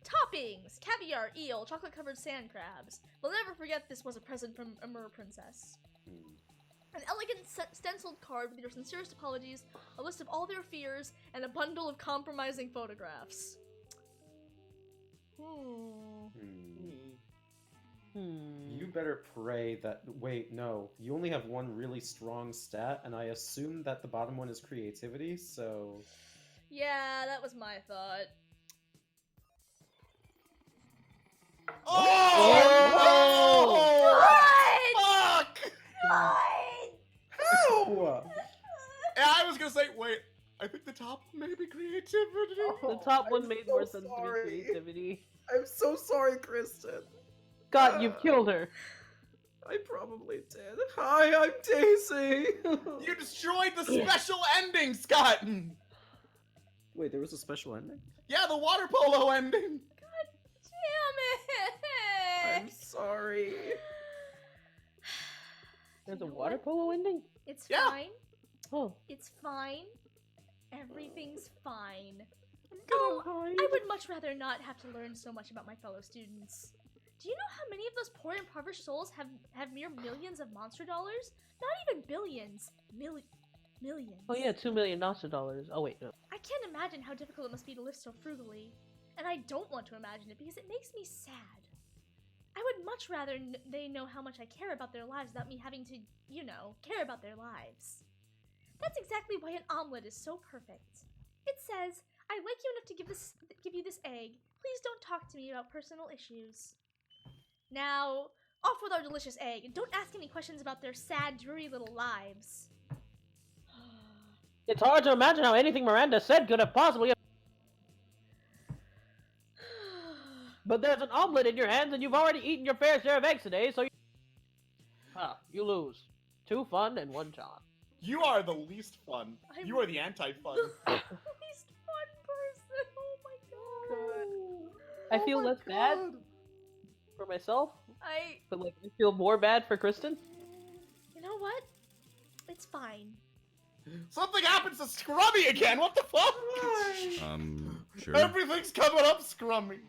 A: Toppings! Caviar, eel, chocolate-covered sand crabs. We'll never forget this was a present from a mer princess. An elegant stenciled card with your sincerest apologies, a list of all their fears, and a bundle of compromising photographs.
C: You better pray that... Wait, no. You only have one really strong stat, and I assume that the bottom one is creativity, so...
A: Yeah, that was my thought.
D: Oh!
A: What?
D: Fuck!
C: How?
D: Yeah, I was gonna say, wait, I think the top may be creativity.
B: The top one
G: I'm
B: made
G: so
B: more sense to
G: sorry.
B: be creativity.
G: I'm so sorry, Kristen.
B: God, you've killed her.
G: I probably did. Hi, I'm Daisy.
D: You destroyed the special ending, Scott!
C: Wait, there was a special ending?
D: Yeah, the water polo ending!
A: Damn it!
G: I'm sorry.
B: There's a
A: You know
B: water
A: what?
B: polo ending?
A: It's
D: Yeah.
A: fine.
B: Oh.
A: It's fine. Everything's fine.
B: Oh,
A: I would much rather not have to learn so much about my fellow students. Do you know how many of those poor impoverished souls have mere millions of monster dollars? Not even billions. Millions.
B: Oh yeah, $2 million dollars. Oh wait, no.
A: I can't imagine how difficult it must be to live so frugally. And I don't want to imagine it because it makes me sad. I would much rather they know how much I care about their lives without me having to, you know, care about their lives. That's exactly why an omelet is so perfect. It says, I like you enough to give you this egg. Please don't talk to me about personal issues. Now, off with our delicious egg, and don't ask any questions about their sad, dreary little lives.
B: It's hard to imagine how anything Miranda said could have possibly. But there's an omelet in your hands, and you've already eaten your fair share of eggs today, so you lose. 2 fun and 1 charm.
D: You are the least fun.
A: I'm-
D: You are the anti-fun.
A: Least one person. Oh my god.
B: I feel less bad for myself, but like I feel more bad for Kristen.
A: You know what? It's fine.
D: Something happens to Scrummy again. What the fuck?
E: Sure.
D: Everything's coming up, Scrummy.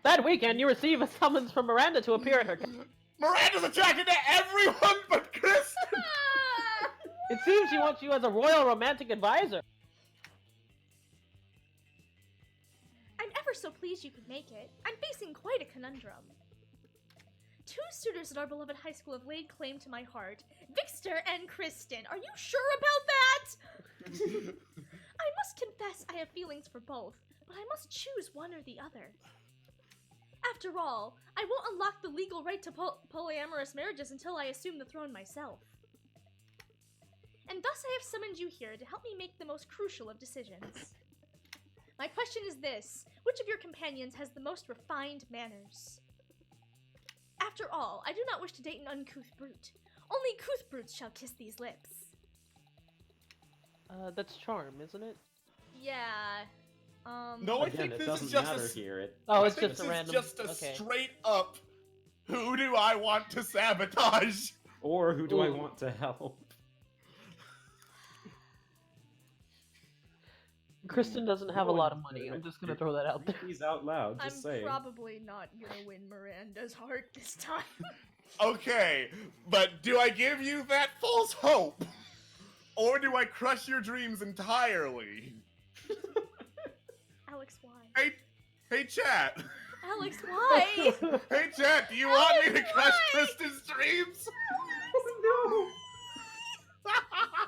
B: That weekend, you receive a summons from Miranda to appear at her.
D: Miranda's attracted to everyone but Kristen.
B: It seems she wants you as a royal romantic advisor.
A: I'm ever so pleased you could make it. I'm facing quite a conundrum. 2 suitors at our beloved high school have laid claim to my heart, Vixter and Kristen. Are you sure about that? I must confess I have feelings for both, but I must choose one or the other. After all, I won't unlock the legal right to polyamorous marriages until I assume the throne myself. And thus I have summoned you here to help me make the most crucial of decisions. My question is this: which of your companions has the most refined manners? After all, I do not wish to date an uncouth brute. Only couth brutes shall kiss these lips.
B: That's charm, isn't it?
A: Yeah.
D: No, I
C: Again,
D: think
C: it
D: this
C: doesn't
D: is just
C: matter
D: a,
C: here.
B: Oh,
D: I
B: it's
D: think
B: just a
D: this
B: random.
D: is just a
B: Okay.
D: straight up. Who do I want to sabotage?
C: Or who do I
B: Ooh.
C: want to help?
B: Kristen doesn't have a lot of money. I'm just gonna throw that out there.
C: He's out loud,
A: I'm
C: just saying.
A: probably not gonna win Miranda's heart this time.
D: Okay, but do I give you that false hope? Or do I crush your dreams entirely?
A: Alex, why?
D: Hey, chat.
A: Alex, why?
D: Hey, chat, do you want me to crush
A: why?
D: Kristen's dreams?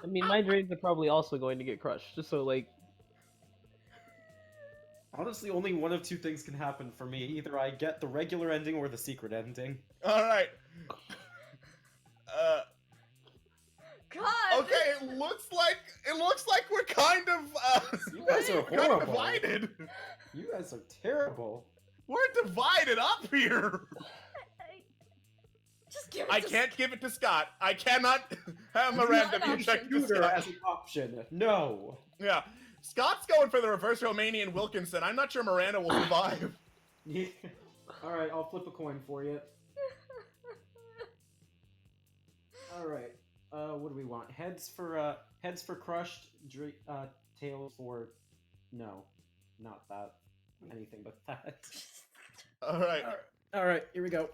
B: I mean, my dreams are probably also going to get crushed. Just so, like,
C: Honestly, only one of 2 things can happen for me. Either I get the regular ending or the secret ending.
D: Alright.
A: God.
D: Okay, it looks like we're kind of,
C: You guys are
D: kind of
C: horrible.
D: divided.
C: You guys are terrible.
D: We're divided up here.
A: Just give it
D: I
A: to
D: can't give it to Scott. I cannot have
A: not
D: Miranda
A: an
D: be checked to
C: Tutor
D: Scott.
C: as an option. No.
D: Yeah. Scott's going for the reverse Romanian Wilkinson. I'm not sure Miranda will survive.
C: Alright, I'll flip a coin for you. Alright. What do we want? Heads for crushed, tails for no. Not that. Anything but that.
D: Alright.
C: Alright, here we go.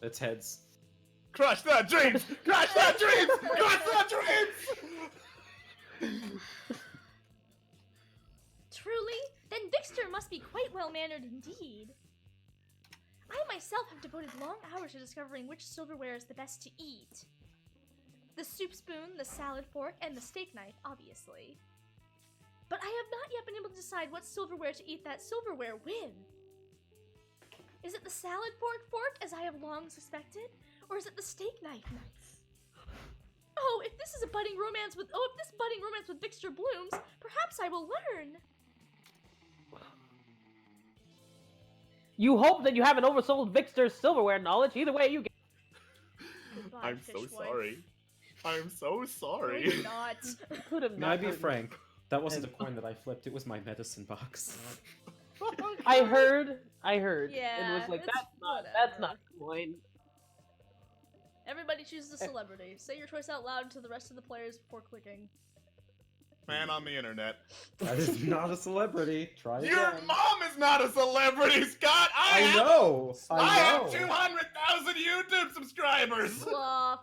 C: It's heads.
D: Crush the dreams! Crush the dreams! Crush the dreams!
A: Truly? Then Vixter must be quite well-mannered indeed. I myself have devoted long hours to discovering which silverware is the best to eat. The soup spoon, the salad fork, and the steak knife, obviously. But I have not yet been able to decide what silverware to eat that silverware with. Is it the salad fork, as I have long suspected? Or is it the steak knife? Oh, if this budding romance with Vixter blooms, perhaps I will learn.
B: you hope that you haven't oversold Vixter's silverware knowledge. Either way, you get.
A: Goodbye,
D: I'm so
A: fishwife.
D: sorry. I'm so
A: No,
D: sorry.
A: you're not.
B: Could have
C: Now,
B: not.
C: be
B: gotten-
C: frank. That wasn't a coin that I flipped. It was my medicine box.
B: I heard, and
A: Yeah,
B: was like,
A: it's
B: that's not
A: whatever.
B: the point.
A: Everybody chooses a celebrity. Say your choice out loud to the rest of the players before clicking.
D: Man on the internet.
C: That is not a celebrity. Try
D: Your
C: again.
D: mom is not a celebrity, Scott!
C: I know!
D: I have
C: know!
D: 200,000 YouTube subscribers!
A: Sloth.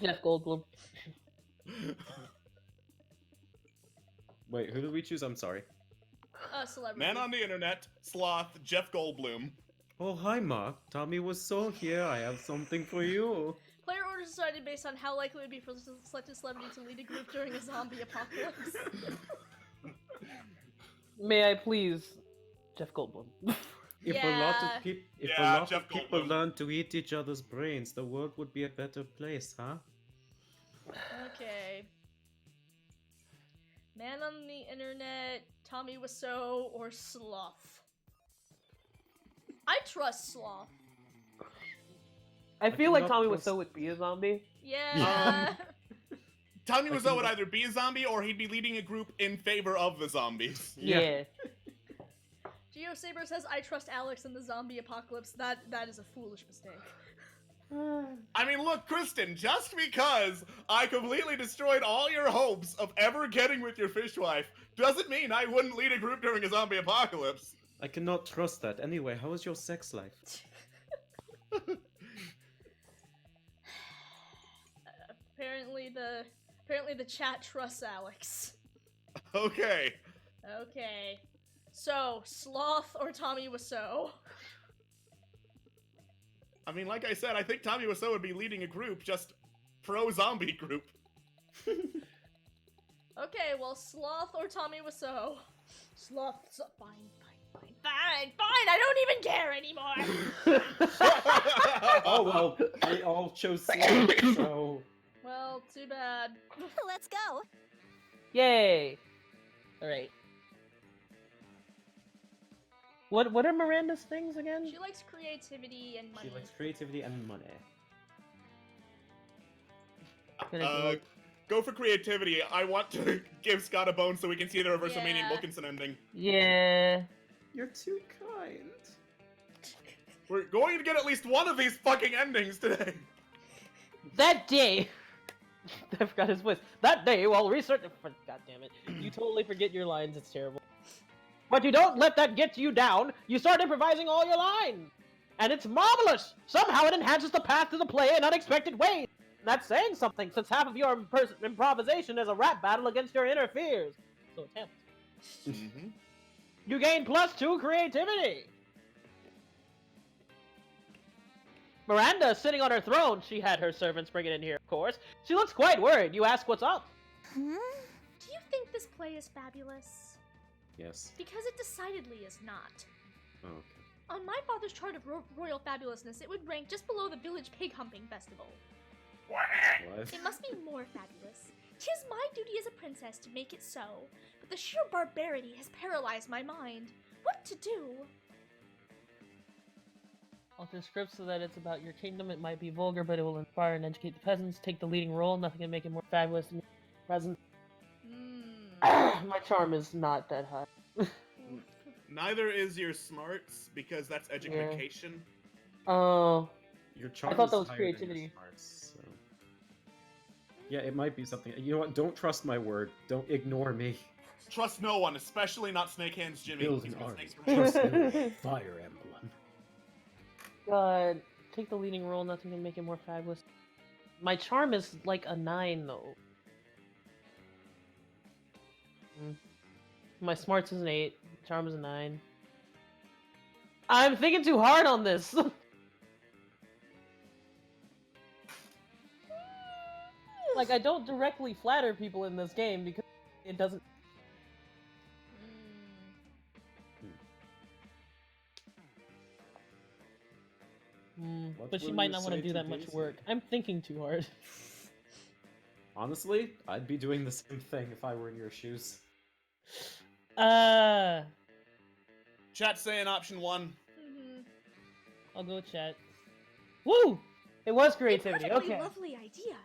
B: Jeff Goldblum.
C: Wait, who did we choose? I'm sorry.
A: Celebrity.
D: Man on the internet, sloth, Jeff Goldblum.
C: Oh, hi, Mark. Tommy was so here. I have something for you.
A: Player orders decided based on how likely it would be for the selected celebrity to lead a group during a zombie apocalypse.
B: May I please, Jeff Goldblum?
C: If a lot
A: Yeah.
C: of, peop if
D: Yeah,
C: a lot
D: Jeff
C: of people
D: Goldblum.
C: learn to eat each other's brains, the world would be a better place, huh?
A: Okay. Man on the internet, Tommy Wiseau, or Sloth? I trust Sloth.
B: I feel like
C: cannot
B: Tommy
C: trust-
B: Wiseau would be a zombie.
A: Yeah.
D: Tommy
C: I
D: Wiseau
C: can-
D: would either be a zombie or he'd be leading a group in favor of the zombies.
B: Yeah.
A: Geo Saber says, I trust Alex in the zombie apocalypse. That is a foolish mistake.
D: I mean, look, Kristen, just because I completely destroyed all your hopes of ever getting with your fishwife doesn't mean I wouldn't lead a group during a zombie apocalypse.
C: I cannot trust that. Anyway, how is your sex life?
A: Apparently the chat trusts Alex.
D: Okay.
A: Okay. So, Sloth or Tommy Wiseau?
D: I mean, like I said, I think Tommy Wiseau would be leading a group, just pro-zombie group.
A: Okay, well, Sloth or Tommy Wiseau? Sloth, fine. I don't even care anymore.
C: Oh, well, they all chose Sloth, so...
A: Well, too bad.
F: Let's go.
B: Yay! Alright. What are Miranda's things again?
A: She likes creativity and money.
C: She likes creativity and money.
D: Go for creativity. I want to give Scott a bone so we can see the reverse Romanian
A: Yeah.
D: Wilkinson ending.
B: Yeah.
C: You're too kind.
D: We're going to get at least one of these fucking endings today.
B: That day. I forgot his voice. That day, while researching. God damn it! You totally forget your lines. It's terrible. But you don't let that get you down. You start improvising all your lines, and it's marvelous. Somehow it enhances the path to the play in unexpected ways. That's saying something, since half of your improvisation is a rap battle against your inner fears. So attempt.
D: Mm-hmm.
B: You gain +2 creativity. Miranda is sitting on her throne. She had her servants bring it in here, of course. She looks quite worried. You ask what's up.
F: Hmm?
A: Do you think this play is fabulous?
C: Yes.
A: Because it decidedly is not.
C: Oh, okay.
A: On my father's chart of royal fabulousness, it would rank just below the village pig humping festival.
C: What?
A: It must be more fabulous. 'Tis my duty as a princess to make it so, but the sheer barbarity has paralyzed my mind. What to do?
B: Alter script so that it's about your kingdom. It might be vulgar, but it will inspire and educate the peasants. Take the leading role. Nothing can make it more fabulous than present. My charm is not that high.
D: Neither is your smarts, because that's education.
B: Oh.
C: Your charm
B: thought
C: is
B: that was
C: higher than your
B: creativity.
C: smarts, so... Yeah, it might be something. You know what? Don't trust my word. Don't ignore me.
D: Trust no one, especially not Snake Hands Jimmy.
C: Build
D: He's
C: an
D: got
C: army.
D: snakes for hands.
C: Trust no one. Fire Emblem.
B: God. Take the leading role. Nothing can make it more fabulous. My charm is like a 9, though. My smarts is an 8. Charm is a 9. I'm thinking too hard on this. Like, I don't directly flatter people in this game because it doesn't.
C: What
B: But she
C: will
B: might
C: you
B: not want to
C: say
B: do
C: to
B: that much
C: Daisy?
B: work. I'm thinking too hard.
C: Honestly, I'd be doing the same thing if I were in your shoes.
D: Chat saying option 1.
B: I'll go chat. Woo! It was creativity.
A: Incredibly
B: Okay.
A: lovely idea.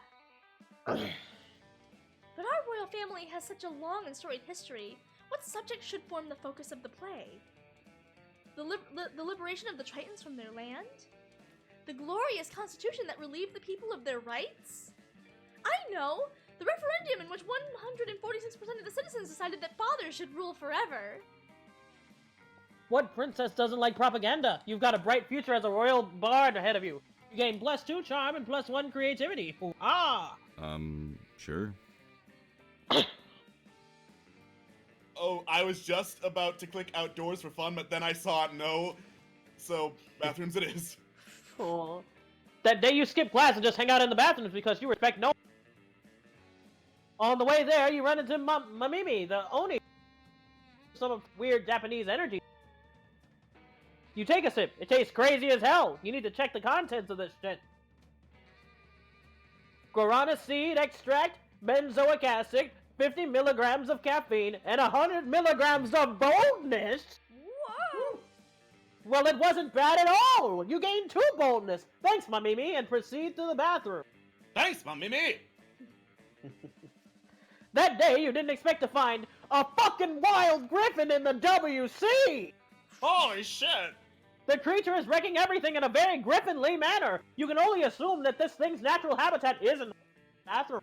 A: But our royal family has such a long and storied history. What subject should form the focus of the play? The liberation of the Tritons from their land? The glorious constitution that relieved the people of their rights? I know! The referendum in which 146% of the citizens decided that fathers should rule forever.
B: What princess doesn't like propaganda? You've got a bright future as a royal bard ahead of you. You gain +2 charm and +1 creativity. Ah!
E: Sure.
D: Oh, I was just about to click outdoors for fun, but then I saw no. So, bathrooms it is.
B: Oh. That day you skip class and just hang out in the bathrooms because you respect no. On the way there, you run into Mamimi, the Oni. Some weird Japanese energy. You take a sip. It tastes crazy as hell. You need to check the contents of this shit. Guarana seed extract, benzoic acid, 50 milligrams of caffeine, and 100 milligrams of boldness.
A: Whoa!
B: Well, it wasn't bad at all. You gained 2 boldness. Thanks, Mamimi, and proceed to the bathroom.
D: Thanks, Mamimi!
B: That day, you didn't expect to find a fucking wild griffin in the WC!
D: Holy shit!
B: The creature is wrecking everything in a very griffinly manner. You can only assume that this thing's natural habitat is in the bathroom.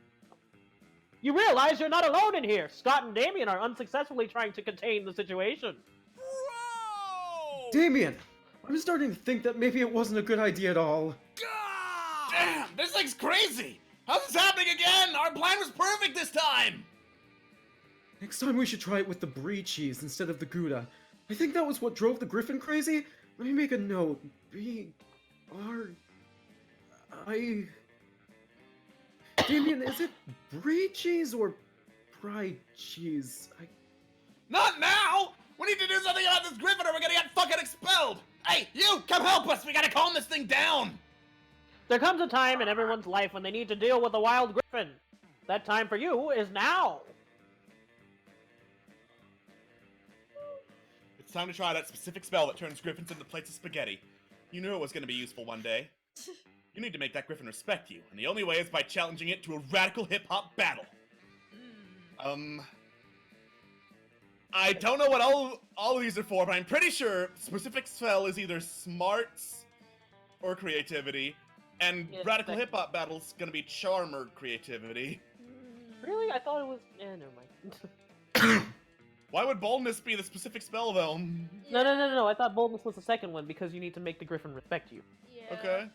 B: You realize you're not alone in here. Scott and Damien are unsuccessfully trying to contain the situation.
D: Bro!
C: Damien! I'm starting to think that maybe it wasn't a good idea at all.
D: God! Damn, this thing's crazy! How's this happening again? Our plan was perfect this time!
C: Next time we should try it with the brie cheese instead of the Gouda. I think that was what drove the griffin crazy. Let me make a note. Damien, is it brie cheese or brie cheese?
D: Not now! We need to do something about this griffin or we're gonna get fucking expelled! Hey, you! Come help us! We gotta calm this thing down!
B: There comes a time in everyone's life when they need to deal with a wild griffin. That time for you is now.
D: It's time to try that specific spell that turns griffins into plates of spaghetti. You knew it was gonna be useful one day. You need to make that griffin respect you, and the only way is by challenging it to a radical hip-hop battle. I don't know what all of these are for, but I'm pretty sure specific spell is either smarts or creativity, and
B: Yeah,
D: radical
B: second.
D: hip-hop battle's gonna be charm or creativity.
B: Really? I thought it was... never mind.
D: Why would boldness be the specific spell, though?
B: No. I thought boldness was the second one because you need to make the griffin respect you.
A: Yeah.
D: Okay.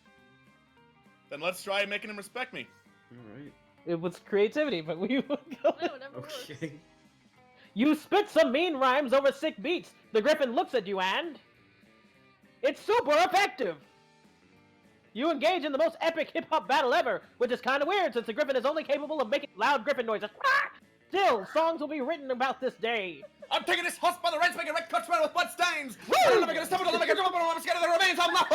D: Then let's try making him respect me.
C: Alright.
B: It was creativity, but we would go...
A: No, whatever works.
C: Okay.
B: You spit some mean rhymes over sick beats. The griffin looks at you and... it's super effective! You engage in the most epic hip-hop battle ever, which is kind of weird since the griffin is only capable of making loud griffin noises. Still, songs will be written about this day.
D: I'm taking this horse by the reins, making a red cut spread with blood stains!
B: Woo!
D: I'm never gonna stop it, I'm gonna jump, I'm scared of the remains, I'm not...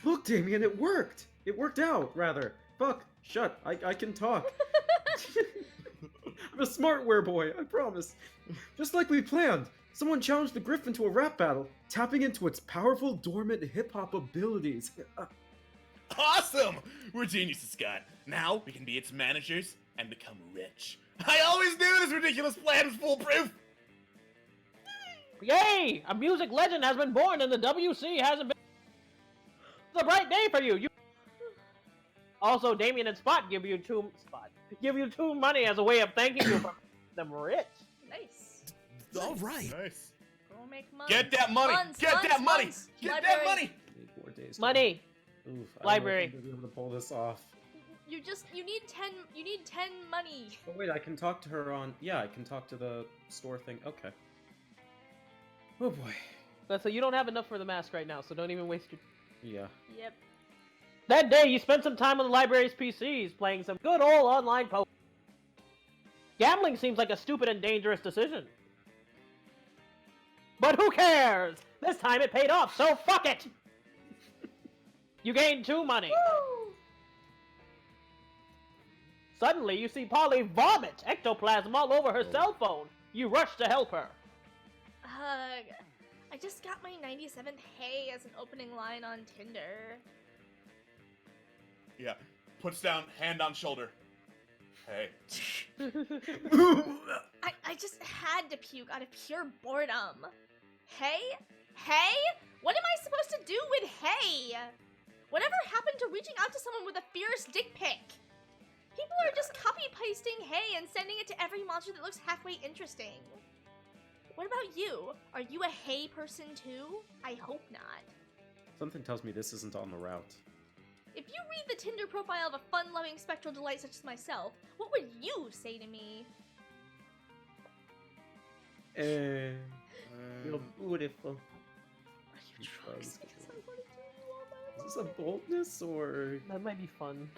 C: Look, Damien, it worked! It worked out, rather. Fuck, shut, I can talk. I'm a smart wereboy, I promise. Just like we planned, someone challenged the griffin to a rap battle, tapping into its powerful, dormant hip-hop abilities.
D: Awesome! We're geniuses, Scott. Now we can be its managers and become rich. I always knew this ridiculous plan was foolproof!
B: Yay! A music legend has been born and the WC hasn't been... It's a bright day for you! Also, Damien and Spot give you two money as a way of thanking you for them rich.
A: Nice.
E: All right.
D: Nice.
A: Go make money.
D: Get that money!
A: Funds,
D: Get
A: funds,
D: that money!
A: funds.
D: Get
A: Library.
D: that money!
C: Need 4 days.
B: Money!
C: Oof, I
B: Library.
C: don't know if I'm gonna be able to pull this off.
A: You need 10 money.
C: Oh wait, I can talk to her on... Yeah, I can talk to the store thing. Okay. Oh boy.
B: So you don't have enough for the mask right now, so don't even waste your...
C: Yeah.
A: Yep.
B: That day, you spent some time on the library's PCs, playing some good old online poker. Gambling seems like a stupid and dangerous decision. But who cares? This time it paid off, so fuck it! You gained 2 money.
A: Woo!
B: Suddenly, you see Polly vomit ectoplasm all over her cell phone. You rush to help her.
A: I just got my 97th hey as an opening line on Tinder.
D: Yeah. Puts down, hand on shoulder. Hey.
A: I just had to puke out of pure boredom. Hey? Hey? What am I supposed to do with hey? Whatever happened to reaching out to someone with a fierce dick pic? People are just copy-pasting hey and sending it to every monster that looks halfway interesting. What about you? Are you a hey person too? I hope not.
C: Something tells me this isn't on the route.
A: If you read the Tinder profile of a fun-loving spectral delight such as myself, what would you say to me?
C: You're beautiful.
A: Are you drugs? Because I want to do you all my
C: Is this a boldness or
B: That might be fun.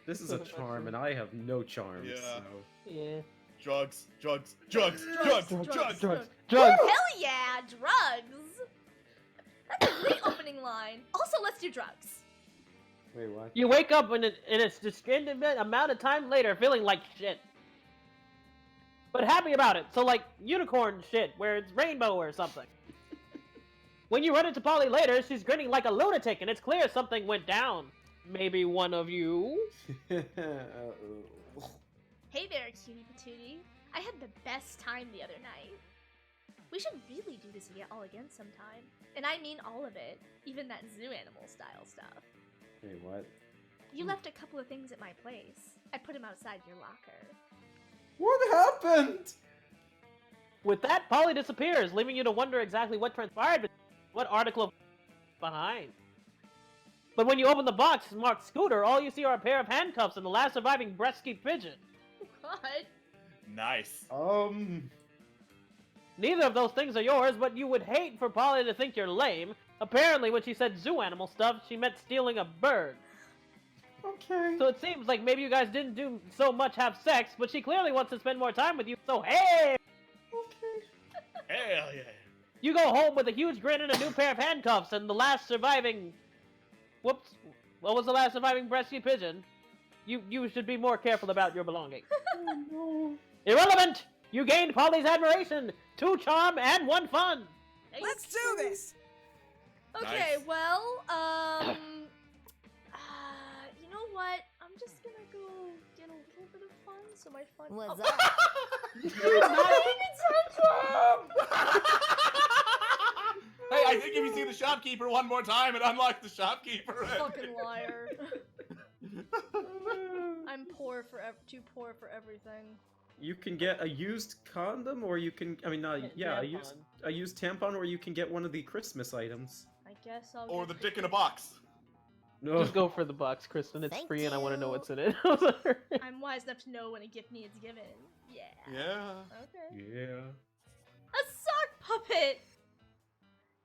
C: this is a charm and I have no charms?
D: Yeah.
C: So.
B: Yeah.
D: Drugs, drugs, drugs, drugs, drugs,
B: Drugs.
A: Hell yeah, drugs! That's a great opening line. Also, let's do drugs.
C: Wait, what?
B: You wake up and it's just an amount of time later feeling like shit. But happy about it. So like unicorn shit where it's rainbow or something. When you run into Polly later, she's grinning like a lunatic and it's clear something went down. Maybe one of you?
A: Hey there, cutie patootie. I had the best time the other night. We should really do this all again sometime. And I mean all of it, even that zoo animal style stuff.
C: Wait, what?
A: You left a couple of things at my place. I put them outside your locker.
G: What happened?
B: With that, Polly disappears, leaving you to wonder exactly what transpired, what article behind. But when you open the box marked Scooter, all you see are a pair of handcuffs and the last surviving breast-keep pigeon.
A: What?
D: Nice.
B: Neither of those things are yours, but you would hate for Polly to think you're lame. Apparently, when she said zoo animal stuff, she meant stealing a bird.
G: Okay.
B: So it seems like maybe you guys didn't do so much have sex, but she clearly wants to spend more time with you, so hey!
G: Okay.
D: Hell yeah.
B: You go home with a huge grin and a new pair of handcuffs and the last surviving... Whoops. What was the last surviving breast-keep pigeon? You should be more careful about your belongings.
G: Oh no.
B: Irrelevant! You gained Polly's admiration! 2 charm and 1 fun!
H: Let's do this!
A: Okay,
D: Nice.
A: well, you know what? I'm just gonna go get a little bit of fun, so my fun.
F: What's
A: oh.
F: up?
D: Hey, I think if you see the shopkeeper one more time, it unlocks the shopkeeper.
A: Fucking liar. I'm too poor for everything.
C: You can get a used condom, or you can, I mean, not, yeah, a used tampon, or you can get one of the Christmas items.
A: I guess I'll.
D: Or
A: get
D: the dick in a box.
C: No.
B: Just go for the box, Kristen. It's
F: Thank
B: free and I want to know
F: you.
B: what's in it.
A: I'm wise enough to know when a gift needs given. Yeah.
D: Yeah.
A: Okay.
C: Yeah.
A: A sock puppet.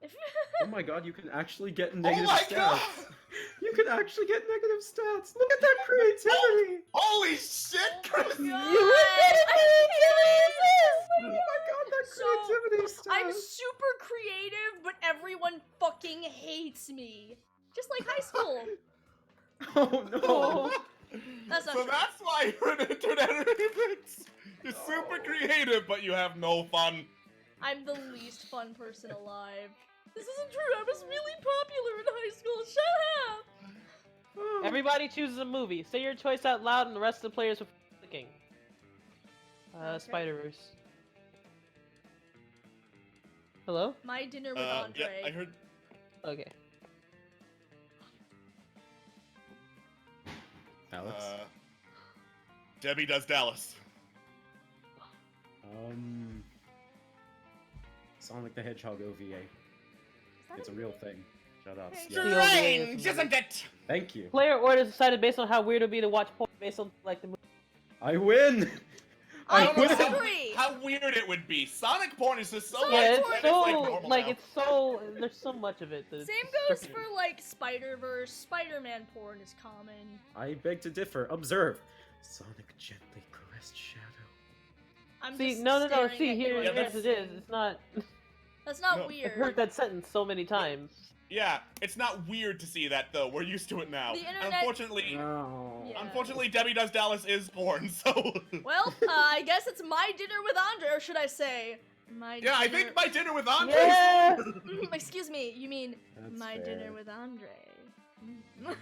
A: If
C: Oh my god, you can actually get
D: Oh
C: negative
D: my
C: stats.
D: god!
C: You can actually get negative stats. Look at that creativity.
D: Holy shit, Chris!
A: God,
C: You
A: I
C: Oh my god, that
A: So,
C: creativity stat.
A: I'm super creative, but everyone fucking hates me. Just like high school.
C: Oh no.
A: That's not
D: So
A: true.
D: that's why you're an internet remix. You're super creative, but you have no fun.
A: I'm the least fun person alive. This isn't true. I was really popular in high school. Shut up.
B: Everybody chooses a movie. Say your choice out loud and the rest of the players are clicking.
A: Okay.
B: Spider-Verse. Hello?
A: My dinner with
D: Yeah,
A: Andre.
D: I heard.
B: Okay.
C: Alex.
D: Debbie Does Dallas.
C: Sonic the Hedgehog OVA.
A: that
C: It's a
A: a
C: real
A: thing?
C: thing. Shut up.
A: Okay.
C: Yeah.
D: Strange, isn't it?
C: Thank you.
B: Player orders decided based on how weird it would be to watch porn based on like the movie.
C: I win.
A: I
D: don't know
A: disagree.
D: How weird it would be. Sonic porn is just so
B: Yeah,
D: like,
B: it's so
D: normal now.
B: it's so there's so much of it. That
A: Same
B: it's
A: goes
B: stripping.
A: for like Spider-Verse. Spider-Man porn is common.
C: I beg to differ. Observe. Sonic gently caressed Shadow.
A: I'm
B: See,
A: just
B: no.
A: staring
B: See,
A: at you
B: here
A: and
B: yes,
D: that's-
B: it is. It's not.
A: That's not
D: No.
A: weird.
B: I've heard that sentence so many times.
D: Yeah, it's not weird to see that though. We're used to it now.
A: The internet-
D: Unfortunately,
C: Oh.
A: Yeah.
D: unfortunately, Debbie Does Dallas is porn. So.
A: Well, I guess it's my dinner with Andre, or should I say, my
D: Yeah, I
A: dinner...
D: think my dinner with Andre.
B: Yeah.
A: Excuse me, you mean
C: That's
A: my
C: fair.
A: dinner with Andre.
D: My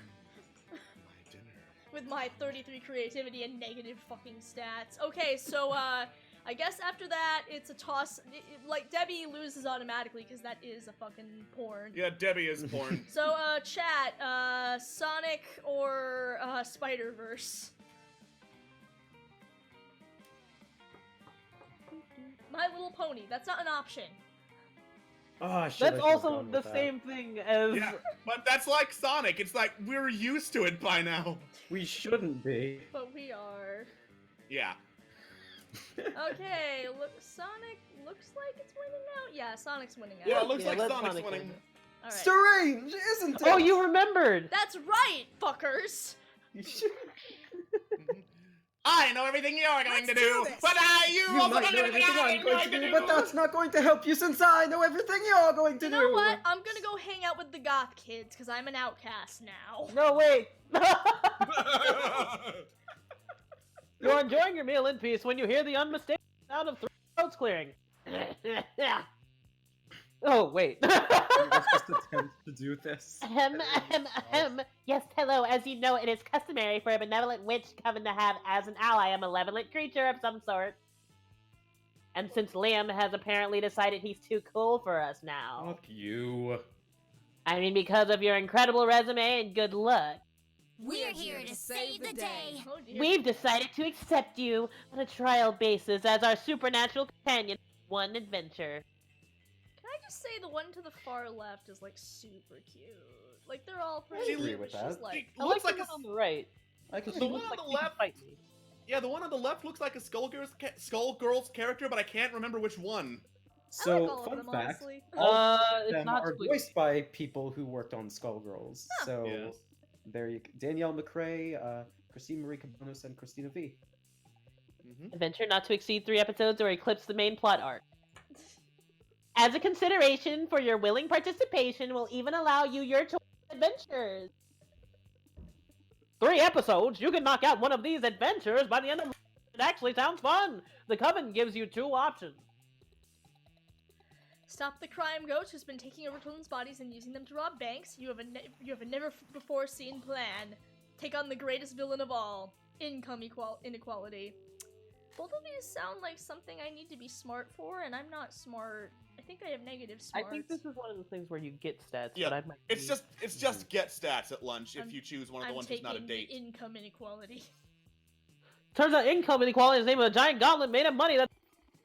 D: dinner.
A: with my 33 creativity and negative fucking stats. Okay, so, I guess after that, it's a toss. Like, Debbie loses automatically, because that is a fucking porn.
D: Yeah, Debbie is porn.
A: So, chat, Sonic or, Spider-Verse? My Little Pony, that's not an option.
C: Oh,
B: That's also the same thing as.
D: Yeah, but that's like Sonic. It's like, we're used to it by now.
C: We shouldn't be.
A: But we are.
D: Yeah.
A: Okay, look, Sonic looks like it's winning out. Yeah, Sonic's winning out.
D: Yeah, it looks like
B: let
D: Sonic's
B: Sonic
D: winning.
B: win.
A: All right.
G: Strange, isn't it?
B: Oh, you remembered!
A: That's right, fuckers!
D: I know everything you're going
H: Let's
D: to
H: do
D: do,
H: this.
D: but you
G: You
D: also
G: might
D: know
G: know
D: everything
G: everything
D: I'm
G: I'm going to do, but that's not going to help you since I know everything you're going to
A: You
G: do.
A: know what? I'm gonna go hang out with the goth kids, because I'm an outcast now.
B: No, wait! You're enjoying your meal in peace when you hear the unmistakable sound of throats clearing. Oh, wait.
C: Let's just attempt to do this.
B: Ahem, ahem, ahem. Yes, hello. As you know, it is customary for a benevolent witch coven to have as an ally a malevolent creature of some sort. And since Liam has apparently decided he's too cool for us now.
C: Fuck you.
B: I mean, because of your incredible resume and good luck,
H: We're here to save the day.
A: Oh dear.
B: we've decided to accept you on a trial basis as our supernatural companion for one adventure.
A: Can I just say the one to the far left is like super cute? Like they're all pretty
D: I
A: cute,
C: agree
A: but
C: with
A: she's
C: that.
A: like,
D: It
B: I
D: looks
B: like
D: like
B: the one on the right.
C: I can
D: The
C: see
D: one
B: Looks
D: on
B: like
D: the
B: he can
D: left-
B: fight me.
D: Yeah, the one on the left looks like a Skullgirl's character, but I can't remember which one.
C: So,
A: I like all
C: fun
A: of them,
C: fact,
A: honestly.
C: all of
B: It's
C: them
B: not
C: are
B: Squeaky.
C: voiced by people who worked on Skullgirls.
A: Huh.
C: So,
D: Yes.
C: there you go. Danielle McRae, Christine Marie Cabanos, and Christina V.
B: Adventure not to exceed 3 episodes or eclipse the main plot arc. As a consideration for your willing participation, we'll even allow you your choice of adventures. 3 episodes? You can knock out one of these adventures by the end of. It actually sounds fun. The Coven gives you 2 options.
A: Stop the crime ghost who's been taking over children's bodies and using them to rob banks. You have a never before seen plan. Take on the greatest villain of all, income inequality. Both of these sound like something I need to be smart for, and I'm not smart. I think I have negative
B: I
A: smarts.
B: think this is one of the things where you get stats,
D: Yeah,
B: but I might
D: It's just get stats at lunch if
A: I'm-
D: you choose one of the
A: I'm
D: ones that's not a
A: taking
D: date.
A: income inequality.
B: Turns out income inequality is the name of a giant gauntlet made of money that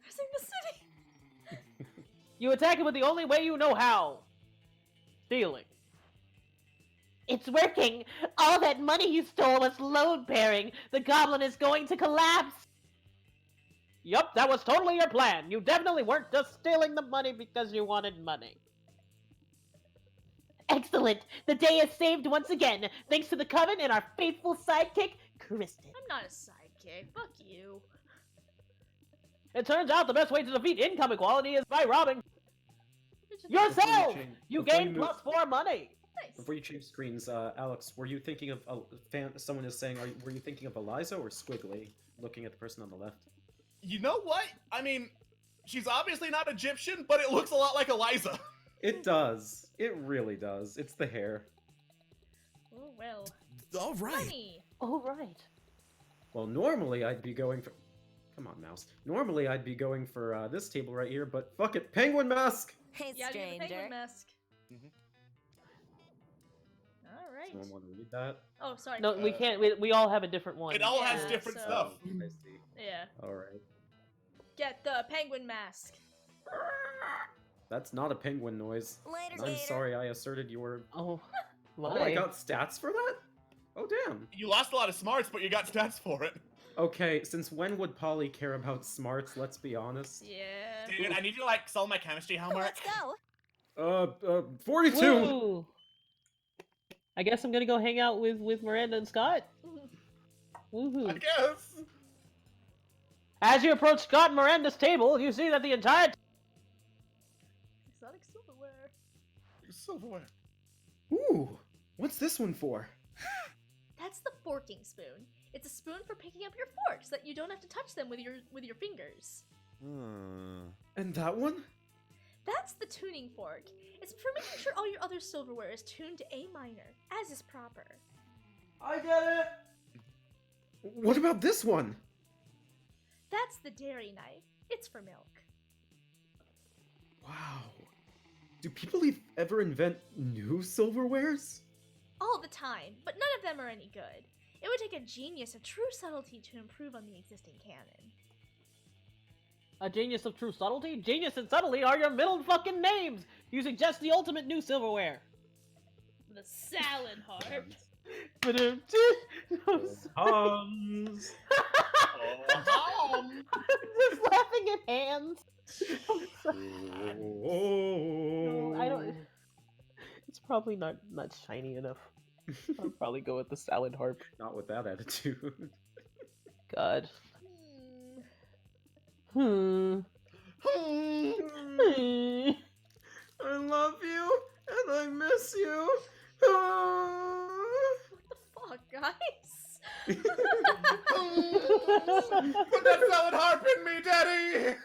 A: Pressing the city.
B: you attack it with the only way you know how. Stealing. It's working! All that money you stole was load-bearing! The goblin is going to collapse! Yup, that was totally your plan. You definitely weren't just stealing the money because you wanted money. Excellent! The day is saved once again, thanks to the Coven and our faithful sidekick, Kristen.
A: I'm not a sidekick. Fuck you.
B: It turns out the best way to defeat income equality is by robbing
A: It's just-
B: yourself!
C: change-
B: You
C: before
B: gain
C: you move-
B: +4 money!
A: Nice.
C: Before you change screens, Alex, were you thinking of someone is saying, were you thinking of Eliza or Squiggly? Looking at the person on the left.
D: You know what? I mean, she's obviously not Egyptian, but it looks a lot like Eliza.
C: It does. It really does. It's the hair.
A: Oh well.
E: All right.
A: Money.
B: Alright.
C: Well, normally I'd be going for. Come on, mouse. Normally I'd be going for this table right here, but fuck it, penguin mask.
H: Hey,
A: Yeah, do the penguin
H: stranger.
A: mask.
D: Mhm.
A: All right.
C: Someone want to read that?
A: Oh, sorry.
B: No, we can't. We all have a different one.
D: It all has
A: Yeah,
D: different
A: so-
D: stuff.
C: I see.
A: Yeah.
C: All right.
A: Get the penguin mask.
C: That's not a penguin noise.
H: Later,
C: I'm
H: gator.
C: sorry I asserted your.
B: Oh,
C: Oh, I
B: my.
C: got stats for that? Oh, damn.
D: You lost a lot of smarts, but you got stats for it.
C: Okay, since when would Polly care about smarts, let's be honest?
A: Yeah.
D: Dude, I need you to like sell my chemistry homework.
H: Let's go.
C: 42!
B: Woo! I guess I'm gonna go hang out with Miranda and Scott.
D: I
B: Woohoo!
D: guess.
B: As you approach Scott and Miranda's table, you see that the entire
A: Exotic silverware.
D: Silverware.
C: Ooh, what's this one for?
A: That's the forking spoon. It's a spoon for picking up your forks so that you don't have to touch them with your fingers.
C: And that one?
A: That's the tuning fork. It's for making sure all your other silverware is tuned to A minor, as is proper.
B: I get it.
C: What about this one?
A: That's the dairy knife. It's for milk.
C: Wow. Do people ever invent new silverwares?
A: All the time, but none of them are any good. It would take a genius of true subtlety to improve on the existing canon.
B: A genius of true subtlety? Genius and subtlety are your middle fucking names! You suggest the ultimate new silverware.
A: The salad harp.
C: Hans.
B: Just laughing at hands. No, I don't. It's probably not shiny enough. I'll probably go with the salad harp.
C: Not with that attitude.
B: God.
G: I love you, and I miss you.
A: What the fuck, guys?
D: Put that salad harp in me, Daddy!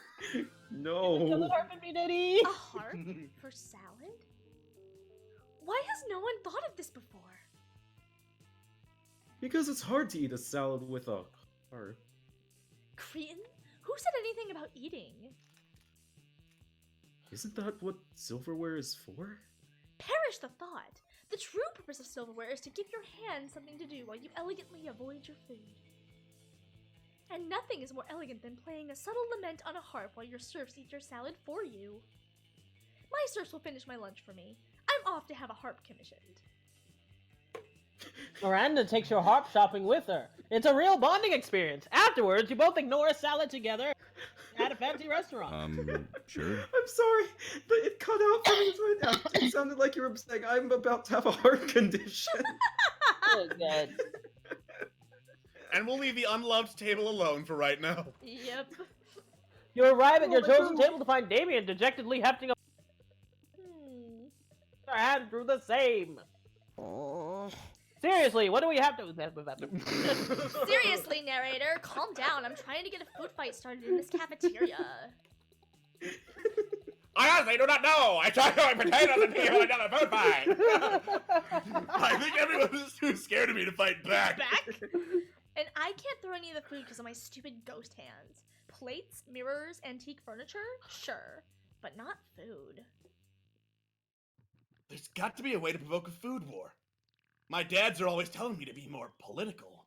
C: No.
B: Salad harp in me, Daddy.
A: A harp for salad? Why has no one thought of this before?
C: Because it's hard to eat a salad with a harp.
A: Cretin? Who said anything about eating?
C: Isn't that what silverware is for?
A: Perish the thought! The true purpose of silverware is to give your hands something to do while you elegantly avoid your food. And nothing is more elegant than playing a subtle lament on a harp while your serfs eat your salad for you. My serfs will finish my lunch for me. I'm off to have a harp commissioned.
B: Miranda takes your harp shopping with her. It's a real bonding experience. Afterwards, you both ignore a salad together at a fancy restaurant.
E: Sure.
G: I'm sorry, but it cut out for me. It sounded like you were saying I'm about to have a heart condition.
B: Oh, God.
D: And we'll leave the unloved table alone for right now.
A: Yep.
B: You arrive at your
G: my
B: chosen
G: God.
B: table to find Damien dejectedly hefting a her hand through the same. Seriously, what do we have to...
A: Seriously, narrator, calm down. I'm trying to get a food fight started in this cafeteria.
D: I honestly do not know. I tried throwing potatoes at people and got a food fight. I think everyone is too scared of me to fight back.
A: Back? And I can't throw any of the food because of my stupid ghost hands. Plates, mirrors, antique furniture? Sure. But not food.
D: There's got to be a way to provoke a food war. My dads are always telling me to be more political.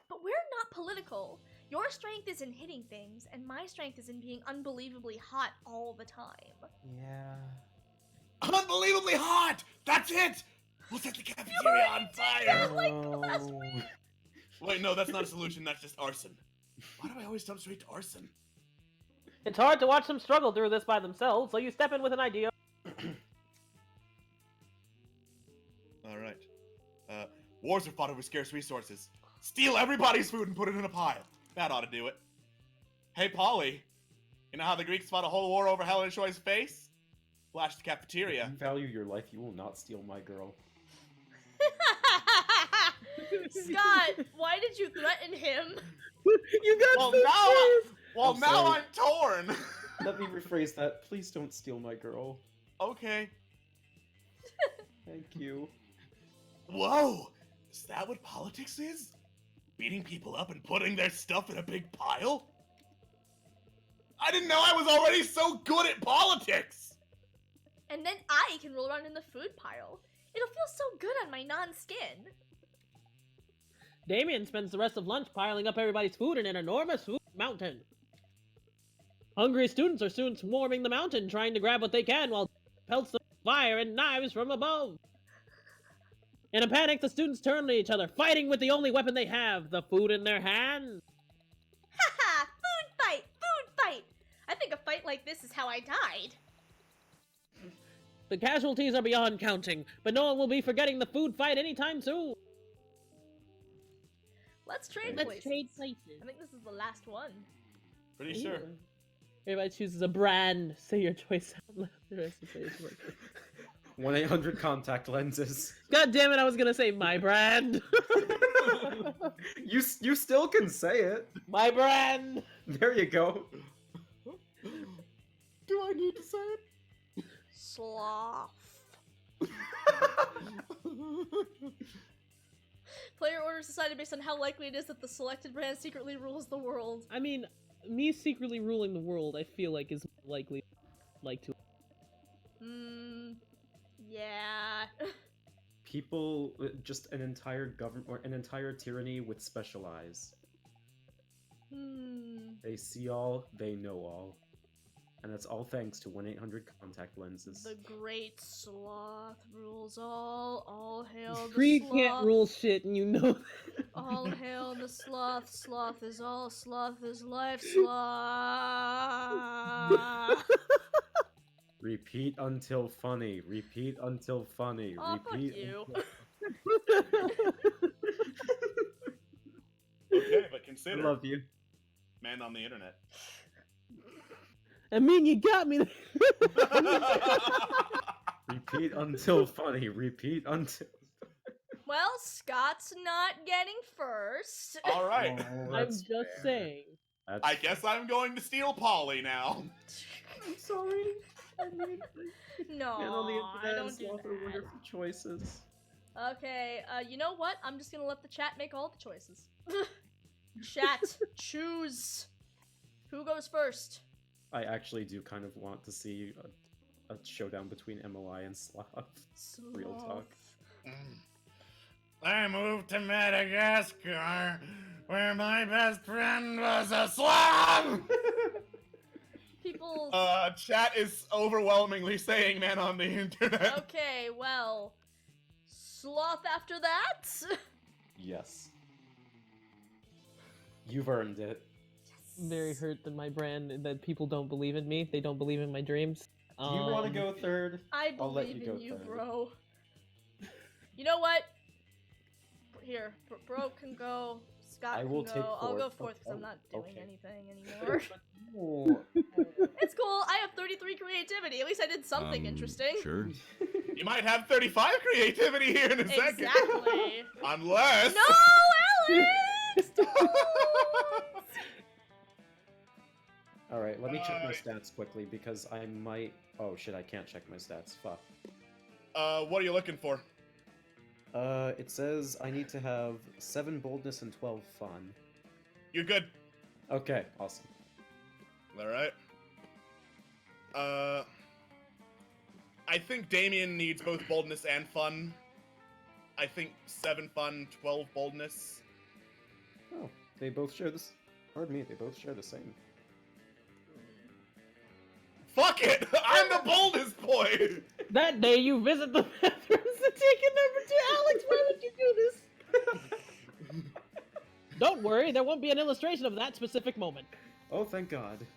A: But we're not political. Your strength is in hitting things, and my strength is in being unbelievably hot all the time.
G: Yeah.
D: Unbelievably hot! That's it! We'll set the cafeteria on fire!
A: Like last week.
D: Wait, no, that's not a solution, that's just arson. Why do I always jump straight to arson?
B: It's hard to watch them struggle through this by themselves, so you step in with an idea.
D: Alright. Wars are fought over scarce resources. Steal everybody's food and put it in a pile. That ought to do it. Hey, Polly. You know how the Greeks fought a whole war over Helena Troy's face? Flash the cafeteria.
C: If you value your life, you will not steal my girl.
A: Scott, why did you threaten him?
G: You got
D: Well,
C: I'm
D: now
C: sorry.
D: I'm torn.
C: Let me rephrase that. Please don't steal my girl.
D: Okay.
C: Thank you.
D: Whoa! Is that what politics is? Beating people up and putting their stuff in a big pile? I didn't know I was already so good at politics!
A: And then I can roll around in the food pile. It'll feel so good on my non-skin.
B: Damien spends the rest of lunch piling up everybody's food in an enormous food mountain. Hungry students are soon swarming the mountain, trying to grab what they can while pelts them with fire and knives from above. In a panic, the students turn to each other, fighting with the only weapon they have, the food in their hands.
A: Haha! Food fight! Food fight! I think a fight like this is how I died.
B: The casualties are beyond counting, but no one will be forgetting the food fight anytime soon.
A: Let's trade
B: Let's
A: places.
B: trade places.
A: I think this is the last one.
D: Pretty sure.
B: Everybody chooses a brand. Say your choice out loud. The rest of the page work.
C: 1-800 contact lenses.
B: God damn it, I was gonna say my brand.
G: You still can say it.
B: My brand.
G: There you go.
D: Do I need to say it?
A: Sloth. Player orders is decided based on how likely it is that the selected brand secretly rules the world.
B: I mean, me secretly ruling the world, I feel like is likely to.
A: Yeah.
C: People, just an entire government or an entire tyranny with special eyes. They see all, they know all. And that's all thanks to 1-800 contact lenses.
A: The great sloth rules all hail the
B: Free
A: sloth.
B: can't rule shit, and you know that.
A: All hail the sloth, sloth is all, sloth is life, sloth.
C: Repeat until funny, repeat until funny,
A: Aw, fuck
C: repeat
A: you.
D: Okay, but
C: I
D: consider
C: love you.
D: man on the internet.
B: I mean, you got me.
C: Repeat until funny, repeat until...
A: Well, Scott's not getting first.
D: All right.
C: Oh,
B: I'm
C: that's
B: just
C: fair.
B: saying.
C: That's
D: I guess I'm going to steal Polly now.
C: I'm sorry. I mean,
A: No,
C: man on the
A: I
C: internet
A: don't
C: is
A: do
C: lots of
A: that.
C: wonderful choices.
A: Okay, you know what? I'm just gonna let the chat make all the choices. Chat, choose. Who goes first?
C: I actually do kind of want to see a showdown between MOI and Sloth. Real talk.
D: I moved to Madagascar, where my best friend was a sloth!
A: People.
D: Chat is overwhelmingly saying man on the internet.
A: Okay, well, sloth after that.
C: Yes. You've earned it.
B: Very hurt that my brand, that people don't believe in me. They don't believe in my dreams.
C: Do you want to go third?
A: I
C: I'll let you
A: believe
C: go
A: in you,
C: third.
A: bro. You know what? Here, bro can go. Scott
C: I
A: can
C: will
A: go.
C: take
A: I'll go
C: fourth.
A: fourth because I'm not doing
C: Okay.
A: anything anymore.
C: Oh.
A: It's cool. I have 33 creativity. At least I did something interesting.
E: Sure.
D: You might have 35 creativity here in a second.
A: Exactly.
D: Unless...
A: No, Alex! Don't!
C: Alright, let me check my stats quickly because I might... Oh shit, I can't check my stats. Fuck.
D: What are you looking for?
C: It says I need to have 7 boldness and 12 fun.
D: You're good.
C: Okay, awesome.
D: Alright. I think Damien needs both boldness and fun. I think 7 fun, 12 boldness.
C: Oh, they both share this... Pardon me, they both share the same.
D: Fuck it! I'm the boldest boy!
B: That day you visit the bathrooms to take a number 2. Alex, why would you do this? Don't worry, there won't be an illustration of that specific moment.
C: Oh, thank God.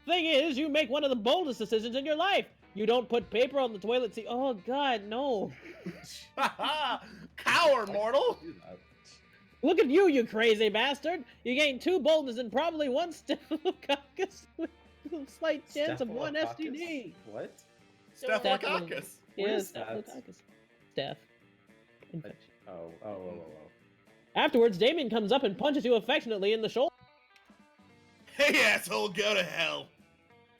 B: Thing is, you make one of the boldest decisions in your life. You don't put paper on the toilet seat. Oh God, no.
D: Coward, mortal!
C: Do that.
B: Look at you, you crazy bastard. You gained 2 boldness and probably 1 staphylococcus with a slight chance of 1
C: Staphylococcus?
B: STD.
C: What?
D: Staphylococcus.
C: What
B: Yes,
C: is that?
B: staphylococcus. Staph. Infection.
C: Oh.
B: Afterwards, Damien comes up and punches you affectionately in the shoulder.
D: Hey, asshole, go to hell.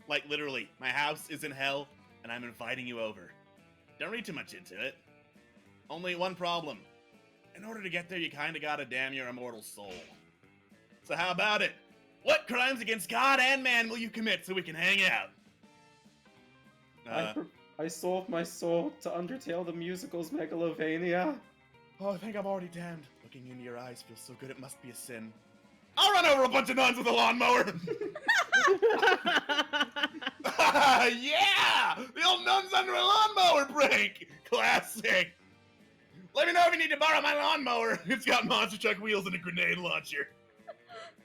D: Like, literally, my house is in hell, and I'm inviting you over. Don't read too much into it. Only one problem. In order to get there, you kinda gotta damn your immortal soul. So how about it? What crimes against God and man will you commit so we can hang out?
C: I sold my soul to Undertale the Musical's Megalovania.
D: Oh, I think I'm already damned. Looking into your eyes feels so good it must be a sin. I'll run over a bunch of nuns with a lawnmower! Yeah! The old nuns under a lawnmower prank! Classic! Let me know if you need to borrow my lawnmower. It's got monster truck wheels and a grenade launcher.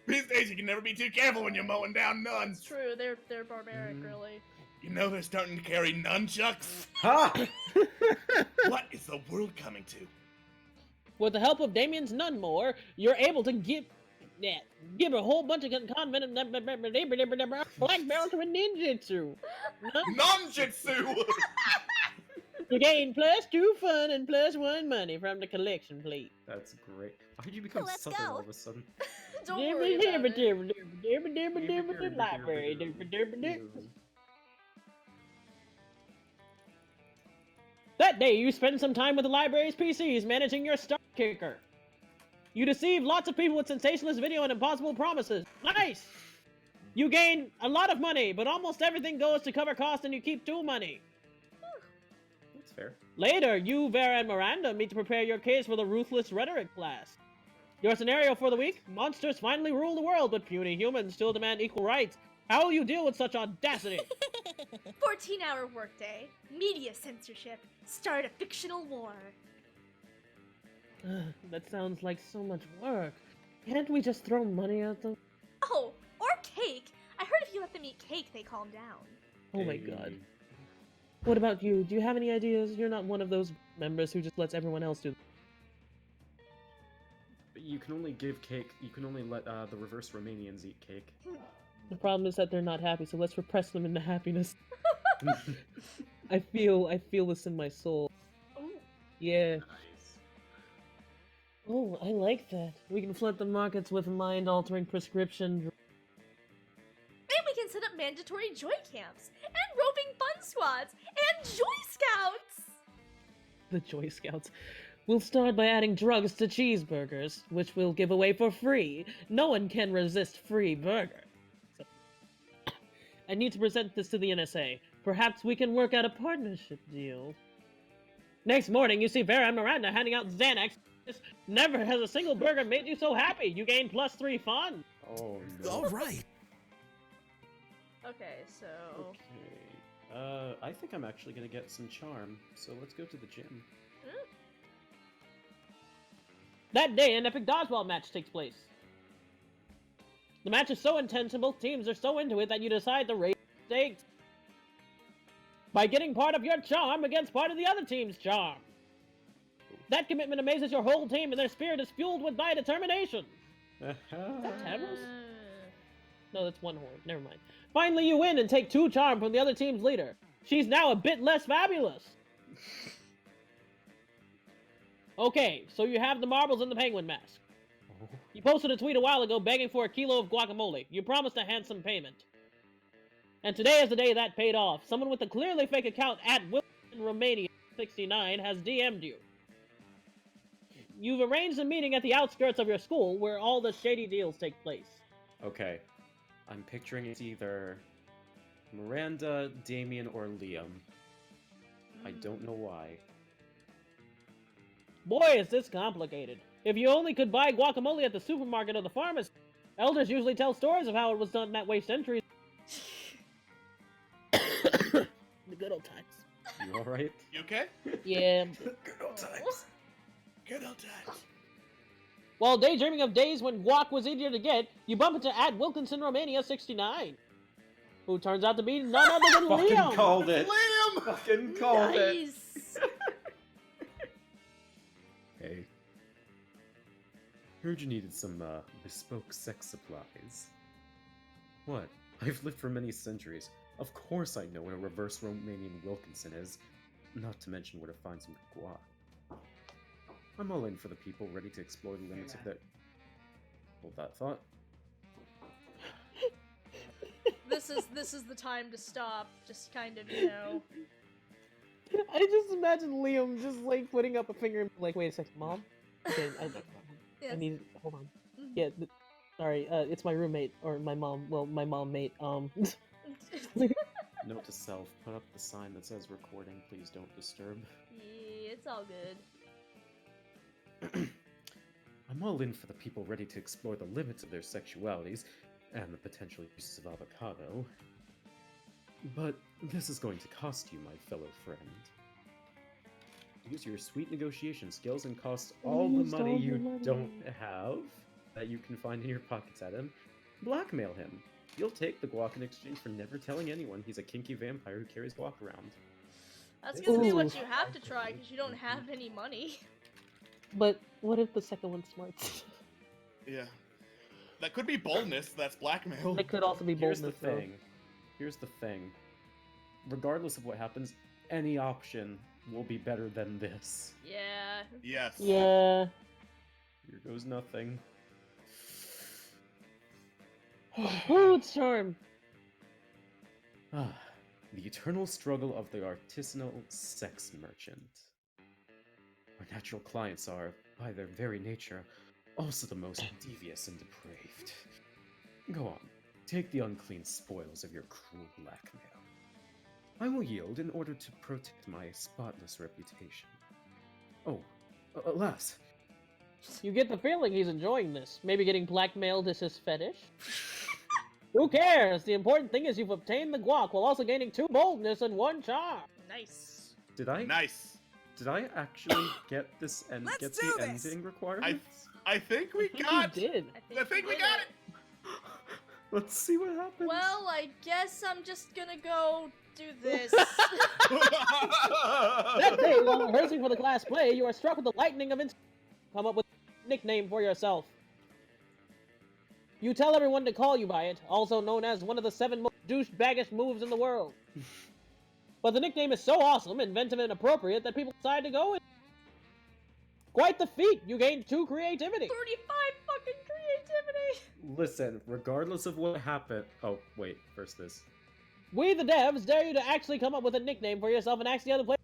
D: These days you can never be too careful when you're mowing down nuns.
A: It's true, they're barbaric, really.
D: You know they're starting to carry nunchucks?
C: Ha!
D: What is the world coming to?
B: With the help of Damien's nun mower, you're able to give a whole bunch of convent black belt with ninjutsu.
D: Nunjutsu!
B: You gain +2 fun and +1 money from the collection plate.
C: That's great. Why did you become
H: Let's
C: Southern
H: go.
C: all of a sudden?
A: Don't worry about it.
B: Library. That day, you spend some time with the library's PCs managing your stock kicker. You deceive lots of people with sensationalist video and impossible promises. Nice! You gain a lot of money, but almost everything goes to cover costs and you keep 2 money.
C: That's fair.
B: Later, you, Vera, and Miranda meet to prepare your case for the Ruthless Rhetoric class. Your scenario for the week? Monsters finally rule the world, but puny humans still demand equal rights. How will you deal with such audacity?
A: 14-hour workday, media censorship, start a fictional war.
B: That sounds like so much work. Can't we just throw money at them?
A: Oh, or cake. I heard if you let them eat cake, they calm down.
B: Oh my
C: Hey.
B: god. What about you? Do you have any ideas? You're not one of those members who just lets everyone else do.
C: But you can only give cake. You can only let the reverse Romanians eat cake.
B: The problem is that they're not happy, so let's repress them into happiness. I feel this in my soul.
A: Ooh.
B: Yeah.
D: Nice.
B: Oh, I like that. We can flood the markets with mind-altering prescription.
A: And we can set up mandatory joy camps, and roving fun squads, and Joy Scouts!
B: The Joy Scouts. We'll start by adding drugs to cheeseburgers, which we'll give away for free. No one can resist free burger. So, I need to present this to the NSA. Perhaps we can work out a partnership deal. Next morning, you see Vera and Miranda handing out Xanax. Never has a single burger made you so happy. You gain +3 fun.
C: Oh no.
E: All right.
A: Okay, so...
C: Okay. I think I'm actually gonna get some charm. So let's go to the gym.
B: That day, an epic dodgeball match takes place. The match is so intense and both teams are so into it that you decide to raise stakes by getting part of your charm against part of the other team's charm. That commitment amazes your whole team, and their spirit is fueled with my determination. Is that Tavros? No, that's one horn. Never mind. Finally, you win and take 2 charm from the other team's leader. She's now a bit less fabulous. Okay, so you have the marbles and the penguin mask. You posted a tweet a while ago begging for a kilo of guacamole. You promised a handsome payment. And today is the day that paid off. Someone with a clearly fake account at Wilkinson, Romania 69 has DM'd you. You've arranged a meeting at the outskirts of your school where all the shady deals take place.
C: Okay. I'm picturing it's either Miranda, Damien, or Liam. I don't know why.
B: Boy, is this complicated. If you only could buy guacamole at the supermarket or the pharmacy, elders usually tell stories of how it was done that way centuries. The good old times.
C: You alright?
D: You okay?
B: Yeah.
D: Good old times. Good old times.
B: While daydreaming of days when guac was easier to get, you bump into at Wilkinson, Romania 69, who turns out to be none other than
G: Fucking
B: Liam.
G: called it.
D: Liam!
G: Fucking called it.
A: Nice!
C: Hey. Heard you needed some, bespoke sex supplies. What? I've lived for many centuries. Of course I know what a reverse Romanian Wilkinson is. Not to mention where to find some guac. I'm all in for the people ready to explore the limits of their... Hold that thought.
A: This is the time to stop. Just kind of, you know...
B: I just imagine Liam just like putting up a finger and like, wait a second, Mom? Okay, I
A: Yes.
B: need, hold on.
A: Mhm.
B: Yeah, sorry, it's my roommate, or my mom, well, my mom mate,
C: Note to self, put up the sign that says recording, please don't disturb.
A: Yeah, it's all good.
C: I'm all in for the people ready to explore the limits of their sexualities and the potential uses of avocado. But this is going to cost you, my fellow friend. Use your sweet negotiation skills and cost all the money you don't have that you can find in your pockets at him. Blackmail him. You'll take the guac in exchange for never telling anyone he's a kinky vampire who carries guac around.
A: That's gonna be
B: Ooh.
A: what you have to try, because you don't have any money.
B: But what if the second one's smart?
D: Yeah. That could be boldness, that's blackmail.
B: It could also be
C: Here's
B: boldness,
C: the thing. Here's the thing. Regardless of what happens, any option will be better than this.
A: Yeah.
D: Yes.
B: though. Yeah.
C: Here goes nothing.
B: Ooh, it's charm.
C: Ah, the eternal struggle of the artisanal sex merchant. Our natural clients are, by their very nature, also the most devious and depraved. Go on, take the unclean spoils of your cruel blackmail. I will yield in order to protect my spotless reputation. Oh, alas.
B: You get the feeling he's enjoying this. Maybe getting blackmailed is his fetish? Who cares? The important thing is you've obtained the guac while also gaining 2 boldness and 1 charm.
A: Nice.
C: Did I
D: Nice.
C: actually get this and
H: Let's
C: get
H: do
C: the
H: this!
C: ending requirements?
D: I think we
B: You
D: got.
B: did.
D: I think we got it.
C: Let's see what happens.
A: Well, I guess I'm just gonna go do this.
B: That day, while rehearsing for the class play, you are struck with the lightning of come up with a nickname for yourself. You tell everyone to call you by it, also known as one of the 7 most douchebaggish moves in the world. But the nickname is so awesome, inventive, and appropriate that people decide to go with it. Quite the feat! You gained 2 creativity!
A: 35 fucking creativity!
C: Listen, regardless of what happened. Oh, wait, first this.
B: We, the devs, dare you to actually come up with a nickname for yourself and ask the other players.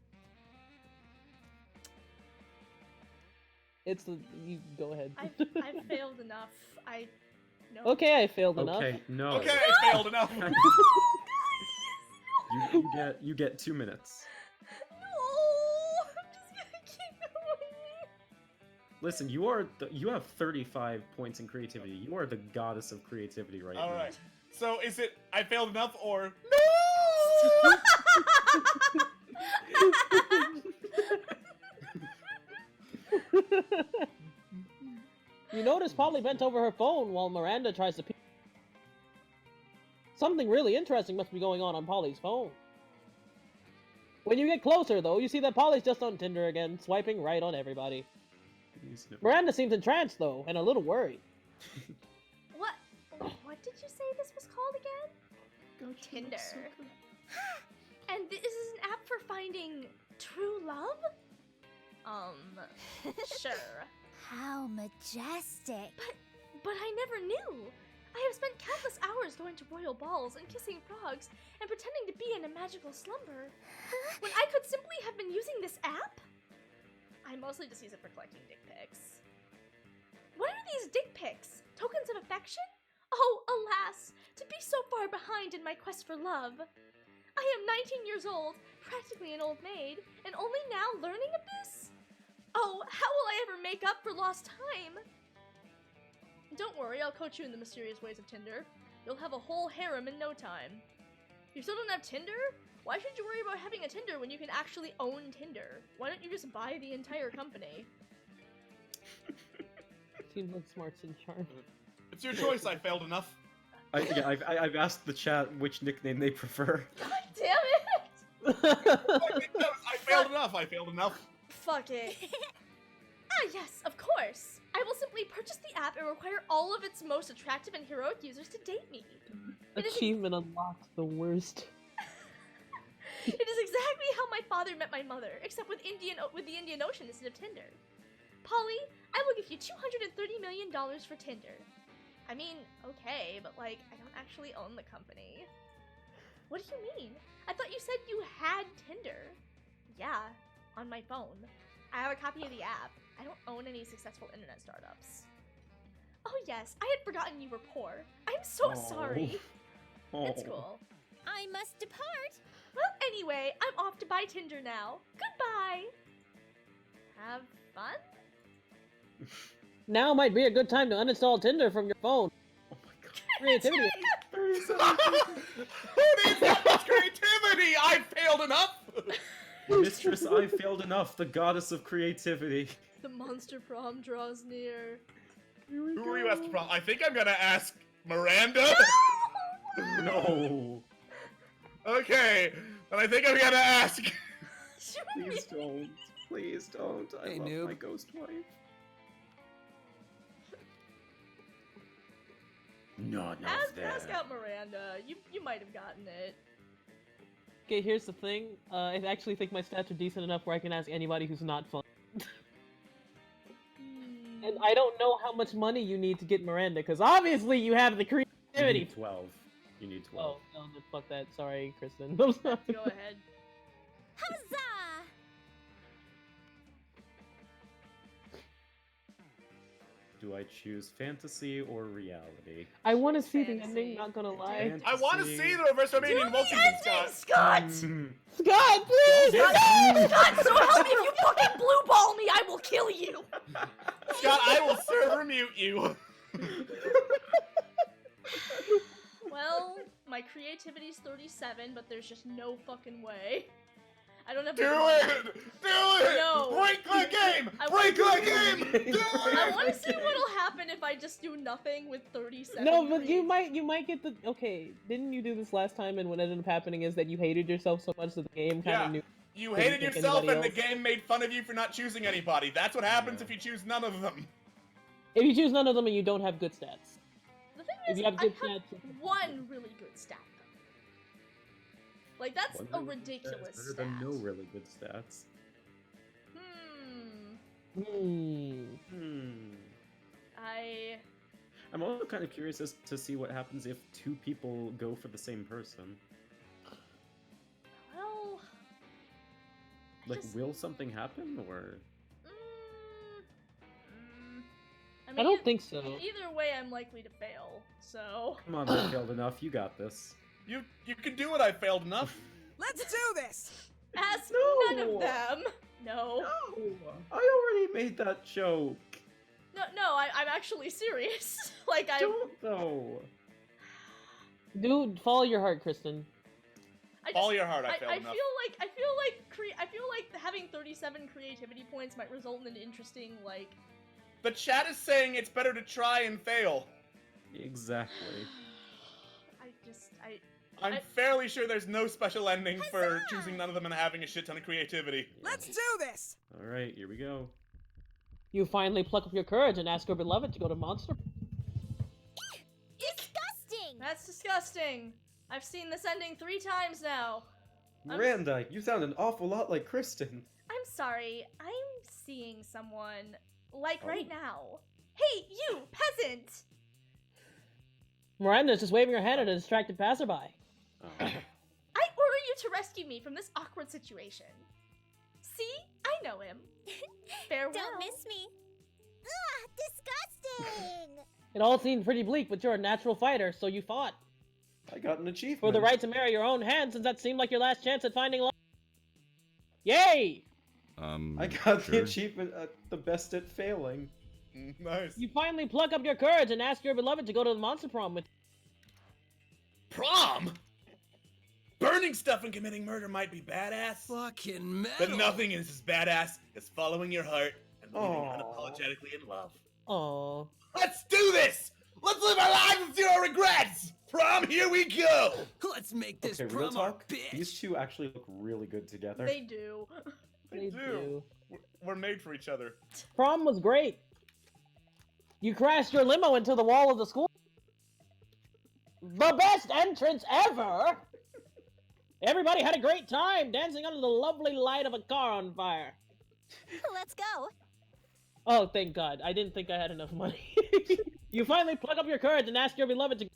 B: It's the. You go ahead.
A: I've failed enough. No.
B: Okay, I failed enough.
C: Okay, no.
D: Okay, I failed enough.
C: you get 2 minutes.
A: No! I'm just gonna keep going.
C: Listen, you have 35 points in creativity. You are the goddess of creativity right now.
D: All right. So is it I failed enough or
B: You notice Polly bent over her phone while Miranda tries to. Something really interesting must be going on Polly's phone. When you get closer, though, you see that Polly's just on Tinder again, swiping right on everybody. Miranda seems entranced, though, and a little worried.
A: What did you say this was called again? Tinder. And this is an app for finding true love? Sure.
H: How majestic.
A: But I never knew. I have spent countless hours going to royal balls and kissing frogs and pretending to be in a magical slumber. When I could simply have been using this app? I mostly just use it for collecting dick pics. What are these dick pics? Tokens of affection? Oh, alas, to be so far behind in my quest for love. I am 19 years old, practically an old maid, and only now learning of this? Oh, how will I ever make up for lost time? Don't worry, I'll coach you in the mysterious ways of Tinder. You'll have a whole harem in no time. You still don't have Tinder? Why should you worry about having a Tinder when you can actually own Tinder? Why don't you just buy the entire company?
B: Seems like smarts and charm.
D: it's your choice? I failed enough.
C: I've asked the chat which nickname they prefer.
A: God damn it!
D: I failed enough. I failed enough.
A: Fuck it. Yes, of course. I will simply purchase the app and require all of its most attractive and heroic users to date me.
B: Achievement unlocked, the worst.
A: It is exactly how my father met my mother, except with the Indian Ocean instead of Tinder. Polly, I will give you $230 million for Tinder. I mean, okay, but I don't actually own the company. What do you mean? I thought you said you had Tinder. Yeah, on my phone. I have a copy of the app. I don't own any successful internet startups. Oh yes, I had forgotten you were poor. I'm so sorry. It's cool.
H: I must depart.
A: Well, anyway, I'm off to buy Tinder now. Goodbye. Have fun?
B: Now might be a good time to uninstall Tinder from your phone.
C: Oh my god.
B: Creativity.
D: Who needs that much creativity? I failed enough.
C: Mistress, I failed enough, the goddess of creativity.
A: The monster prom draws near.
D: Who are you asking from? I think I'm gonna ask Miranda.
C: No.
D: Okay, then I think I'm gonna ask.
C: Please don't. Please don't. I
E: Hey,
C: love
E: noob.
C: my ghost wife. None of them.
A: Ask out Miranda. You might have gotten it.
B: Okay, here's the thing. I actually think my stats are decent enough where I can ask anybody who's not fun. And I don't know how much money you need to get Miranda, because obviously you have the
C: You
B: creativity.
C: need 12. You need 12.
B: Oh, no, then fuck that. Sorry, Kristen.
A: Go ahead.
H: Huzzah!
C: Do I choose fantasy or reality?
B: I want to see the
A: Fantasy.
B: ending, not gonna lie.
D: I want to
C: Fantasy.
D: see the reverse Romanian Wilkinson, Scott.
A: Scott!
B: Scott, please!
A: Scott, so help me, if you fucking blue ball me, I will kill you!
D: Scott, I will server mute you.
A: Well, my creativity's 37, but there's just no fucking way. I don't have
D: Do it! Do it!
A: No.
D: Break the game!
A: I
D: Break
A: want-
D: the game! Do
A: I
D: it!
A: want to see what'll happen if I just do nothing with 37.
B: No, but you
A: creativity.
B: might get the okay. Didn't you do this last time? And what ended up happening is that you hated yourself so much that the game kind
D: Yeah.
B: of knew.
D: You
B: Couldn't
D: hated
B: pick
D: yourself and
B: anybody
D: the
B: else.
D: game made fun of you for not choosing anybody. That's what happens if you choose none of them.
B: If you choose none of them and you don't have good stats,
A: The thing
B: if
A: is,
B: you have
A: I
B: good
A: have
B: stats,
A: one really good stat, though. Like, that's
C: One
A: a
C: really good stat
A: ridiculous
C: is better
A: stat.
C: than no really good stats. I'm also kind of curious as to see what happens if two people go for the same person.
A: Well...
C: Like,
A: Just-
C: will something happen, or...
A: I mean,
B: I don't think so.
A: Either way, I'm likely to fail, so...
C: Come on, I failed enough, you got this.
D: You can do it. I failed enough.
F: Let's do this!
A: Ask none
C: No.
A: of them! No.
C: No! I already made that joke!
A: No, I'm actually serious. Like,
C: Don't, though!
B: Dude, follow your heart, Kristen.
D: Follow your heart. I failed
A: I
D: enough.
A: feel like having 37 creativity points might result in an interesting, like...
D: The chat is saying it's better to try and fail.
C: Exactly.
D: I'm fairly sure there's no special ending for choosing none of them and having a shit ton of creativity.
F: Let's do this!
C: Alright, here we go.
B: You finally pluck up your courage and ask your beloved to go to Monster.
H: Disgusting!
A: That's disgusting. I've seen this ending 3 times now.
G: Miranda, you sound an awful lot like Kristen.
A: I'm sorry. I'm seeing someone, like,
C: Oh.
A: right now. Hey, you, peasant!
B: Miranda's just waving her hand at a distracted passerby.
C: Oh.
A: I order you to rescue me from this awkward situation. See? I know him. Farewell.
H: Don't miss me. Ugh, disgusting!
B: It all seemed pretty bleak, but you're a natural fighter, so you fought.
G: I got an achievement.
B: For the right to marry your own hand, since that seemed like your last chance at finding love. Yay!
G: I got the
E: sure.
G: achievement at the best at failing.
D: Nice.
B: You finally pluck up your courage and ask your beloved to go to the monster prom with.
D: Prom? Burning stuff and committing murder might be badass,
F: Fucking metal!
D: but nothing is as badass as following your heart and living
G: Aw.
D: unapologetically in love.
B: Aww.
D: Let's do this! Let's live our lives with 0 regrets! Prom, here we go!
F: Let's make this
G: Okay, real
F: prom our
G: talk.
F: bitch!
G: These two actually look really good together.
A: They do.
D: They do. We're made for each other.
B: Prom was great. You crashed your limo into the wall of the school. The best entrance ever! Everybody had a great time dancing under the lovely light of a car on fire.
H: Let's go.
B: Oh, thank God. I didn't think I had enough money. You finally pluck up your courage and ask your beloved to...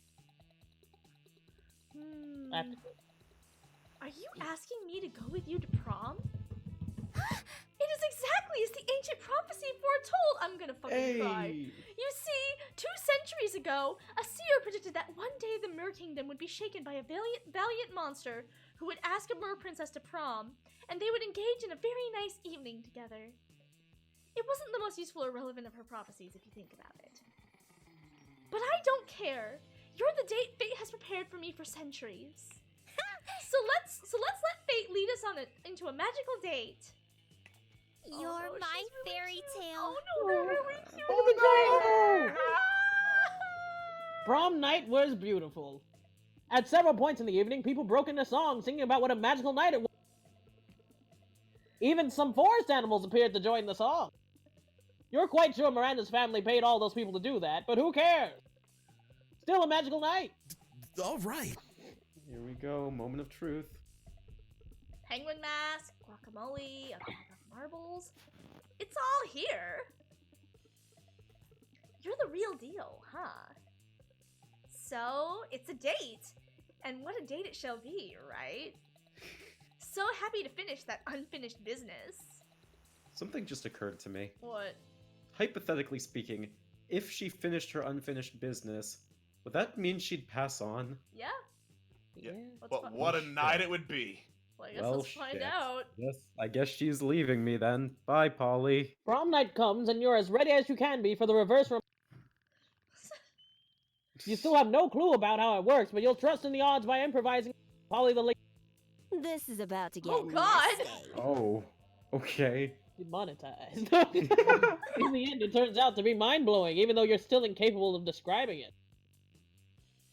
B: Act-
A: Are you asking me to go with you to prom? It is exactly as the ancient prophecy foretold! I'm gonna fucking cry.
G: Hey!
A: You see, 2 centuries ago, a seer predicted that one day the Mer Kingdom would be shaken by a valiant monster who would ask a Mer princess to prom, and they would engage in a very nice evening together. It wasn't the most useful or relevant of her prophecies, if you think about it. But I don't care. You're the date fate has prepared for me for centuries. So let's let fate lead us on into a magical date.
H: You're
A: no,
H: my
A: she's really
H: fairy
A: cute.
H: tale.
A: Oh no, they're really cute.
B: Oh, no! Prom night was beautiful. At several points in the evening, people broke into song singing about what a magical night it was. Even some forest animals appeared to join the song. You're quite sure Miranda's family paid all those people to do that, but who cares? Still a magical night.
F: Alright.
G: Here we go, moment of truth.
A: Penguin mask, guacamole, a bag of marbles. It's all here. You're the real deal, huh? So, it's a date. And what a date it shall be, right? So happy to finish that unfinished business.
C: Something just occurred to me.
A: What?
C: Hypothetically speaking, if she finished her unfinished business, would that mean she'd pass on?
A: Yeah.
D: Yeah.
A: Let's
D: But
A: fi-
D: what a
C: shit.
D: night it would be.
A: Well, I guess
C: Well,
A: let's find
C: shit.
A: out.
C: Yes, I guess she's leaving me then. Bye, Polly.
B: Prom night comes, and you're as ready as you can be for the reverse. You still have no clue about how it works, but you'll trust in the odds by improvising. Polly the lady
H: This is about to get
A: Oh, God.
H: nasty.
C: Oh, okay.
B: demonetized. In the end, it turns out to be mind-blowing, even though you're still incapable of describing it.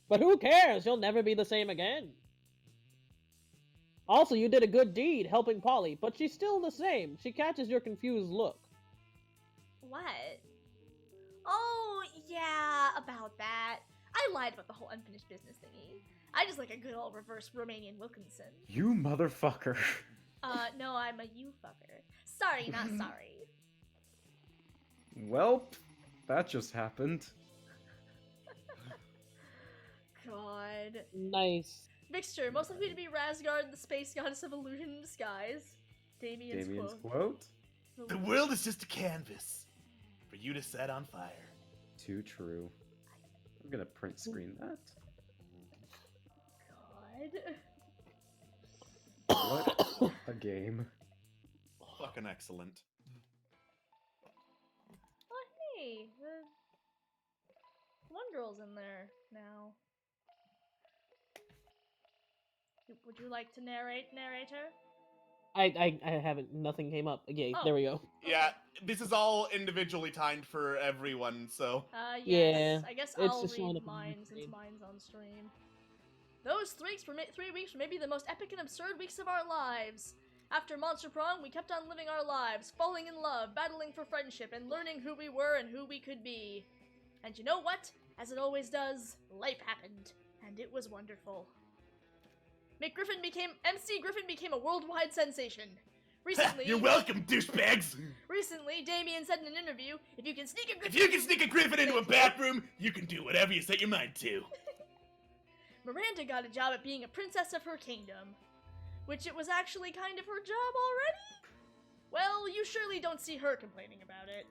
B: But who cares? You'll never be the same again. Also, you did a good deed helping Polly, but she's still the same. She catches your confused look.
A: What? Oh, yeah, about that. I lied about the whole unfinished business thingy. I just like a good old reverse Romanian Wilkinson.
C: You motherfucker.
A: No, I'm a you fucker. Sorry, not sorry.
C: Welp, that just happened.
A: God.
B: Nice.
A: Mixture, most likely to be Razgard, the space goddess of illusion in disguise. Damien's quote.
C: quote?
D: The world is just a canvas for you to set on fire.
C: Too true. I'm gonna print screen that.
A: God.
C: What a game.
D: Fucking excellent.
A: Oh, hey, the one girl's in there now. Would you like to narrate, narrator?
B: I haven't. Nothing came up. Okay,
A: Oh.
B: there we go.
D: Yeah, this is all individually timed for everyone, so.
A: Yes.
B: Yeah,
A: I guess
B: it's
A: I'll
B: just showing
A: read
B: up on
A: mine
B: the
A: since
B: screen.
A: mine's on stream. Those 3 weeks were maybe the most epic and absurd weeks of our lives. After Monster Prom, we kept on living our lives, falling in love, battling for friendship, and learning who we were and who we could be. And you know what? As it always does, life happened, and it was wonderful. MC Griffin became a worldwide sensation. Recently,
D: You're welcome, douchebags!
A: Recently, Damien said in an interview, if you can sneak a
D: If
A: Griffin...
D: you can sneak a griffin into a bathroom, you can do whatever you set your mind to.
A: Miranda got a job at being a princess of her kingdom. Which it was actually kind of her job already? Well, you surely don't see her complaining about it.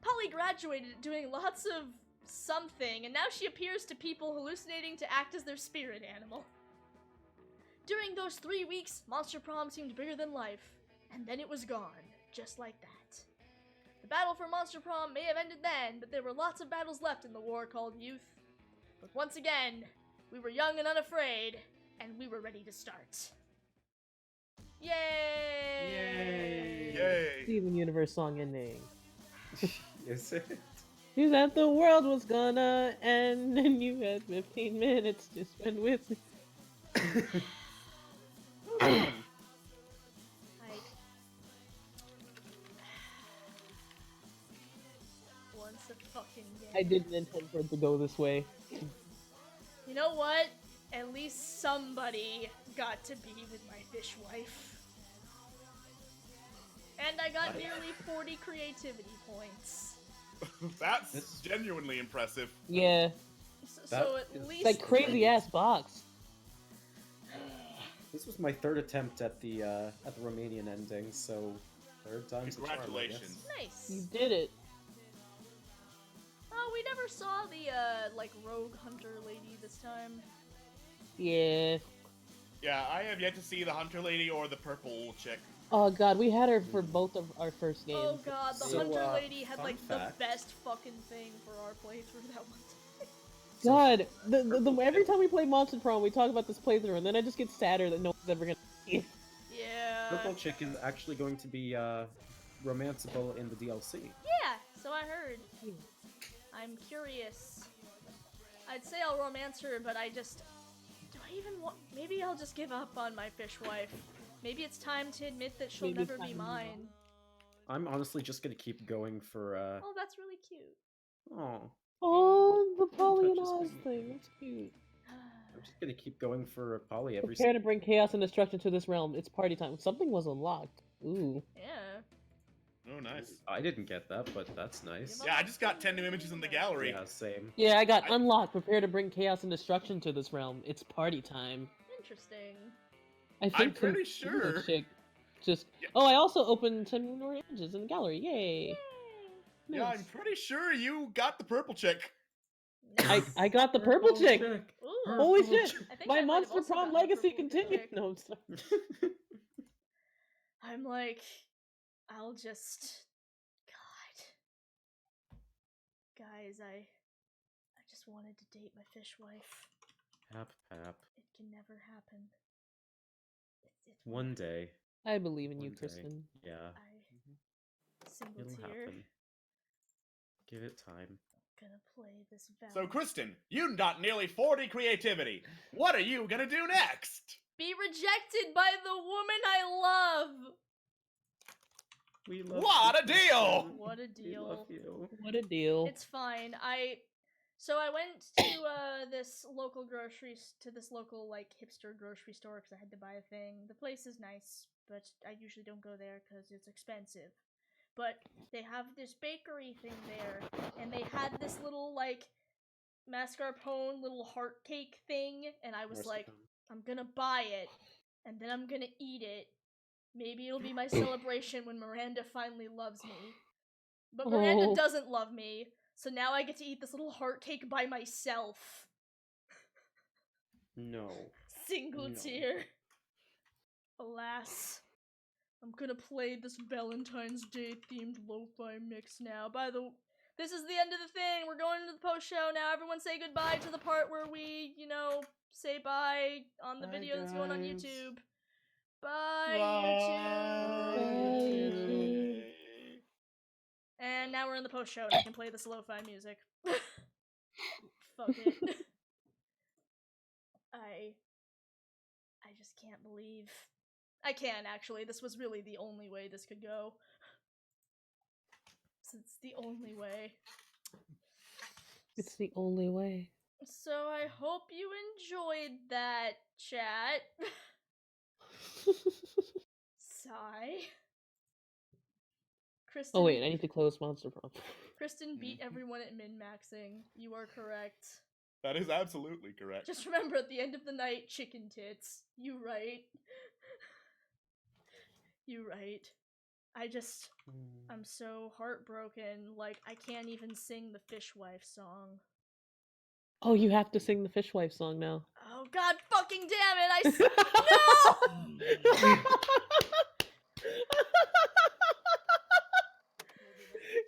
A: Polly graduated doing lots of something, and now she appears to people hallucinating to act as their spirit animal. During those 3 weeks, Monster Prom seemed bigger than life, and then it was gone, just like that. The battle for Monster Prom may have ended then, but there were lots of battles left in the war called youth. But once again, we were young and unafraid, and we were ready to start. Yay!
D: Yay!
B: Steven Universe song ending.
C: Is it?
B: You said the world was gonna end, and you had 15 minutes to spend with me.
A: I... Once a fucking game.
B: I didn't intend for it to go this way.
A: You know what? At least somebody got to be with my fish wife. And I got nearly 40 creativity points.
D: That's genuinely impressive.
B: Yeah,
A: So at
C: is
A: least...
B: that crazy ass box.
C: This was my third attempt at the Romanian ending, so third time's the charm, I guess.
D: Congratulations.
A: Nice.
B: You did it.
A: Oh, we never saw the, like, rogue hunter lady this time.
B: Yeah.
D: Yeah, I have yet to see the hunter lady or the purple chick.
B: Oh god, we had her for both of our first games.
A: Oh god, the
C: So,
A: hunter lady had,
C: fun
A: like,
C: fact.
A: the best fucking thing for our playthrough that one time.
B: God, the every time we play Monster Prom, we talk about this playthrough, and then I just get sadder that no one's ever gonna see it.
A: Yeah.
C: Purple Chick is actually going to be romanceable in the DLC.
A: Yeah, so I heard. I'm curious. I'd say I'll romance her, but I just... Do I even want... Maybe I'll just give up on my fish wife. Maybe it's time to admit that she'll
B: Maybe it's
A: never be
B: time to move on.
A: mine.
C: I'm honestly just gonna keep going for
A: Oh, that's really cute.
C: oh.
B: Oh, the Polly and
C: Touches
B: Oz
C: me.
B: thing, that's cute.
C: I'm just gonna keep going for Polly every
B: Prepare to bring chaos and destruction to this realm. It's party time. Something was unlocked. Ooh.
A: Yeah.
D: Oh, nice.
C: I didn't get that, but that's nice.
D: Yeah, I just got 10 new images in the gallery.
C: Yeah, same.
B: Yeah, I got
D: I-
B: unlocked. Prepare to bring chaos and destruction to this realm. It's party time.
A: Interesting.
B: I think
D: I'm
B: some
D: pretty
B: Purple
D: sure.
B: Chick just.
D: Yeah.
B: Oh, I also opened 10 more images in the gallery. Yay!
D: Yeah, I'm pretty sure you got the purple chick.
B: I got the purple chick.
A: Ooh.
B: Holy
G: Purple
B: shit!
G: chick.
A: I think
B: My
A: I might have
B: Monster
A: also
B: Prom
A: gotten the
B: legacy
A: purple
B: continues.
A: chick.
B: No, I'm sorry.
A: I'm like, I'll just, God, guys, I just wanted to date my fish wife.
C: Pap, pap.
A: It can never happen. It
C: One day.
B: I believe in you,
C: One day.
B: Kristen.
C: Yeah.
A: Single
C: It'll
A: tear.
C: happen. Give it time.
A: Gonna play this valid.
D: So, Kristen, you got nearly 40 creativity. What are you gonna do next?
A: Be rejected by the woman I love.
G: We love
D: What
G: you,
D: a deal!
G: Kristen.
A: What a
G: We love
A: deal.
G: you.
B: What a deal.
A: It's fine. So I went to this local like hipster grocery store because I had to buy a thing. The place is nice, but I usually don't go there because it's expensive. But they have this bakery thing there, and they had this little like mascarpone little heart cake thing, and I was like, I'm gonna buy it, and then I'm gonna eat it. Maybe it'll be my celebration when Miranda finally loves me. But Miranda
B: Oh.
A: doesn't love me, so now I get to eat this little heart cake by myself.
C: No.
A: Single
C: No.
A: tear. Alas. I'm gonna play this Valentine's Day themed lo-fi mix now. This is the end of the thing. We're going into the post show now. Everyone say goodbye to the part where we, say bye on the
C: Bye,
A: video that's going on
C: guys.
A: YouTube. Bye, YouTube. And now we're in the post show and I can play this lo-fi music. Fuck it. I just can't believe. I can, actually. This was really the only way this could go. It's the only way.
B: It's the only way.
A: So I hope you enjoyed that, chat. Sigh. Kristen,
B: Oh wait, I need to close Monster Prom.
A: Kristen beat everyone at min-maxing. You are correct.
D: That is absolutely correct.
A: Just remember, at the end of the night, chicken tits. You right. You right. I'm so heartbroken, like, I can't even sing the Fishwife song.
B: Oh, you have to sing the Fishwife song now.
A: Oh, god fucking damn it, No!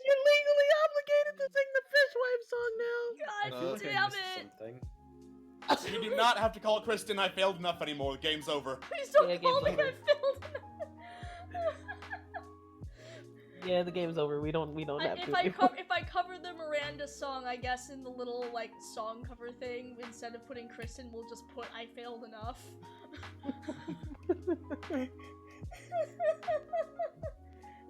B: You're legally obligated to sing the Fishwife song now!
C: I feel
A: God
C: like I
A: damn
C: missed
A: it!
C: something.
D: You do not have to call Kristen I failed enough anymore. The game's over.
A: Please don't
B: Yeah,
A: call me
B: game's over.
A: I failed.
B: Yeah, the game's over. We don't have
A: If
B: to.
A: I cover the Miranda song, I guess in the little like song cover thing, instead of putting Kristen, we'll just put I failed enough.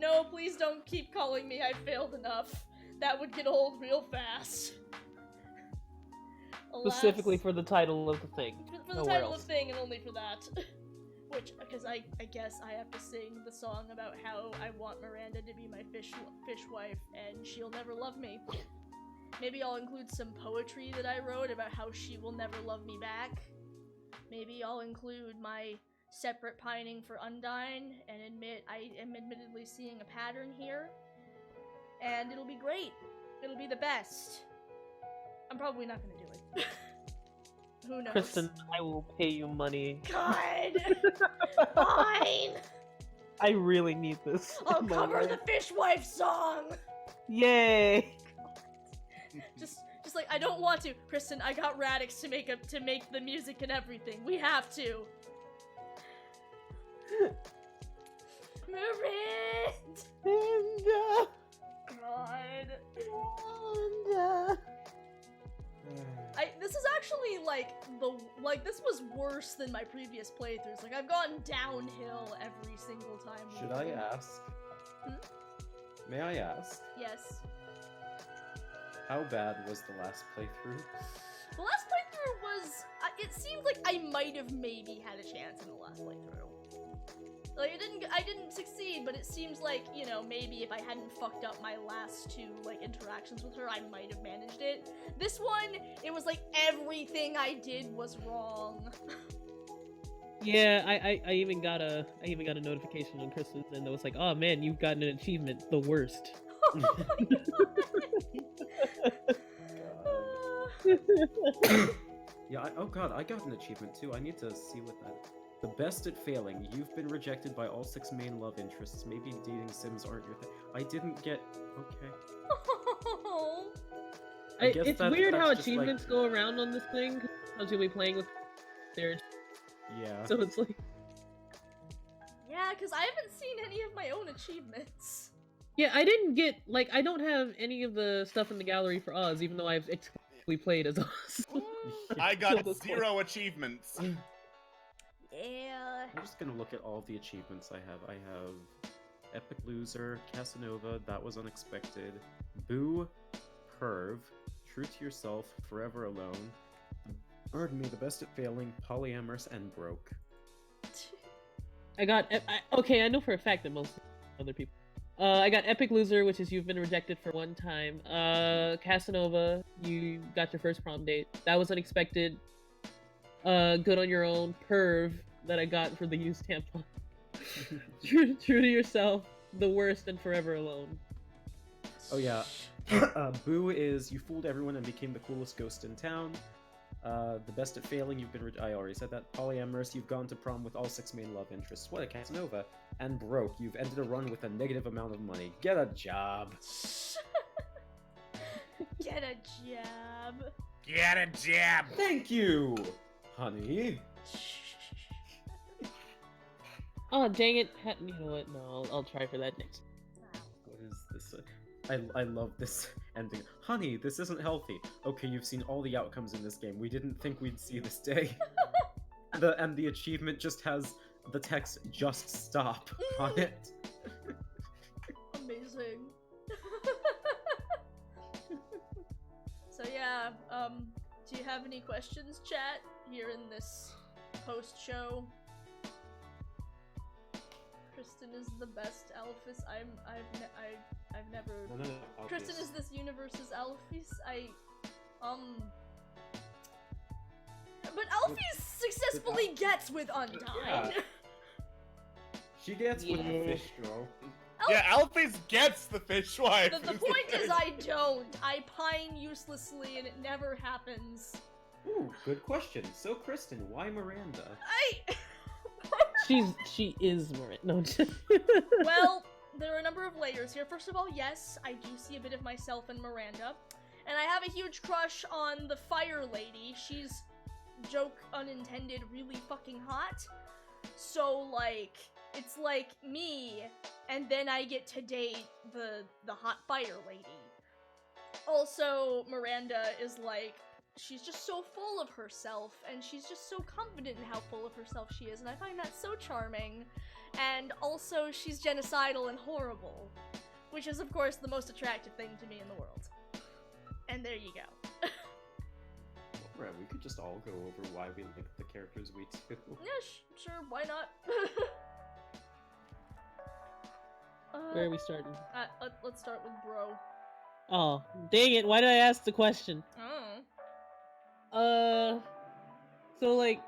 A: No, please don't keep calling me I failed enough. That would get old real fast. Alas,
B: Specifically for the title of the thing.
A: for the
B: Nowhere
A: title
B: else.
A: of thing and only for that. Which, because I guess I have to sing the song about how I want Miranda to be my fish wife and she'll never love me. Maybe I'll include some poetry that I wrote about how she will never love me back. Maybe I'll include my separate pining for Undyne and admit I am admittedly seeing a pattern here. And it'll be great. It'll be the best. I'm probably not gonna do it. Who knows?
B: Kristen, I will pay you money.
A: God! Fine!
B: I really need this.
A: I'll
B: in my
A: cover
B: life.
A: the Fishwife song!
B: Yay!
A: Just like, I don't want to. Kristen, I got Radix to make the music and everything. We have to.
B: Miranda!
A: God.
B: Miranda!
A: This is actually, this was worse than my previous playthroughs. Like, I've gone downhill every single time.
C: Should I ask? May I ask?
A: Yes.
C: How bad was the last playthrough?
A: The last playthrough was... it seemed like I might have maybe had a chance in the last playthrough. Like, I didn't succeed, but it seems like, maybe if I hadn't fucked up my last two, interactions with her, I might have managed it. This one, it was like everything I did was wrong.
B: Yeah, I even got a notification on Kristen's and it was like, oh man, you've gotten an achievement, the worst.
A: Oh my god.
C: Yeah, oh god, I got an achievement too. I need to see what that... The best at failing. You've been rejected by all 6 main love interests. Maybe dating sims aren't your thing. I didn't get... Okay.
A: Oh.
C: I guess
B: It's
C: that-
B: weird
C: that's
B: how
C: just,
B: achievements go around on this thing. I was gonna be playing with there,
C: Yeah.
B: so it's like,
A: Yeah, because I haven't seen any of my own achievements.
B: yeah, I didn't get like I don't have any of the stuff in the gallery for Oz, even though I've exclusively played as Oz.
D: I
B: Till
D: got
B: this point.
D: 0 achievements.
A: Yeah.
C: I'm just gonna look at all the achievements I have. I have Epic Loser, Casanova, That Was Unexpected, Boo, Perv, True to Yourself, Forever Alone, pardon me, The Best at Failing, Polyamorous, and Broke.
B: I got okay. I know for a fact that most other people. I got Epic Loser, which is You've Been Rejected for One Time. Casanova, you got your first prom date. That Was Unexpected. Good on Your Own. Perv, that I got for the used tampon. True to Yourself, The Worst, and Forever Alone.
C: Oh yeah, Boo is You Fooled Everyone and Became the Coolest Ghost in Town. The Best at Failing, You've Been I already said that. Polyamorous, You've Gone to Prom with all 6 main love interests. What a Casanova. And Broke, You've ended a run with a negative amount of money. Get a job.
A: Get a job.
D: Get a jab.
C: Thank you, honey.
B: Oh dang it! You know what? No, I'll try for that next.
C: What is this? I love this ending. Honey, this isn't healthy. Okay, you've seen all the outcomes in this game. We didn't think we'd see this day. And the achievement just has the text "Just Stop" on it.
A: Amazing. So yeah, do you have any questions, chat, here in this post-show? Kristen is the best Alphys. I've never.
C: No,
A: Kristen is this universe's Alphys. But Alphys successfully gets with Undyne.
C: Yeah. She gets with the fish girl.
D: Yeah, Alphys gets the fishwife.
A: The point is, I don't. I pine uselessly, and it never happens.
C: Ooh, good question. So, Kristen, why Miranda?
B: She is Marin. No.
A: Well, there are a number of layers here. First of all, yes, I do see a bit of myself in Miranda. And I have a huge crush on the fire lady. She's, joke unintended, really fucking hot. So, like, it's like me, and then I get to date the hot fire lady. Also, Miranda is like, she's just so full of herself, and she's just so confident in how full of herself she is, and I find that so charming. And also, she's genocidal and horrible, which is, of course, the most attractive thing to me in the world. And there you go.
C: Right, we could just all go over why we like the characters we do.
A: Yeah, sure, why not?
B: Where are we starting?
A: Let's start with bro.
B: Oh, dang it! Why did I ask the question?
A: Oh.
B: So like,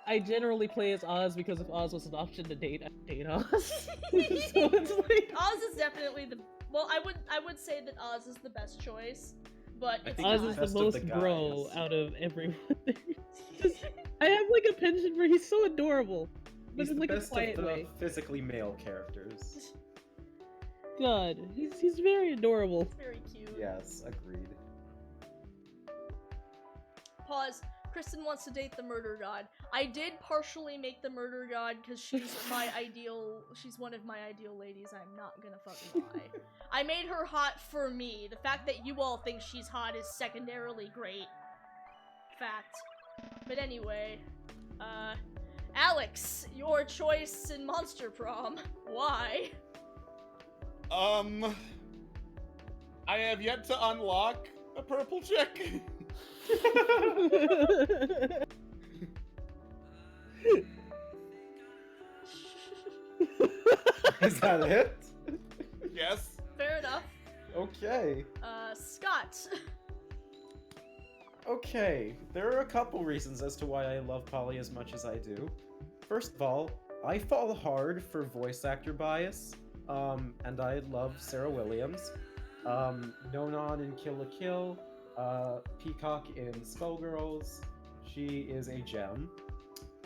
B: I generally play as Oz because if Oz was an option to date, I'd date Oz. So it's like
A: Oz is definitely the. Well, I would say that Oz is the best choice, but
C: I
A: it's
C: think
B: Oz
A: not.
B: is
C: best
B: the
C: of
B: most
C: the
B: bro
C: guys.
B: out of everyone. I have like a penchant for he's so adorable, but
C: He's
B: in
C: the
B: like a
C: best
B: quiet
C: of the
B: way.
C: physically male characters.
B: God, he's very adorable.
A: It's very cute.
C: Yes, agreed.
A: Pause. Kristen wants to date the murder god. I did partially make the murder god because she's my ideal. She's one of my ideal ladies. I'm not gonna fucking lie. I made her hot for me. The fact that you all think she's hot is secondarily great. Fact. But anyway, Alex, your choice in Monster Prom. Why?
D: I have yet to unlock a purple chick.
C: Is that it?
D: Yes.
A: Fair enough.
C: Okay.
A: Scott.
C: Okay, there are a couple reasons as to why I love Polly as much as I do. First of all, I fall hard for voice actor bias, and I love Sarah Williams. Nonon in Kill la Kill, Peacock in Skullgirls. She is a gem.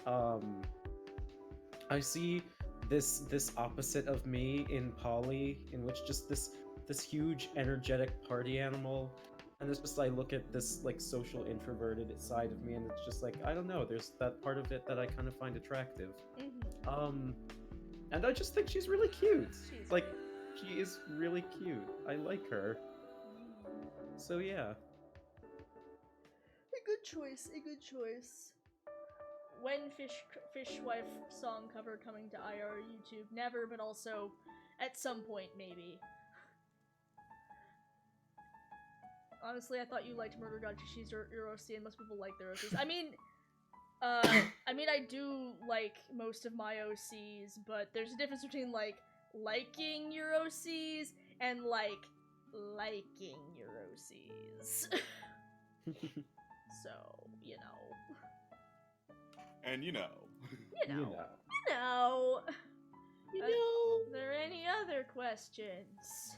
C: I see this opposite of me in Polly, in which just this huge energetic party animal, and it's just I look at this like social introverted side of me, and it's just like I don't know. There's that part of it that I kind of find attractive. And I just think she's really cute. Like, she is really cute. I like her. So yeah.
A: A good choice. A good choice. When Fishwife song cover coming to IR YouTube? Never, but also at some point maybe. Honestly, I thought you liked Murder God because she's your OC, and most people like their OCs. I mean, I do like most of my OCs, but there's a difference between, like, liking your OCs and, like, liking your OCs. So, you know.
D: And you know.
A: You know. You know.
B: You know.
A: Are there any other questions?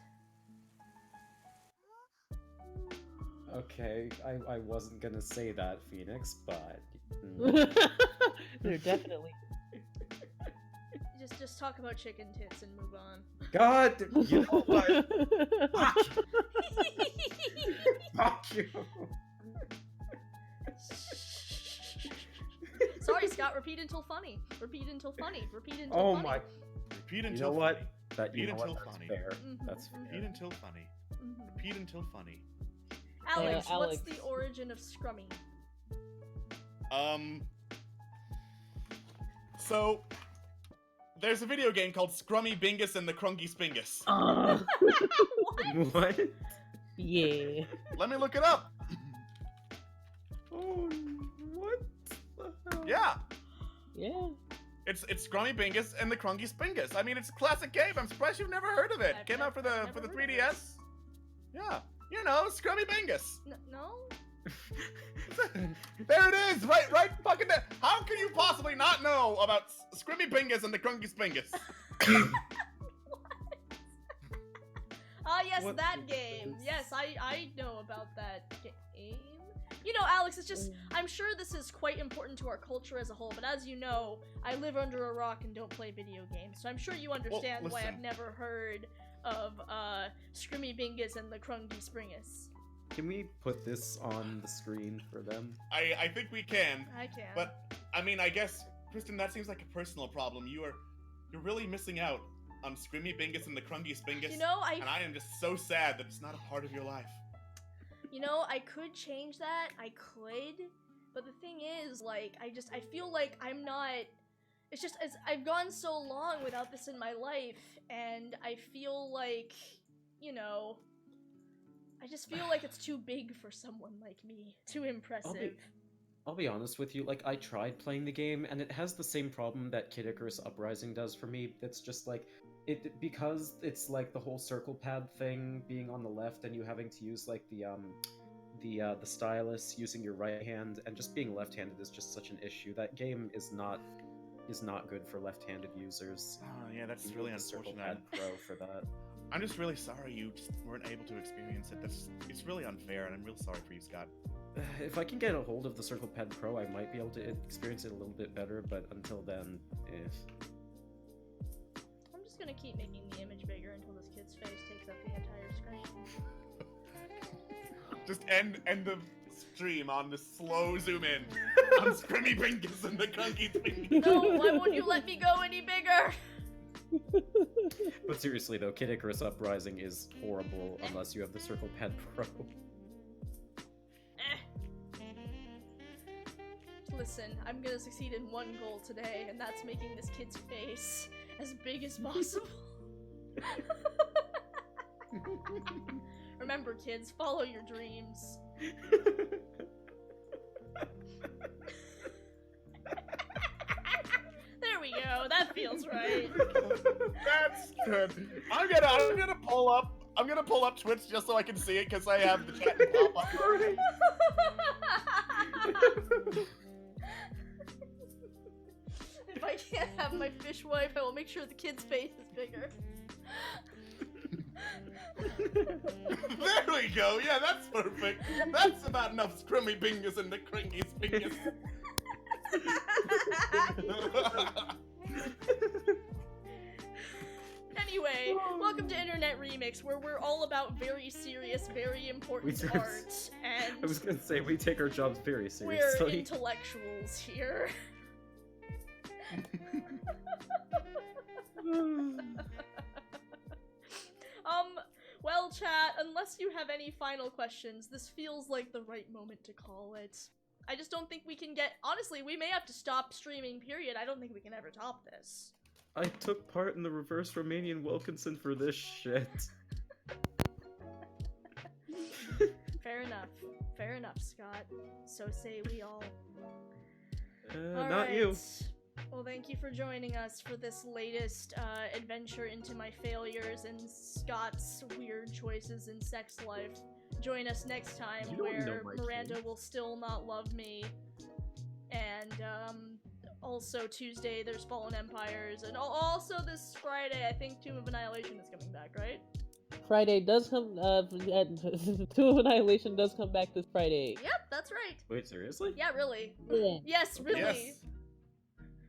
C: Okay, I wasn't gonna say that, Phoenix, but...
B: They're definitely.
A: Just talk about chicken tits and move on.
C: God, you know what? Fuck you.
A: Sorry, Scott. Repeat until funny. Repeat until funny. Repeat until
C: Oh
A: funny.
C: my.
D: Repeat
C: You
D: until
C: know what?
D: funny.
C: That you
D: Repeat
C: know what?
D: until
C: That's
D: funny.
C: fair.
A: Mhm,
C: That's
A: mhm.
D: Repeat until funny.
A: Mhm.
D: Repeat until funny.
A: Alex,
B: Alex.
A: what's the origin of Scrummy?
D: So there's a video game called Scrummy Bingus and the Crungy Spingus.
C: What?
B: Yeah.
D: Let me look it up.
C: Oh, what the hell?
D: Yeah,
B: Yeah.
D: it's Scrummy Bingus and the Crungy Spingus. I mean, it's a classic game. I'm surprised you've never heard of it.
A: I've
D: Came out for the
A: never heard of
D: 3DS. Yeah, you know, Scrummy Bingus.
A: No?
D: There it is, right fucking there. How can you possibly not know about Scrimmy Bingus and the Crunky Spingus?
A: Ah, yes,
C: What
A: that
C: is
A: game.
C: this?
A: Yes, I know about that game. You know, Alex, it's just, I'm sure this is quite important to our culture as a whole, but as you know, I live under a rock and don't play video games, so I'm sure you understand why I've
D: listen.
A: never heard of, Scrimmy Bingus and the Crungy Springus.
C: Can we put this on the screen for them?
D: I think we can,
A: I can.
D: but I mean, I guess, Kristen, that seems like a personal problem. You're really missing out on Scrimmy Bingus and the Crungy Spingus,
A: You know,
D: and I am just so sad that it's not a part of your life.
A: You know, I could change that, I could, but the thing is, like, I feel like I'm not, I've gone so long without this in my life, and I feel like, you know, I just feel like it's too big for someone like me, too impressive.
C: I'll be honest with you, like, I tried playing the game, and it has the same problem that Kid Icarus Uprising does for me. It's just, like, because it's, like, the whole circle pad thing being on the left, and you having to use, like, the stylus using your right hand, and just being left-handed is just such an issue. That game is not good for left-handed users.
D: Oh, yeah, that's
C: You
D: really
C: need the Circle
D: unfortunate.
C: Pad Pro for that.
D: I'm just really sorry you just weren't able to experience it. It's really unfair, and I'm real sorry for you, Scott.
C: If I can get a hold of the Circle Pad Pro, I might be able to experience it a little bit better, but until then,
A: I'm just gonna keep making the image bigger until this kid's face takes up the entire screen.
D: Just end the stream on the slow zoom in on Scrimmy Bingus and the Crunky Spingus.
A: No, why won't you let me go any bigger?
C: But seriously though, Kid Icarus Uprising is horrible unless you have the Circle Pad Pro.
A: Listen, I'm gonna succeed in one goal today, and that's making this kid's face as big as possible. Remember, kids, follow your dreams. There we go. That feels right.
D: That's good. I'm gonna pull up Twitch just so I can see it because I have the chat pop up.
A: If I can't have my fish wife, I will make sure the kid's face is bigger.
D: go. Yeah, that's perfect. That's about enough scrummy bingus and the cringy spingus.
A: Anyway, welcome to Internet Remix, where we're all about very serious, very important
C: We-
A: art, and
C: I was gonna say we take our jobs very
A: we're
C: seriously.
A: intellectuals here. Well, chat, unless you have any final questions, this feels like the right moment to call it. I just don't think we can get— honestly, we may have to stop streaming, period. I don't think we can ever top this.
C: I took part in the reverse Romanian Wilkinson for this shit.
A: Fair enough. Fair enough, Scott. So say we all.
C: Not you.
A: Alright. Well, thank you for joining us for this latest adventure into my failures and Scott's weird choices in sex life. Join us next time
C: You don't know
A: where
C: my
A: Miranda
C: kink.
A: will still not love me. And also Tuesday there's Fallen Empires. And also this Friday I think Tomb of Annihilation is coming back, right?
B: Friday does come. Tomb of Annihilation does come back this Friday.
A: Yep, that's right.
C: Wait, seriously?
A: Yeah, really.
B: Yeah.
A: Yes, really.
D: Yes.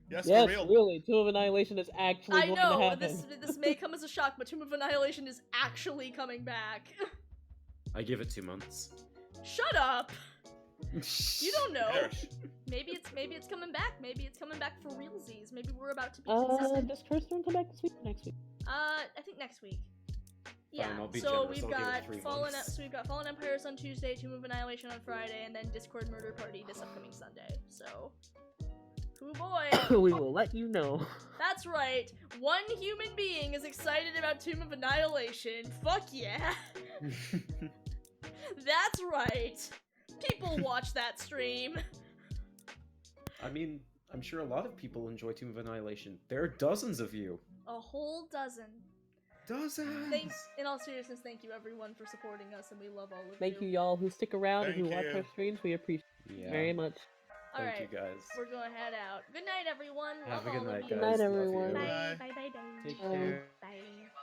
D: Yes,
B: Yes,
D: for real.
B: really. Tomb of Annihilation is actually
A: I
B: going to
A: know,
B: happen.
A: this may come as a shock, but Tomb of Annihilation is actually coming back.
C: I give it 2 months.
A: Shut up! You don't know.
D: Perish.
A: Maybe it's coming back. Maybe it's coming back for realsies. Maybe we're about to be consistent.
B: Does Kirsten come back this week or next week?
A: I think next week. Yeah.
C: I'll be
A: So
C: generous,
A: we've
C: I'll give it
A: got
C: 3
A: Fallen.
C: months.
A: So we've got Fallen Empires on Tuesday, Tomb of Annihilation on Friday, and then Discord Murder Party this upcoming Sunday. So, hoo boy.
B: We will let you know.
A: That's right. One human being is excited about Tomb of Annihilation. Fuck yeah. That's right. People watch that stream.
C: I mean, I'm sure a lot of people enjoy Tomb of Annihilation. There are dozens of you.
A: A whole dozen.
C: Dozens!
A: Thanks, in all seriousness, thank you everyone for supporting us, and we love all of
B: Thank you, y'all, who stick around and
D: Thank
B: who watch
D: you.
B: our streams. We appreciate
C: Yeah.
B: it very much.
C: Thank
A: Alright,
C: you guys.
A: we're gonna head out. Good night, everyone.
C: Have
A: Love
C: a good
A: all
C: night,
A: of you.
C: guys.
B: Good night,
C: Love you.
B: everyone.
A: Bye,
D: Bye.
A: bye, bye, bye.
C: Take
B: Bye.
C: care.
A: Bye.